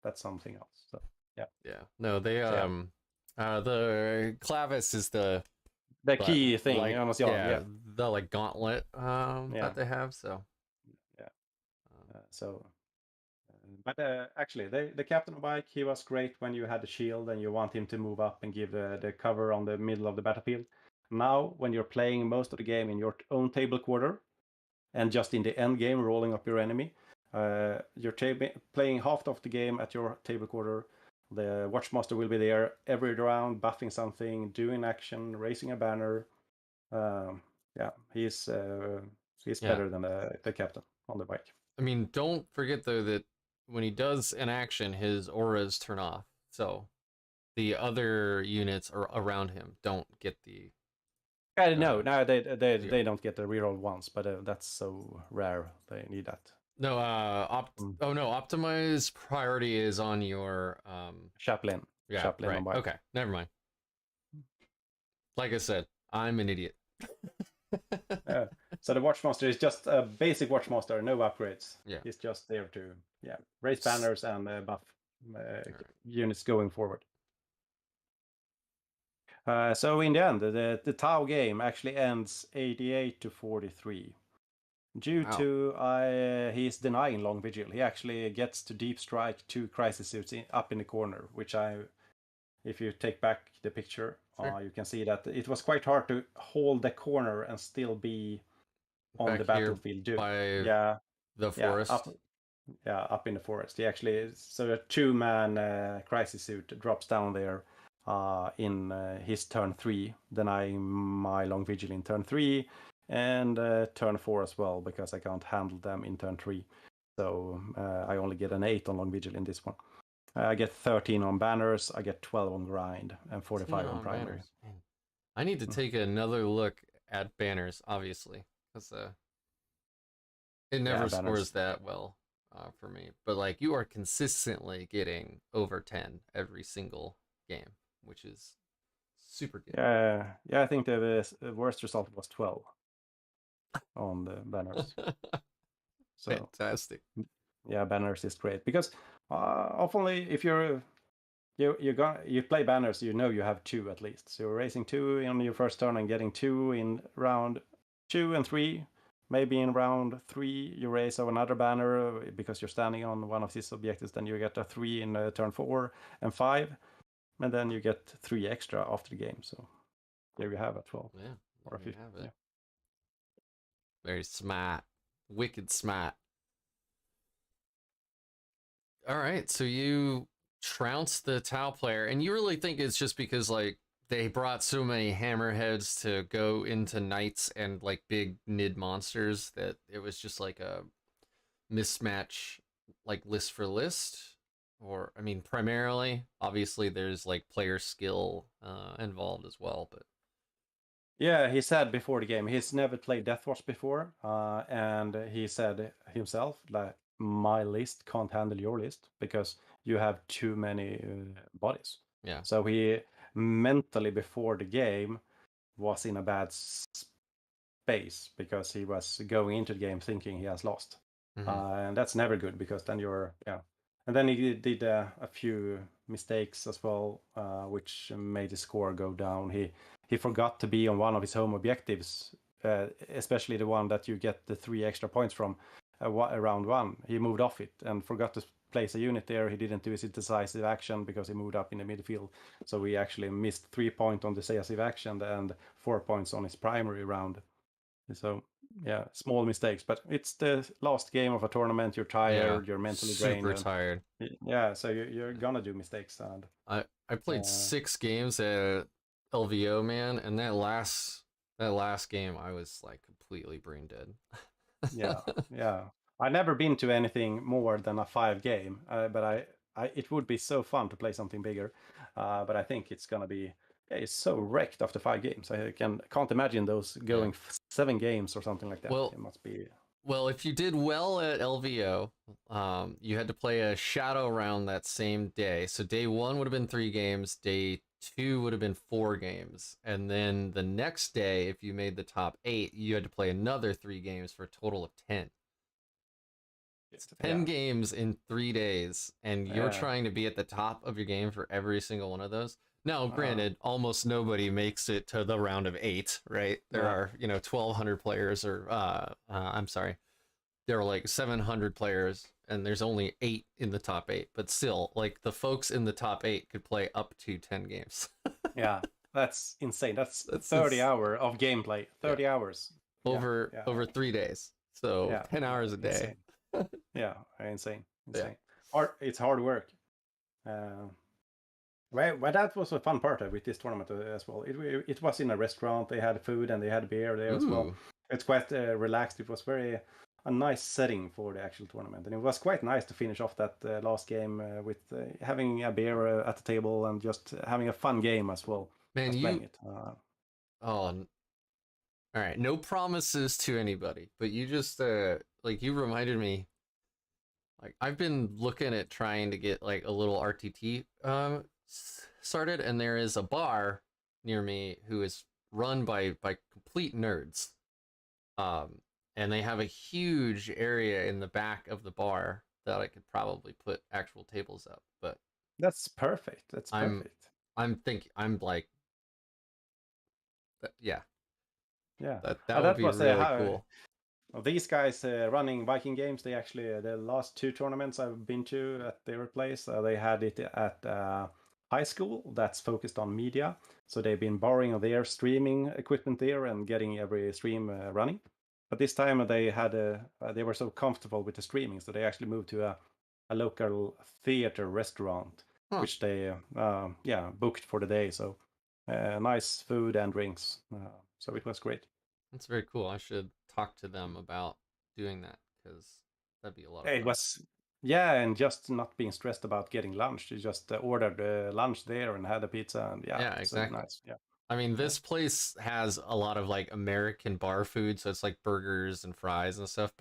That's something else. So yeah. Yeah. No, they the Clavis is the key thing. Like, the like gauntlet that they have. So yeah. But actually, the captain of bike, he was great when you had the shield and you want him to move up and give the cover on the middle of the battlefield. Now, when you're playing most of the game in your own table quarter, and just in the end game rolling up your enemy, you're playing half of the game at your table quarter. The Watchmaster will be there every round, buffing something, doing action, raising a banner. He's better than the captain on the bike. I mean, don't forget though that when he does an action, his auras turn off, so the other units around him don't get the. No, they don't get the reroll once, but that's so rare. They need that. No, optimized priority is on your Chaplain. Yeah, Chaplain right. on bike. Okay, never mind. Like I said, I'm an idiot. So the Watchmaster is just a basic Watchmaster, no upgrades. Yeah, he's just there to raise banners and buff units going forward. So in the end, the Tau game actually ends 88-43. Due to he's denying long vigil. He actually gets to deep strike 2 crisis suits up in the corner, which if you take back the picture, you can see that it was quite hard to hold the corner and still be on back the battlefield. The forest. Up in the forest. He actually, so a 2-man crisis suit drops down there in his turn 3, denying my long vigil in turn 3 and turn 4 as well, because I can't handle them in turn 3. So I only get an 8 on long vigil in this one. I get 13 on banners, I get 12 on grind, and 45 on primary. I need to take another look at banners, obviously, because it never scores that well for me. But like, you are consistently getting over 10 every single game, which is super good. Yeah, I think the worst result was 12 on the banners. So, fantastic. Yeah, banners is great because often if you play banners, you know you have 2 at least. So you're raising 2 on your first turn and getting 2 in round 2 and 3. Maybe in round 3 you raise another banner because you're standing on one of these objectives. Then you get a 3 in turn 4 and 5, and then you get 3 extra after the game. So there you have a 12 or a 15. Yeah. Very smart, wicked smart. All right, so you trounce the Tau player, and you really think it's just because like they brought so many hammerheads to go into knights and like big nid monsters that it was just like a mismatch, like list for list. Or I mean, primarily, obviously, there's like player skill involved as well, but Yeah, he said before the game he's never played Deathwatch before, and he said himself like my list can't handle your list because you have too many bodies. yeah. So he mentally before the game was in a bad space because he was going into the game thinking he has lost, and that's never good because then you're And then he did a few mistakes as well, which made his score go down. He forgot to be on one of his home objectives, especially the one that you get the 3 extra points from round 1. He moved off it and forgot to place a unit there. He didn't do his decisive action because he moved up in the midfield. So he actually missed 3 points on the decisive action and 4 points on his primary round. So yeah, small mistakes, but it's the last game of a tournament. You're tired, you're mentally drained. Super tired. Yeah, so you're gonna do mistakes. And I played 6 games at LVO, man, and that last game I was like completely brain dead. yeah. I've never been to anything more than a 5 game, but I it would be so fun to play something bigger. But I think it's gonna be it's so wrecked after 5 games. I can't imagine those going 7 games or something like that. Well, it must be. Well, if you did well at LVO, you had to play a shadow round that same day. So day 1 would have been 3 games, day 2 would have been 4 games, and then the next day, if you made the top 8, you had to play another 3 games for a total of 10. It's 10 games in 3 days, and you're trying to be at the top of your game for every single one of those. Now, granted, almost nobody makes it to the round of 8, right? There are, 1,200 players, or I'm sorry, there are like 700 players, and there's only 8 in the top 8. But still, like the folks in the top 8 could play up to 10 games. Yeah, that's insane. That's 30 hours of gameplay. 30 hours over 3 days. So 10 hours a day. Yeah, insane. It's hard work. Well, that was a fun part with this tournament as well. It was in a restaurant. They had food and they had beer there as well. It's quite relaxed. It was a nice setting for the actual tournament, and it was quite nice to finish off that last game with having a beer at the table and just having a fun game as well. Man, all right. No promises to anybody, but you just you reminded me. Like I've been looking at trying to get like a little RTT started, and there is a bar near me who is run by complete nerds, and they have a huge area in the back of the bar that I could probably put actual tables up. But that's perfect. I'm thinking yeah. That would that be was really cool. These guys running Viking Games, they actually the last 2 tournaments I've been to at their place, they had it at high school that's focused on media. So they've been borrowing their streaming equipment there and getting every stream running. But this time they were so comfortable with the streaming, so they actually moved to a local theater restaurant, which they booked for the day. So nice food and drinks. So it was great. That's very cool. I should talk to them about doing that because that'd be a lot of fun. It was, and just not being stressed about getting lunch. You just ordered lunch there and had a pizza, and exactly. So nice. Yeah. I mean, this place has a lot of like American bar food, so it's like burgers and fries and stuff,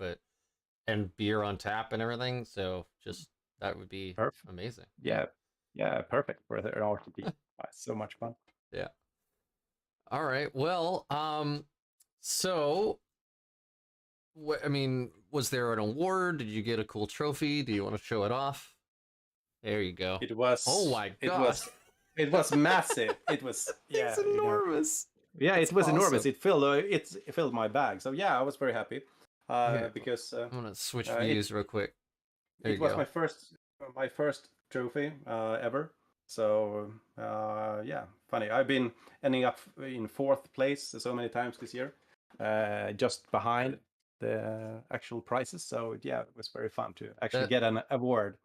and beer on tap and everything. So just that would be amazing. Yeah, perfect for the RTP. So much fun. Yeah. All right. Well, so I mean, was there an award? Did you get a cool trophy? Do you want to show it off? There you go. It was. Oh my god! It was massive. It was. It's enormous. It was awesome. Enormous. It filled my bag. So I was very happy because I'm gonna switch views real quick. It was my first trophy ever. So funny. I've been ending up in 4th place so many times this year, just behind the actual prizes. So it was very fun to actually get an award.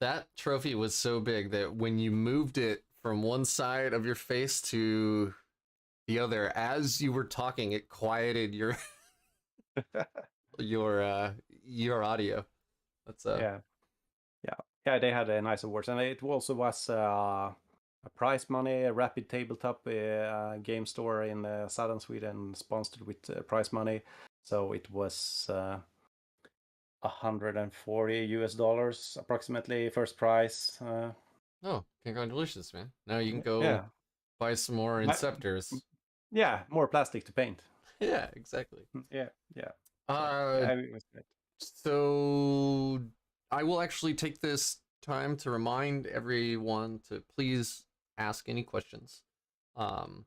That trophy was so big that when you moved it from one side of your face to the other. As you were talking, it quieted your audio. That's Yeah, yeah. They had a nice awards, and it also was a prize money, a rapid tabletop game store in southern Sweden, sponsored with prize money. So it was $140 approximately first prize. Oh, congratulations, man! Now you can go Yeah, buy some more Inceptors. yeah, more plastic to paint. Yeah, exactly. Yeah, yeah. Uh, Yeah, it was great. so I will actually take this time to remind everyone to please ask any questions. Um,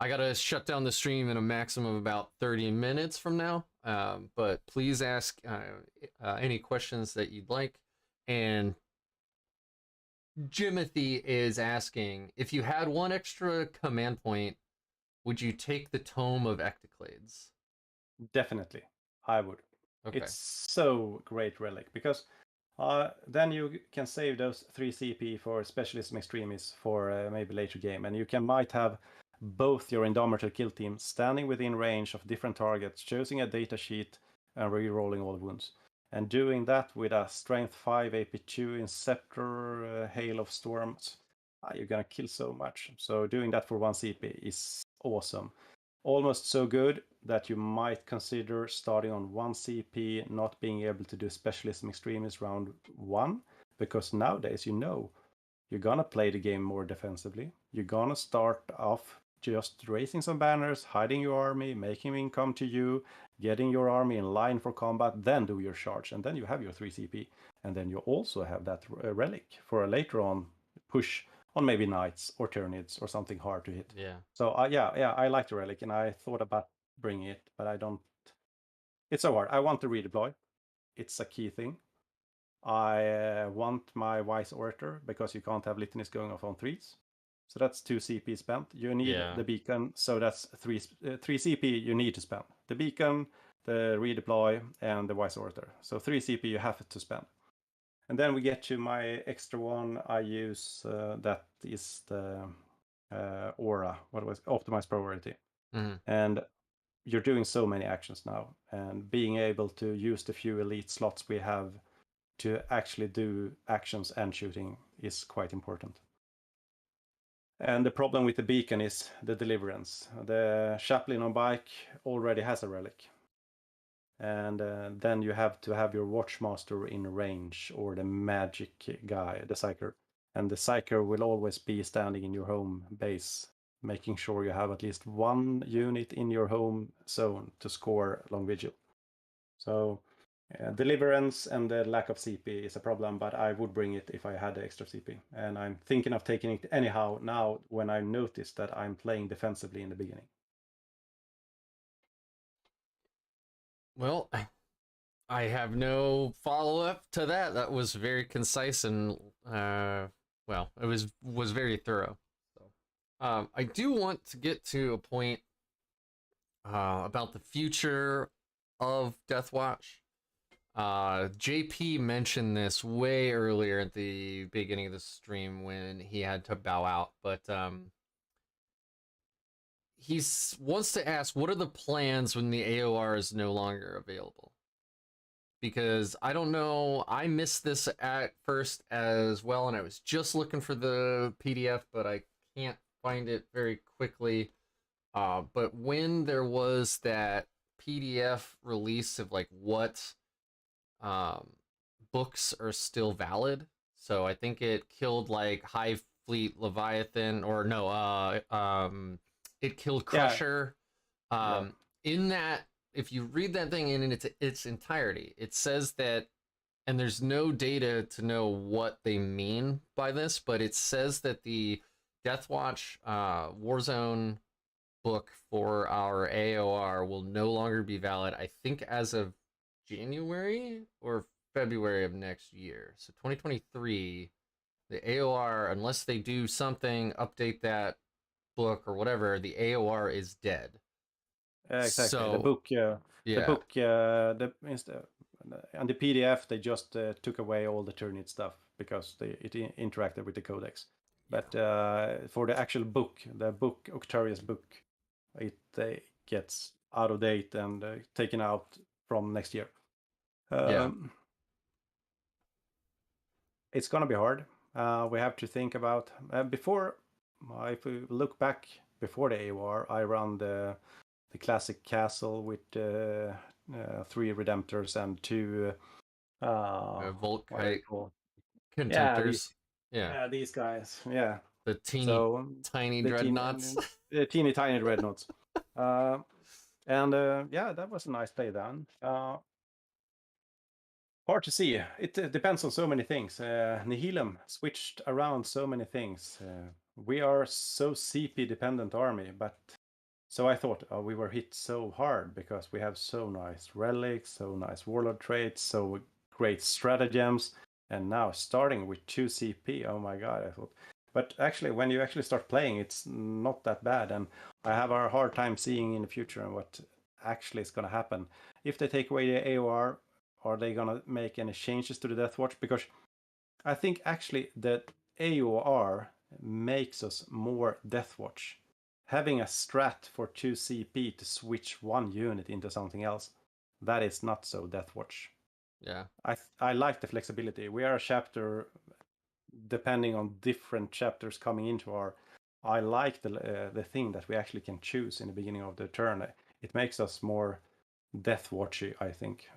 I gotta shut down the stream in a maximum of about 30 minutes from now. But please ask any questions that you'd like. And Jimothy is asking, if you had one extra command point, would you take the Tome of Ectoclades? Definitely, I would. Okay. It's so great relic because then you can save those 3 CP for Specialism Extremis for maybe later game, and you might have both your Indomitable kill team standing within range of different targets, choosing a data sheet and re-rolling all wounds. And doing that with a Strength 5 AP2 Inceptor Hail of Storms, you're gonna kill so much. So doing that for 1 CP is awesome. Almost so good that you might consider starting on 1 CP, not being able to do Specialism Extremis round 1, because nowadays you're gonna play the game more defensively. You're gonna start off just raising some banners, hiding your army, making them come to you, getting your army in line for combat, then do your charge, and then you have your 3 CP. And then you also have that relic for a later on push on maybe knights or Tyranids or something hard to hit. Yeah. So yeah, I like the relic, and I thought about bringing it, but I don't. It's so hard. I want to redeploy. It's a key thing. I want my Wise Orator because you can't have litanies going off on 3s. So that's 2 CP spent. You need the beacon, so that's 3 CP you need to spend. The beacon, the redeploy, and the Wise Orator. So 3 CP you have to spend. And then we get to my extra one. I use that is the Aura, what was optimized priority. Mm-hmm. And you're doing so many actions now, and being able to use the few elite slots we have to actually do actions and shooting is quite important. And the problem with the beacon is the deliverance. The chaplain on bike already has a relic. And then you have to have your watchmaster in range, or the magic guy, the psyker. And the psyker will always be standing in your home base, making sure you have at least 1 unit in your home zone to score long vigil. So deliverance and the lack of CP is a problem, but I would bring it if I had the extra CP. And I'm thinking of taking it anyhow now when I noticed that I'm playing defensively in the beginning. Well, I have no follow up to that. That was very concise and well, it was very thorough. So, I do want to get to a point about the future of Deathwatch. JP mentioned this way earlier at the beginning of the stream when he had to bow out, but he wants to ask, what are the plans when the AOR is no longer available? Because I don't know, I missed this at first as well, and I was just looking for the PDF, but I can't find it very quickly. But when there was that PDF release of like what books are still valid, so I think it killed like Hive Fleet Leviathan, or no, it killed Crusher. Yeah. In that, if you read that thing in its entirety, it says that, and there's no data to know what they mean by this, but it says that the Deathwatch Warzone book for our AOR will no longer be valid, I think, as of January or February of next year. So 2023, the AOR, unless they do something, update that book or whatever, the AOR is dead. Exactly. So, the book, yeah. the book, and the PDF, they just took away all the Tyrannid stuff because it interacted with the codex. But for the actual book, the book, Octarius book, it gets out of date and taken out from next year. It's going to be hard. We have to think about before. If we look back before the AOR, I ran the classic castle with 3 Redemptors and 2 Volkite contemptors. Yeah, these guys. Yeah, the tiny the dreadnoughts. The teeny tiny dreadnoughts. And that was a nice play then. Hard to see. It depends on so many things. Nephilim switched around so many things. We are so CP dependent army, but so I thought we were hit so hard because we have so nice relics, so nice warlord traits, so great stratagems, and now starting with 2 CP. Oh my god, I thought. But actually, when you actually start playing, it's not that bad, and I have a hard time seeing in the future what actually is going to happen. If they take away the AOR, are they going to make any changes to the Deathwatch? Because I think actually that AOR makes us more Deathwatch. Having a strat for 2 CP to switch one unit into something else, that is not so Deathwatch. Yeah. I like the flexibility. We are a chapter, depending on different chapters coming into our... I like the thing that we actually can choose in the beginning of the turn. It makes us more Deathwatchy, I think.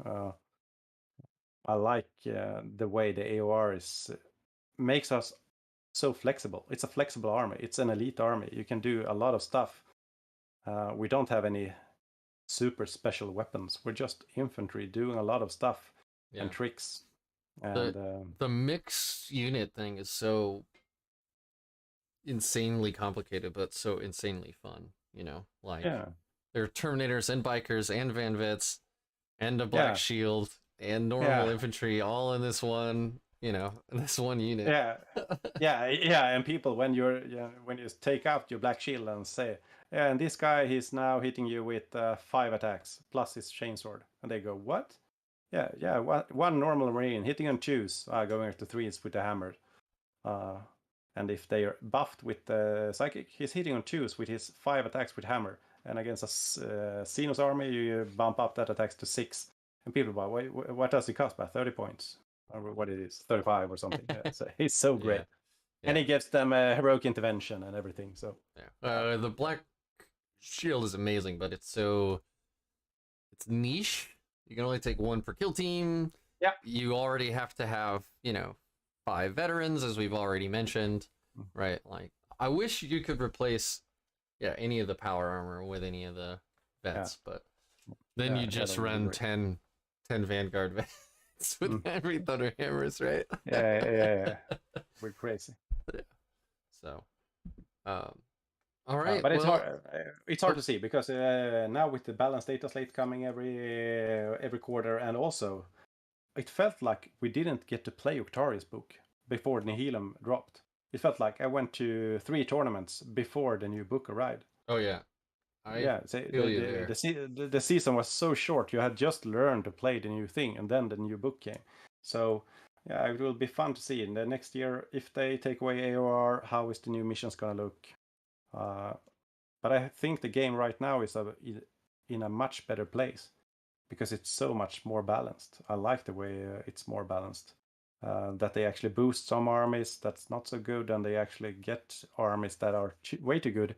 I like the way the AOR makes us so flexible. It's a flexible army. It's an elite army. You can do a lot of stuff. We don't have any super special weapons. We're just infantry doing a lot of stuff and tricks. And the mix unit thing is so insanely complicated, but so insanely fun. You know, like there are Terminators and Bikers and Van Vets and a Black Shield and normal infantry all in this one. You know, this one unit. And people, when you take out your Black Shield and say, and this guy, he's now hitting you with 5 attacks plus his chainsword, and they go, what? One normal marine hitting on 2s, going up to 3s with the hammer. And if they are buffed with the psychic, he's hitting on 2s with his 5 attacks with hammer. And against a Xenos army, you bump up that attacks to 6. And people buy, what does it cost? By 30 points. Or what it is, 35 or something. So he's so great. And he gives them a heroic intervention and everything. So the Black Shield is amazing, but it's niche. You can only take 1 per kill team. Yeah. You already have to have, 5 veterans, as we've already mentioned, right? Like, I wish you could replace, any of the power armor with any of the vets, but then you just run 10 Vanguard vets with every Thunder Hammers, right? Yeah. We're crazy. So, all right. But it's hard. It's hard to see because now with the balanced data slate coming every quarter, and also it felt like we didn't get to play Octarius book before Nephilim dropped. It felt like I went to 3 tournaments before the new book arrived. Oh yeah, the season was so short. You had just learned to play the new thing, and then the new book came. So it will be fun to see in the next year if they take away AOR. How is the new missions gonna look? But I think the game right now is in a much better place because it's so much more balanced. I like the way it's more balanced. That they actually boost some armies that's not so good, and they actually get armies that are way too good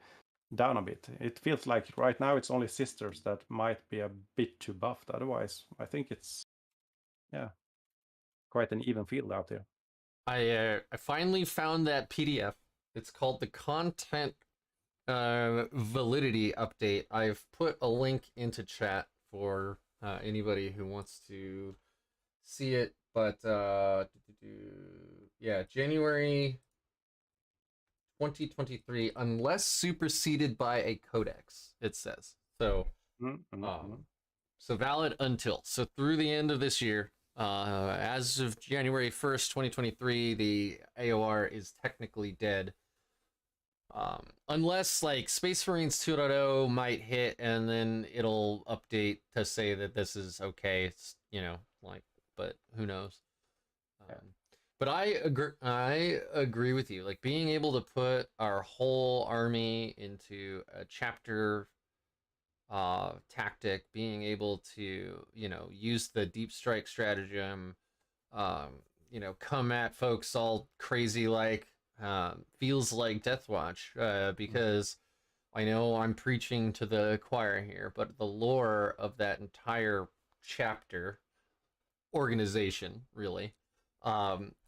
down a bit. It feels like right now it's only Sisters that might be a bit too buffed. Otherwise, I think it's quite an even field out there. I finally found that PDF. It's called the Content Validity Update. I've put a link into chat for anybody who wants to see it. But January 2023, unless superseded by a codex, it says. So so valid until, so through the end of this year. As of January 1st, 2023, the AOR is technically dead. Unless like Space Marines 2.0 might hit, and then it'll update to say that this is okay. It's, but who knows? But I agree with you. Like being able to put our whole army into a chapter tactic, being able to, use the deep strike stratagem, um, come at folks all crazy like feels like Deathwatch, because I know I'm preaching to the choir here, but the lore of that entire chapter organization really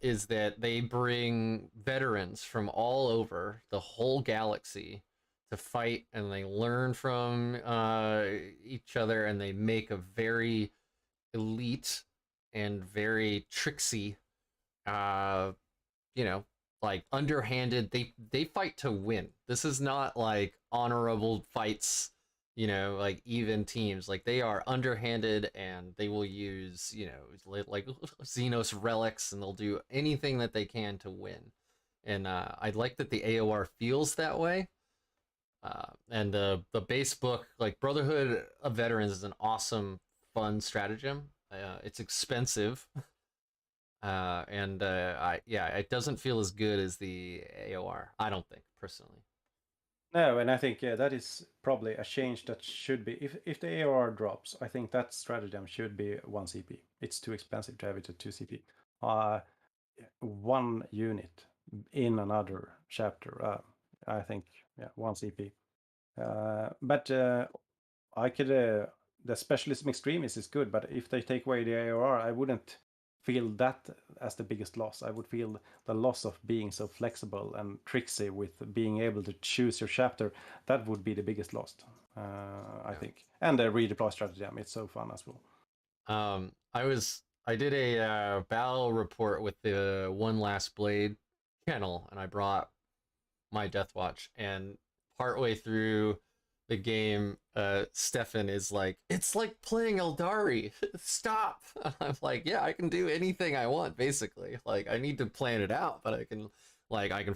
is that they bring veterans from all over the whole galaxy to fight, and they learn from each other, and they make a very elite and very tricksy, uh, you know, like underhanded. They fight to win. This is not like honorable fights, like even teams. Like they are underhanded, and they will use, like Xenos relics, and they'll do anything that they can to win. And I like that the AOR feels that way. And the base book, like Brotherhood of Veterans, is an awesome, fun stratagem. It's expensive, and it doesn't feel as good as the AOR. I don't think personally. No, and I think that is probably a change that should be. If the AOR drops, I think that stratagem should be 1 CP. It's too expensive to have it at 2 CP. One unit in another chapter. I think 1 CP. But I could. The Specialism Extremis is good, but if they take away the AOR, I wouldn't feel that as the biggest loss. I would feel the loss of being so flexible and tricksy with being able to choose your chapter. That would be the biggest loss, I think. And the redeploy stratagem, it's so fun as well. I did a battle report with the One Last Blade channel, and I brought my Deathwatch, and partway through the game, Stefan is like, "It's like playing Eldari. Stop!" I'm like, "Yeah, I can do anything I want, basically. Like, I need to plan it out, but I can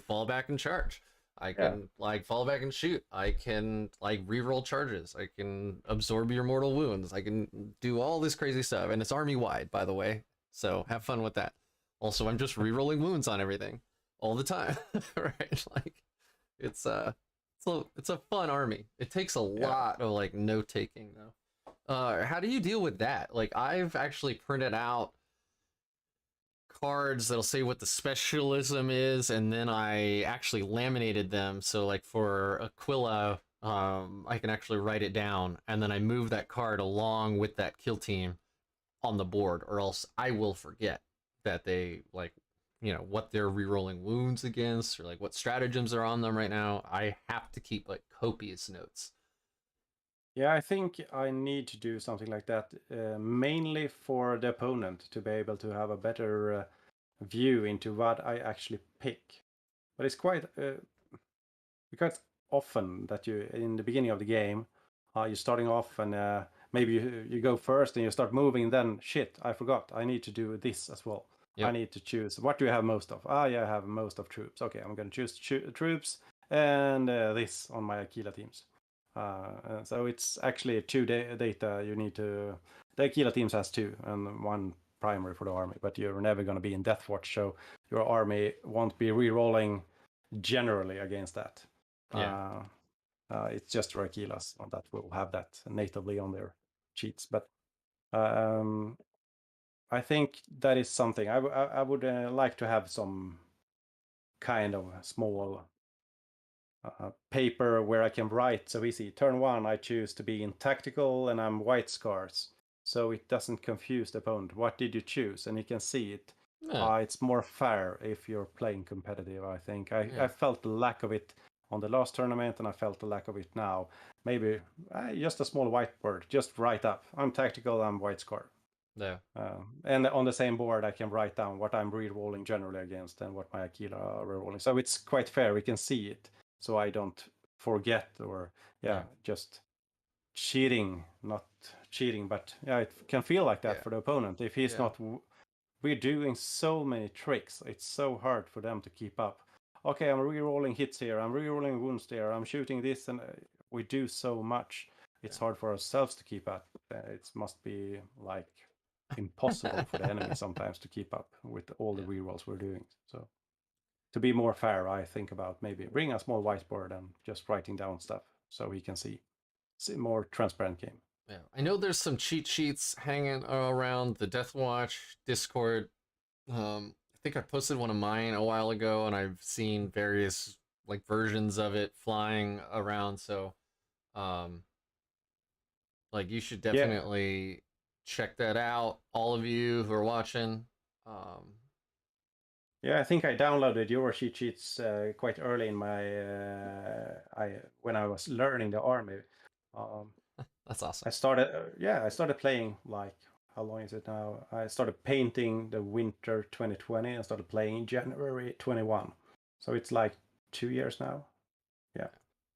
fall back and charge. I can fall back and shoot. I can reroll charges. I can absorb your mortal wounds. I can do all this crazy stuff, and it's army wide, by the way. So have fun with that. Also, I'm just rerolling wounds on everything all the time, right? Like, it's it's a fun army. It takes a lot of like note taking though. How do you deal with that? Like I've actually printed out cards that'll say what the specialism is, and then I actually laminated them. So like for Aquila, I can actually write it down, and then I move that card along with that kill team on the board, or else I will forget that they what they're rerolling wounds against, or like what stratagems are on them right now. I have to keep like copious notes. Yeah, I think I need to do something like that, mainly for the opponent to be able to have a better view into what I actually pick. But it's quite because often that you in the beginning of the game, you're starting off and maybe you go first and you start moving. Then shit, I forgot. I need to do this as well. Yep. I need to choose what do you have most of. Yeah, I have most of troops. Okay, I'm going to choose troops and this on my Aquila teams. So it's actually two data you need to. The Aquila teams has two and one primary for the army, but you're never going to be in Deathwatch, so your army won't be re-rolling generally against that. Yeah. It's just for Aquilas that will have that natively on their cheats. But I think that is something I would like to have some kind of small paper where I can write so easy. Turn one, I choose to be in tactical and I'm white scars. So it doesn't confuse the opponent. What did you choose? And you can see it. Yeah. It's more fair if you're playing competitive, I think. I Yeah. felt the lack of it on the last tournament and I felt the lack of it now. Maybe just a small whiteboard, just write up. I'm tactical, I'm white scar. Yeah. And on the same board, I can write down what I'm re-rolling generally against and what my Aquila are re-rolling. So it's quite fair. We can see it. So I don't forget or just cheating, not cheating, but it can feel like that for the opponent if he's not. We're doing so many tricks. It's so hard for them to keep up. Okay, I'm re-rolling hits here. I'm re-rolling wounds there. I'm shooting this, and we do so much. It's hard for ourselves to keep up. It must be like impossible for the enemy sometimes to keep up with all the rerolls we're doing. So to be more fair, I think about maybe bring a small whiteboard and just writing down stuff so he can see more transparent game. Yeah, I know there's some cheat sheets hanging around the Deathwatch Discord. I think I posted one of mine a while ago, and I've seen various like versions of it flying around. So, um, like you should Yeah, definitely check that out. All of you who are watching. yeah. I think I downloaded your cheat sheets quite early in my when I was learning the army. Um, That's awesome. I started playing like, how long is it now? I started painting the winter 2020 and started playing in January 21. So it's like 2 years now. Yeah.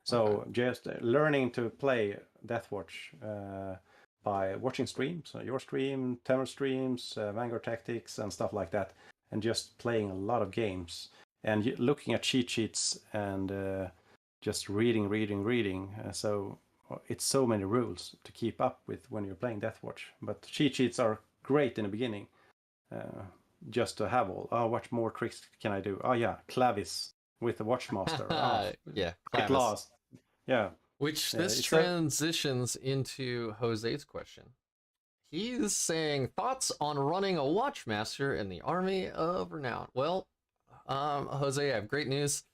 So Okay. just learning to play Deathwatch by watching streams, your stream, Terror streams, Vanguard Tactics, and stuff like that, and just playing a lot of games and looking at cheat sheets and just reading. So it's so many rules to keep up with when you're playing Deathwatch. But cheat sheets are great in the beginning, just to have all. Oh, what more tricks can I do? Oh yeah, Clavis with the Watchmaster. Yeah, Quick Clavis. loss. Yeah. Which this It's a transitions into Jose's question. He's saying thoughts on running a Watchmaster in the Army of Renown. Well, Jose, I have great news.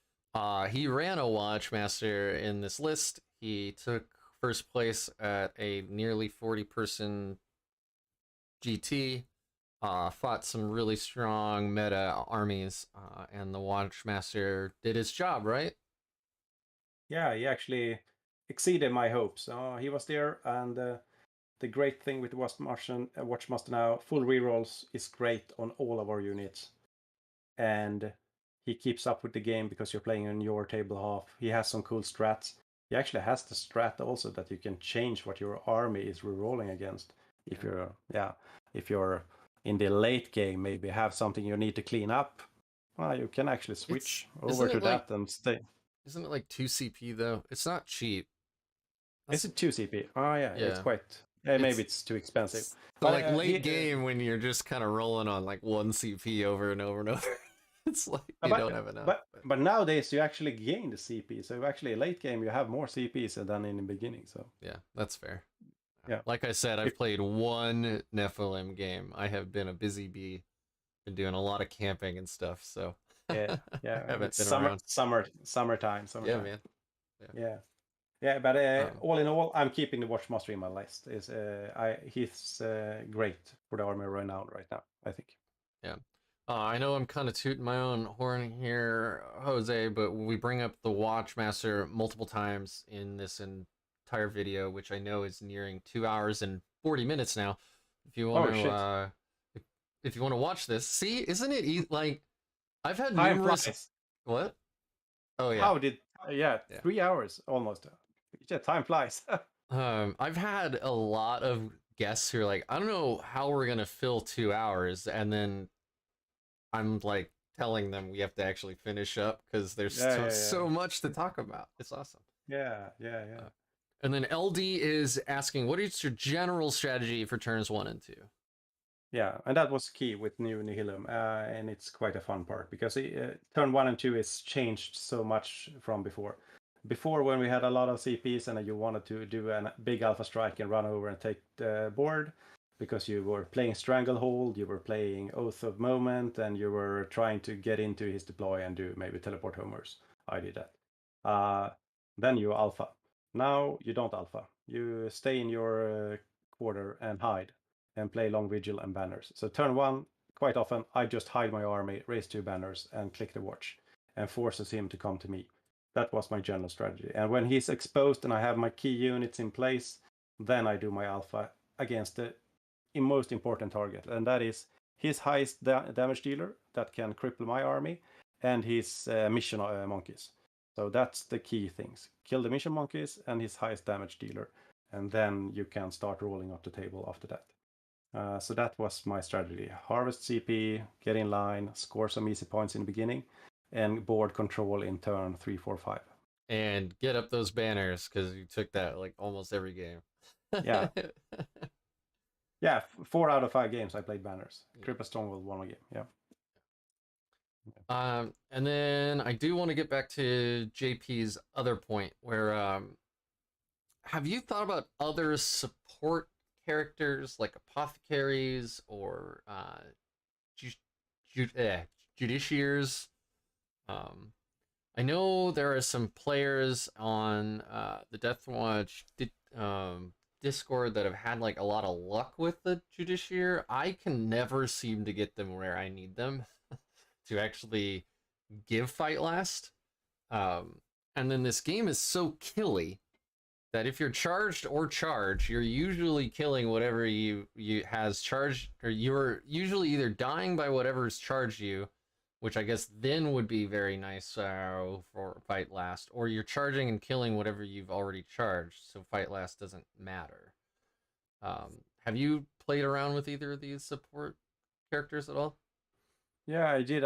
He ran a Watchmaster in this list. He took first place at a nearly 40-person GT. Fought some really strong meta armies, and the Watchmaster did his job, right? Yeah, he actually exceeded my hopes. He was there, and the great thing with Watchmaster now, full rerolls is great on all of our units, and he keeps up with the game because you're playing on your table half. He has some cool strats. He actually has the strat also that you can change what your army is rerolling against. If you're in the late game, maybe have something you need to clean up. Well, you can actually switch over to that and stay. Isn't it like 2 CP though? It's not cheap. Is it 2 CP? Oh yeah, it's Yeah. quite. Maybe it's too expensive. So But like late game when you're just kind of rolling on like 1 CP over and over and over, it's like you don't have enough. but nowadays you actually gain the CP. So actually late game you have more CPs than in the beginning. So yeah, that's fair. yeah. Like I said, I've played one Nephilim game. I have been a busy bee, been doing a lot of camping and stuff. So Yeah, haven't it's been around. summertime. Yeah, man. Yeah. But Um, all in all, I'm keeping the Watchmaster in my list. He's great for the Army of Renown right now, I think. yeah. I know I'm kind of tooting my own horn here, Jose, but we bring up the Watchmaster multiple times in this entire video, which I know is nearing 2 hours and 40 minutes now. If you want if you want to watch this, see, isn't it like I've had Time numerous. flies. What? Oh yeah. How did? Yeah, 3 hours almost. Yeah, time flies. I've had a lot of guests who are like, I don't know how we're gonna fill 2 hours, and then I'm like telling them we have to actually finish up because there's so much to talk about. It's awesome. Yeah. And then LD is asking, what is your general strategy for turns 1 and 2? Yeah, and that was key with new Nephilim, and it's quite a fun part because turn 1 and 2 is changed so much from before. Before, when we had a lot of CPs and you wanted to do a big alpha strike and run over and take the board, because you were playing Stranglehold, you were playing Oath of Moment, and you were trying to get into his deploy and do maybe teleport homers. I did that. Then you alpha. Now you don't alpha. You stay in your quarter and hide and play long vigil and banners. So turn 1, quite often, I just hide my army, raise 2 banners, and click the watch, and forces him to come to me. That was my general strategy. And when he's exposed and I have my key units in place, then I do my alpha against the most important target, and that is his highest damage dealer that can cripple my army, and his mission monkeys. So that's the key things. Kill the mission monkeys and his highest damage dealer, and then you can start rolling up the table after that. So that was my strategy. Harvest CP, get in line, score some easy points in the beginning, and board control in turn 3, 4, 5. And get up those banners because you took that like almost every game. Yeah. Yeah, 4 out of 5 games I played banners. Cripple Stronghold won a game. Yeah. And then I do want to get back to JP's other point, where have you thought about other support characters like apothecaries or judiciaries? I know there are some players on the Deathwatch Discord that have had like a lot of luck with the Judiciary. I can never seem to get them where I need them to actually give fight last. And then this game is so killy that if you're charged or charged, you're usually killing whatever you has charged, or you're usually either dying by whatever's charged you, which I guess then would be very nice for fight last, or you're charging and killing whatever you've already charged, so fight last doesn't matter. Have you played around with either of these support characters at all? Yeah, I did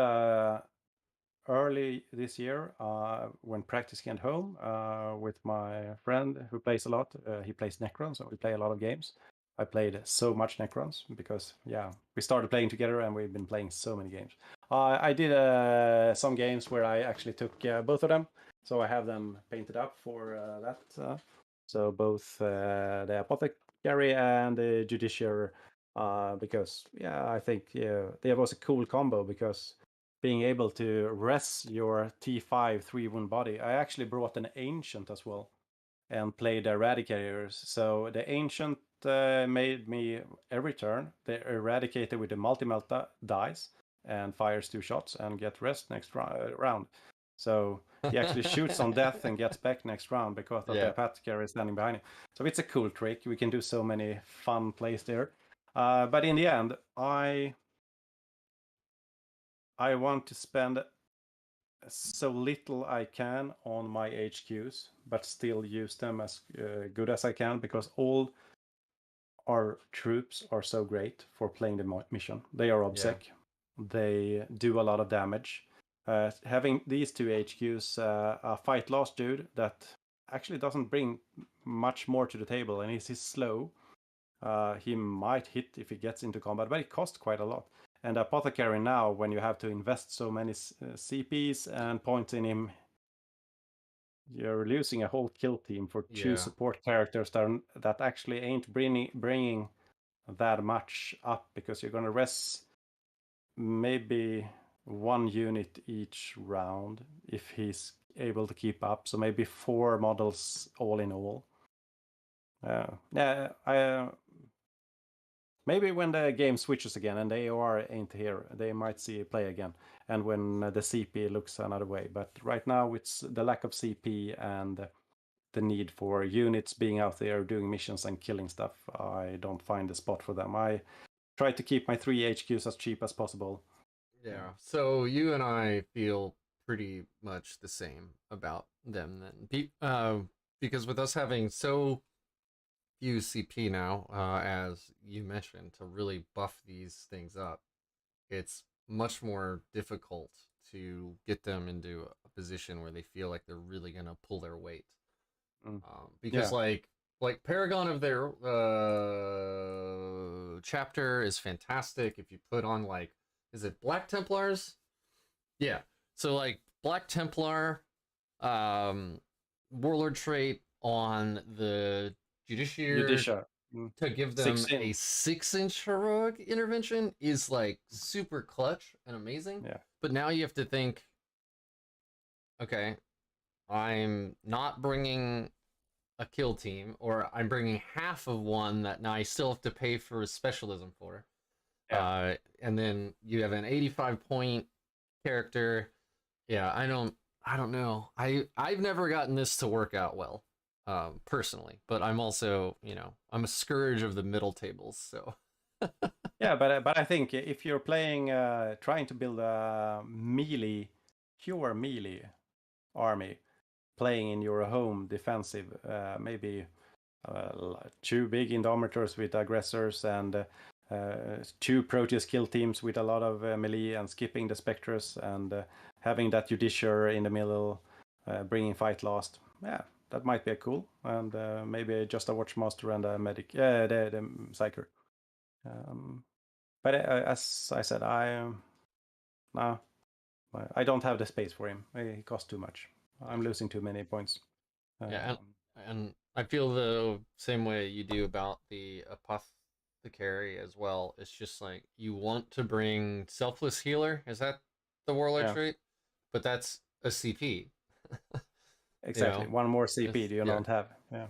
early this year when practicing at home with my friend who plays a lot. He plays Necrons, and we play a lot of games. I played so much Necrons because, yeah, we started playing together and we've been playing so many games. I did some games where I actually took both of them, so I have them painted up for that. So both the Apothecary and the Judiciary, because, yeah, I think there was a cool combo because being able to res your T5 3-wound body. I actually brought an Ancient as well and played Eradicators. So the Ancient made me every turn the Eradicator with the multi-melt dice and fires 2 shots and get rest next round. So he actually shoots on death and gets back next round because of the Apothecary is standing behind him. So it's a cool trick. We can do so many fun plays there. But in the end, I want to spend so little I can on my HQs, but still use them as good as I can because all our troops are so great for playing the mission. They are obsec. They do a lot of damage. Having these 2 HQs, a fight lost dude that actually doesn't bring much more to the table, and he's slow. He might hit if he gets into combat, but it costs quite a lot. And Apothecary now, when you have to invest so many CPs and points in him, you're losing a whole kill team for 2 support characters that actually ain't bringing that much up, because you're going to res maybe 1 unit each round if he's able to keep up. So maybe 4 models all in all. Maybe when the game switches again and the AOR ain't here, they might see play again. And when the CP looks another way. But right now, it's the lack of CP and the need for units being out there doing missions and killing stuff. I don't find a spot for them. I try to keep my 3 HQs as cheap as possible. Yeah. So you and I feel pretty much the same about them then. Because with us having so few CP now, as you mentioned, to really buff these things up, it's much more difficult to get them into a position where they feel like they're really gonna pull their weight. Because like Paragon of their chapter is fantastic. If you put on like, is it Black Templars? Yeah. So like Black Templar, Warlord trait on the Judiciary to give them a 6-inch heroic intervention is like super clutch and amazing. Yeah. But now you have to think, okay, I'm not bringing a kill team, or I'm bringing half of one that now I still have to pay for a specialism for. Yeah. And then you have an 85 point character. Yeah, I don't know. I've never gotten this to work out well, personally, but I'm also, I'm a scourge of the middle tables, so. Yeah, but I think if you're playing, trying to build a pure melee army, playing in your home defensive, maybe 2 big Indomitors with aggressors and 2 Proteus kill teams with a lot of melee and skipping the Spectres and having that Judiciary in the middle, bringing fight last. Yeah, that might be cool. And maybe just a Watchmaster and a Medic, the Psyker. But as I said, no, I don't have the space for him. He costs too much. I'm losing too many points. Yeah, and I feel the same way you do about the apothecary as well. It's just like you want to bring selfless healer. Is that the warlord trait? But that's a CP. Exactly. You know, One more CP do you don't have? Yeah.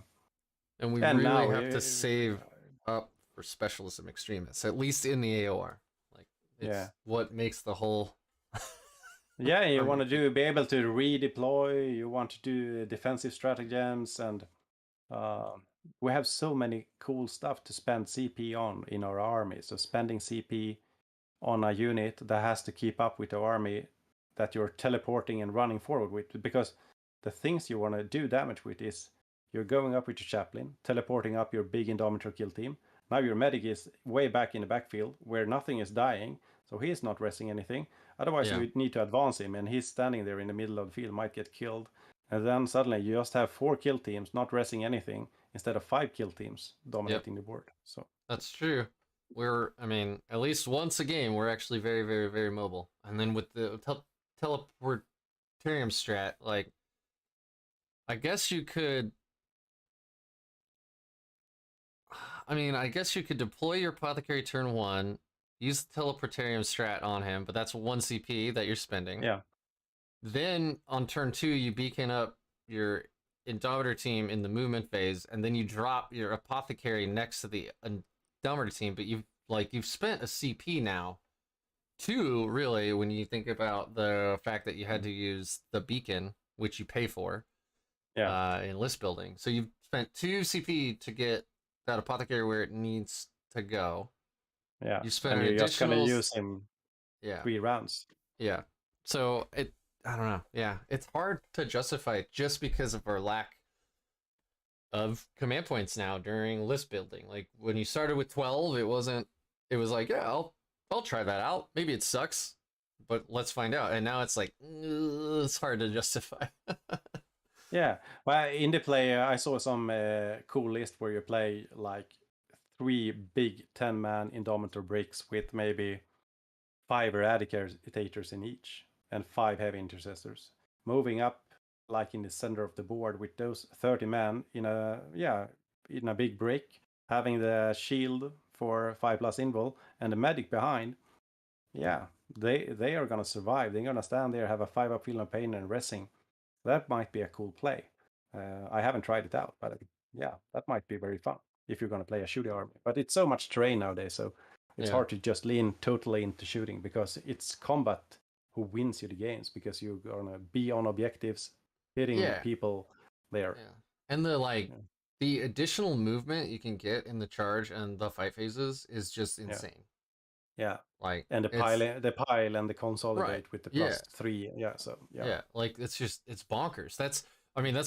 And we And really now have to save up for specialism extremists, at least in the AOR. Like it's what makes the whole. Yeah, you want to be able to redeploy. You want to do defensive stratagems, and we have so many cool stuff to spend CP on in our army. So spending CP on a unit that has to keep up with the army that you're teleporting and running forward with, because the things you want to do damage with is you're going up with your chaplain, teleporting up your big Indomitor kill team. Now your medic is way back in the backfield where nothing is dying, so he is not resting anything. Otherwise, you need to advance him, and he's standing there in the middle of the field, might get killed. And then suddenly you just have 4 kill teams not resting anything instead of 5 kill teams dominating the board. So that's true. I mean, at least once a game, we're actually very, very, very mobile. And then with the teleportarium strat, like, I guess you could. I mean, I guess you could deploy your apothecary turn 1, use the teleportarium strat on him, but that's 1 CP that you're spending. Yeah. Then on turn 2, you beacon up your Indomitor team in the movement phase, and then you drop your apothecary next to the Indomitor team. But you've spent a CP now, 2 really, when you think about the fact that you had to use the beacon, which you pay for, in list building. So you've spent 2 CP to get that apothecary where it needs to go. Yeah, you spend and an you're just gonna additional use him 3 rounds. Yeah, so I don't know. Yeah, it's hard to justify just because of our lack of command points now during list building. Like when you started with 12, it was like, yeah, I'll try that out. Maybe it sucks, but let's find out. And now it's like, it's hard to justify. Yeah, well, in the play, I saw some cool list where you play like 3 big 10-man Indomitor bricks with maybe 5 Eradicators in each and 5 Heavy Intercessors, moving up like in the center of the board with those 30 men in a big brick, having the shield for 5+ invul and the medic behind. Yeah, they are gonna survive. They're gonna stand there, have a 5-up feel of pain and resting. That might be a cool play. I haven't tried it out, but yeah, that might be very fun if you're going to play a shooting army. But it's so much terrain nowadays, so it's hard to just lean totally into shooting, because it's combat who wins you the games, because you're going to be on objectives, hitting people there. Yeah. And the additional movement you can get in the charge and the fight phases is just insane. Yeah. Like, and the pile and the consolidate with the +3. Yeah, like it's bonkers. That's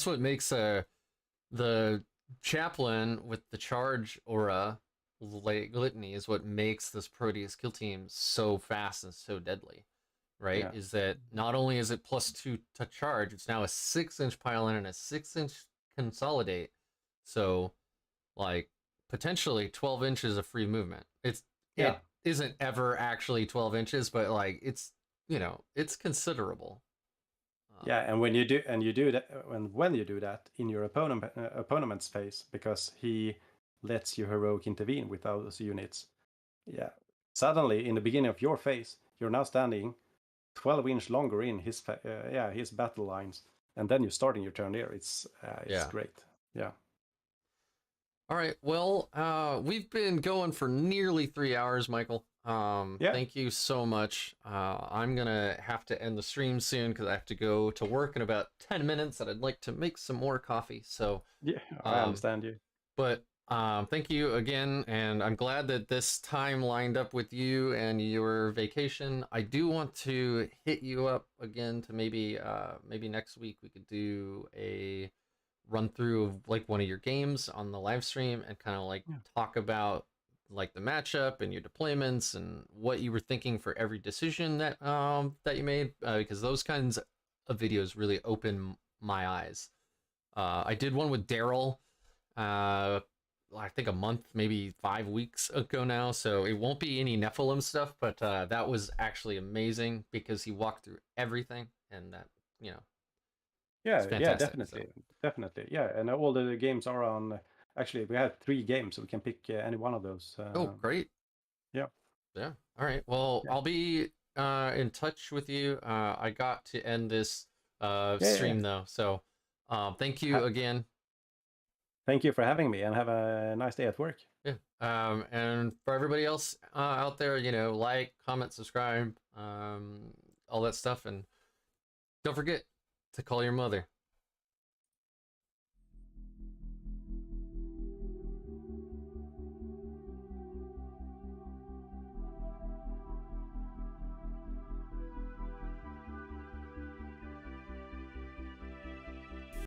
what makes the chaplain with the charge aura litany is what makes this Proteus kill team so fast and so deadly, right? Is that not only is it +2 to charge, it's now a 6-inch pile-in and a 6-inch consolidate. So like potentially 12 inches of free movement. It isn't ever actually 12 inches, but like it's it's considerable. And when you do that, when you do that in your opponent's phase, because he lets you heroic intervene with those units, suddenly in the beginning of your phase, you're now standing 12-inch longer in his his battle lines, and then you're starting your turn there. It's great. Yeah. All right. Well, we've been going for nearly 3 hours, Michael. Thank you so much. I'm gonna have to end the stream soon because I have to go to work in about 10 minutes, and I'd like to make some more coffee. So I understand you. But thank you again, and I'm glad that this time lined up with you and your vacation. I do want to hit you up again to maybe next week we could do a run through of like one of your games on the live stream and kind of like talk about like the matchup and your deployments and what you were thinking for every decision that you made, because those kinds of videos really open my eyes. I did one with Daryl I think a month, maybe 5 weeks ago now, so it won't be any Nephilim stuff, but that was actually amazing because he walked through everything, and that, you know, it's Yeah, fantastic. So. definitely. Yeah, and all the games are on. Actually, we had 3 games, so we can pick any one of those. Oh, great. Yeah. Yeah. All right. Well, Yeah. I'll be in touch with you. I got to end this Yeah. stream though, so thank you Ha- again. Thank you for having me, and have a nice day at work. Yeah. And for everybody else out there, you know, like, comment, subscribe, all that stuff, and don't forget to call your mother.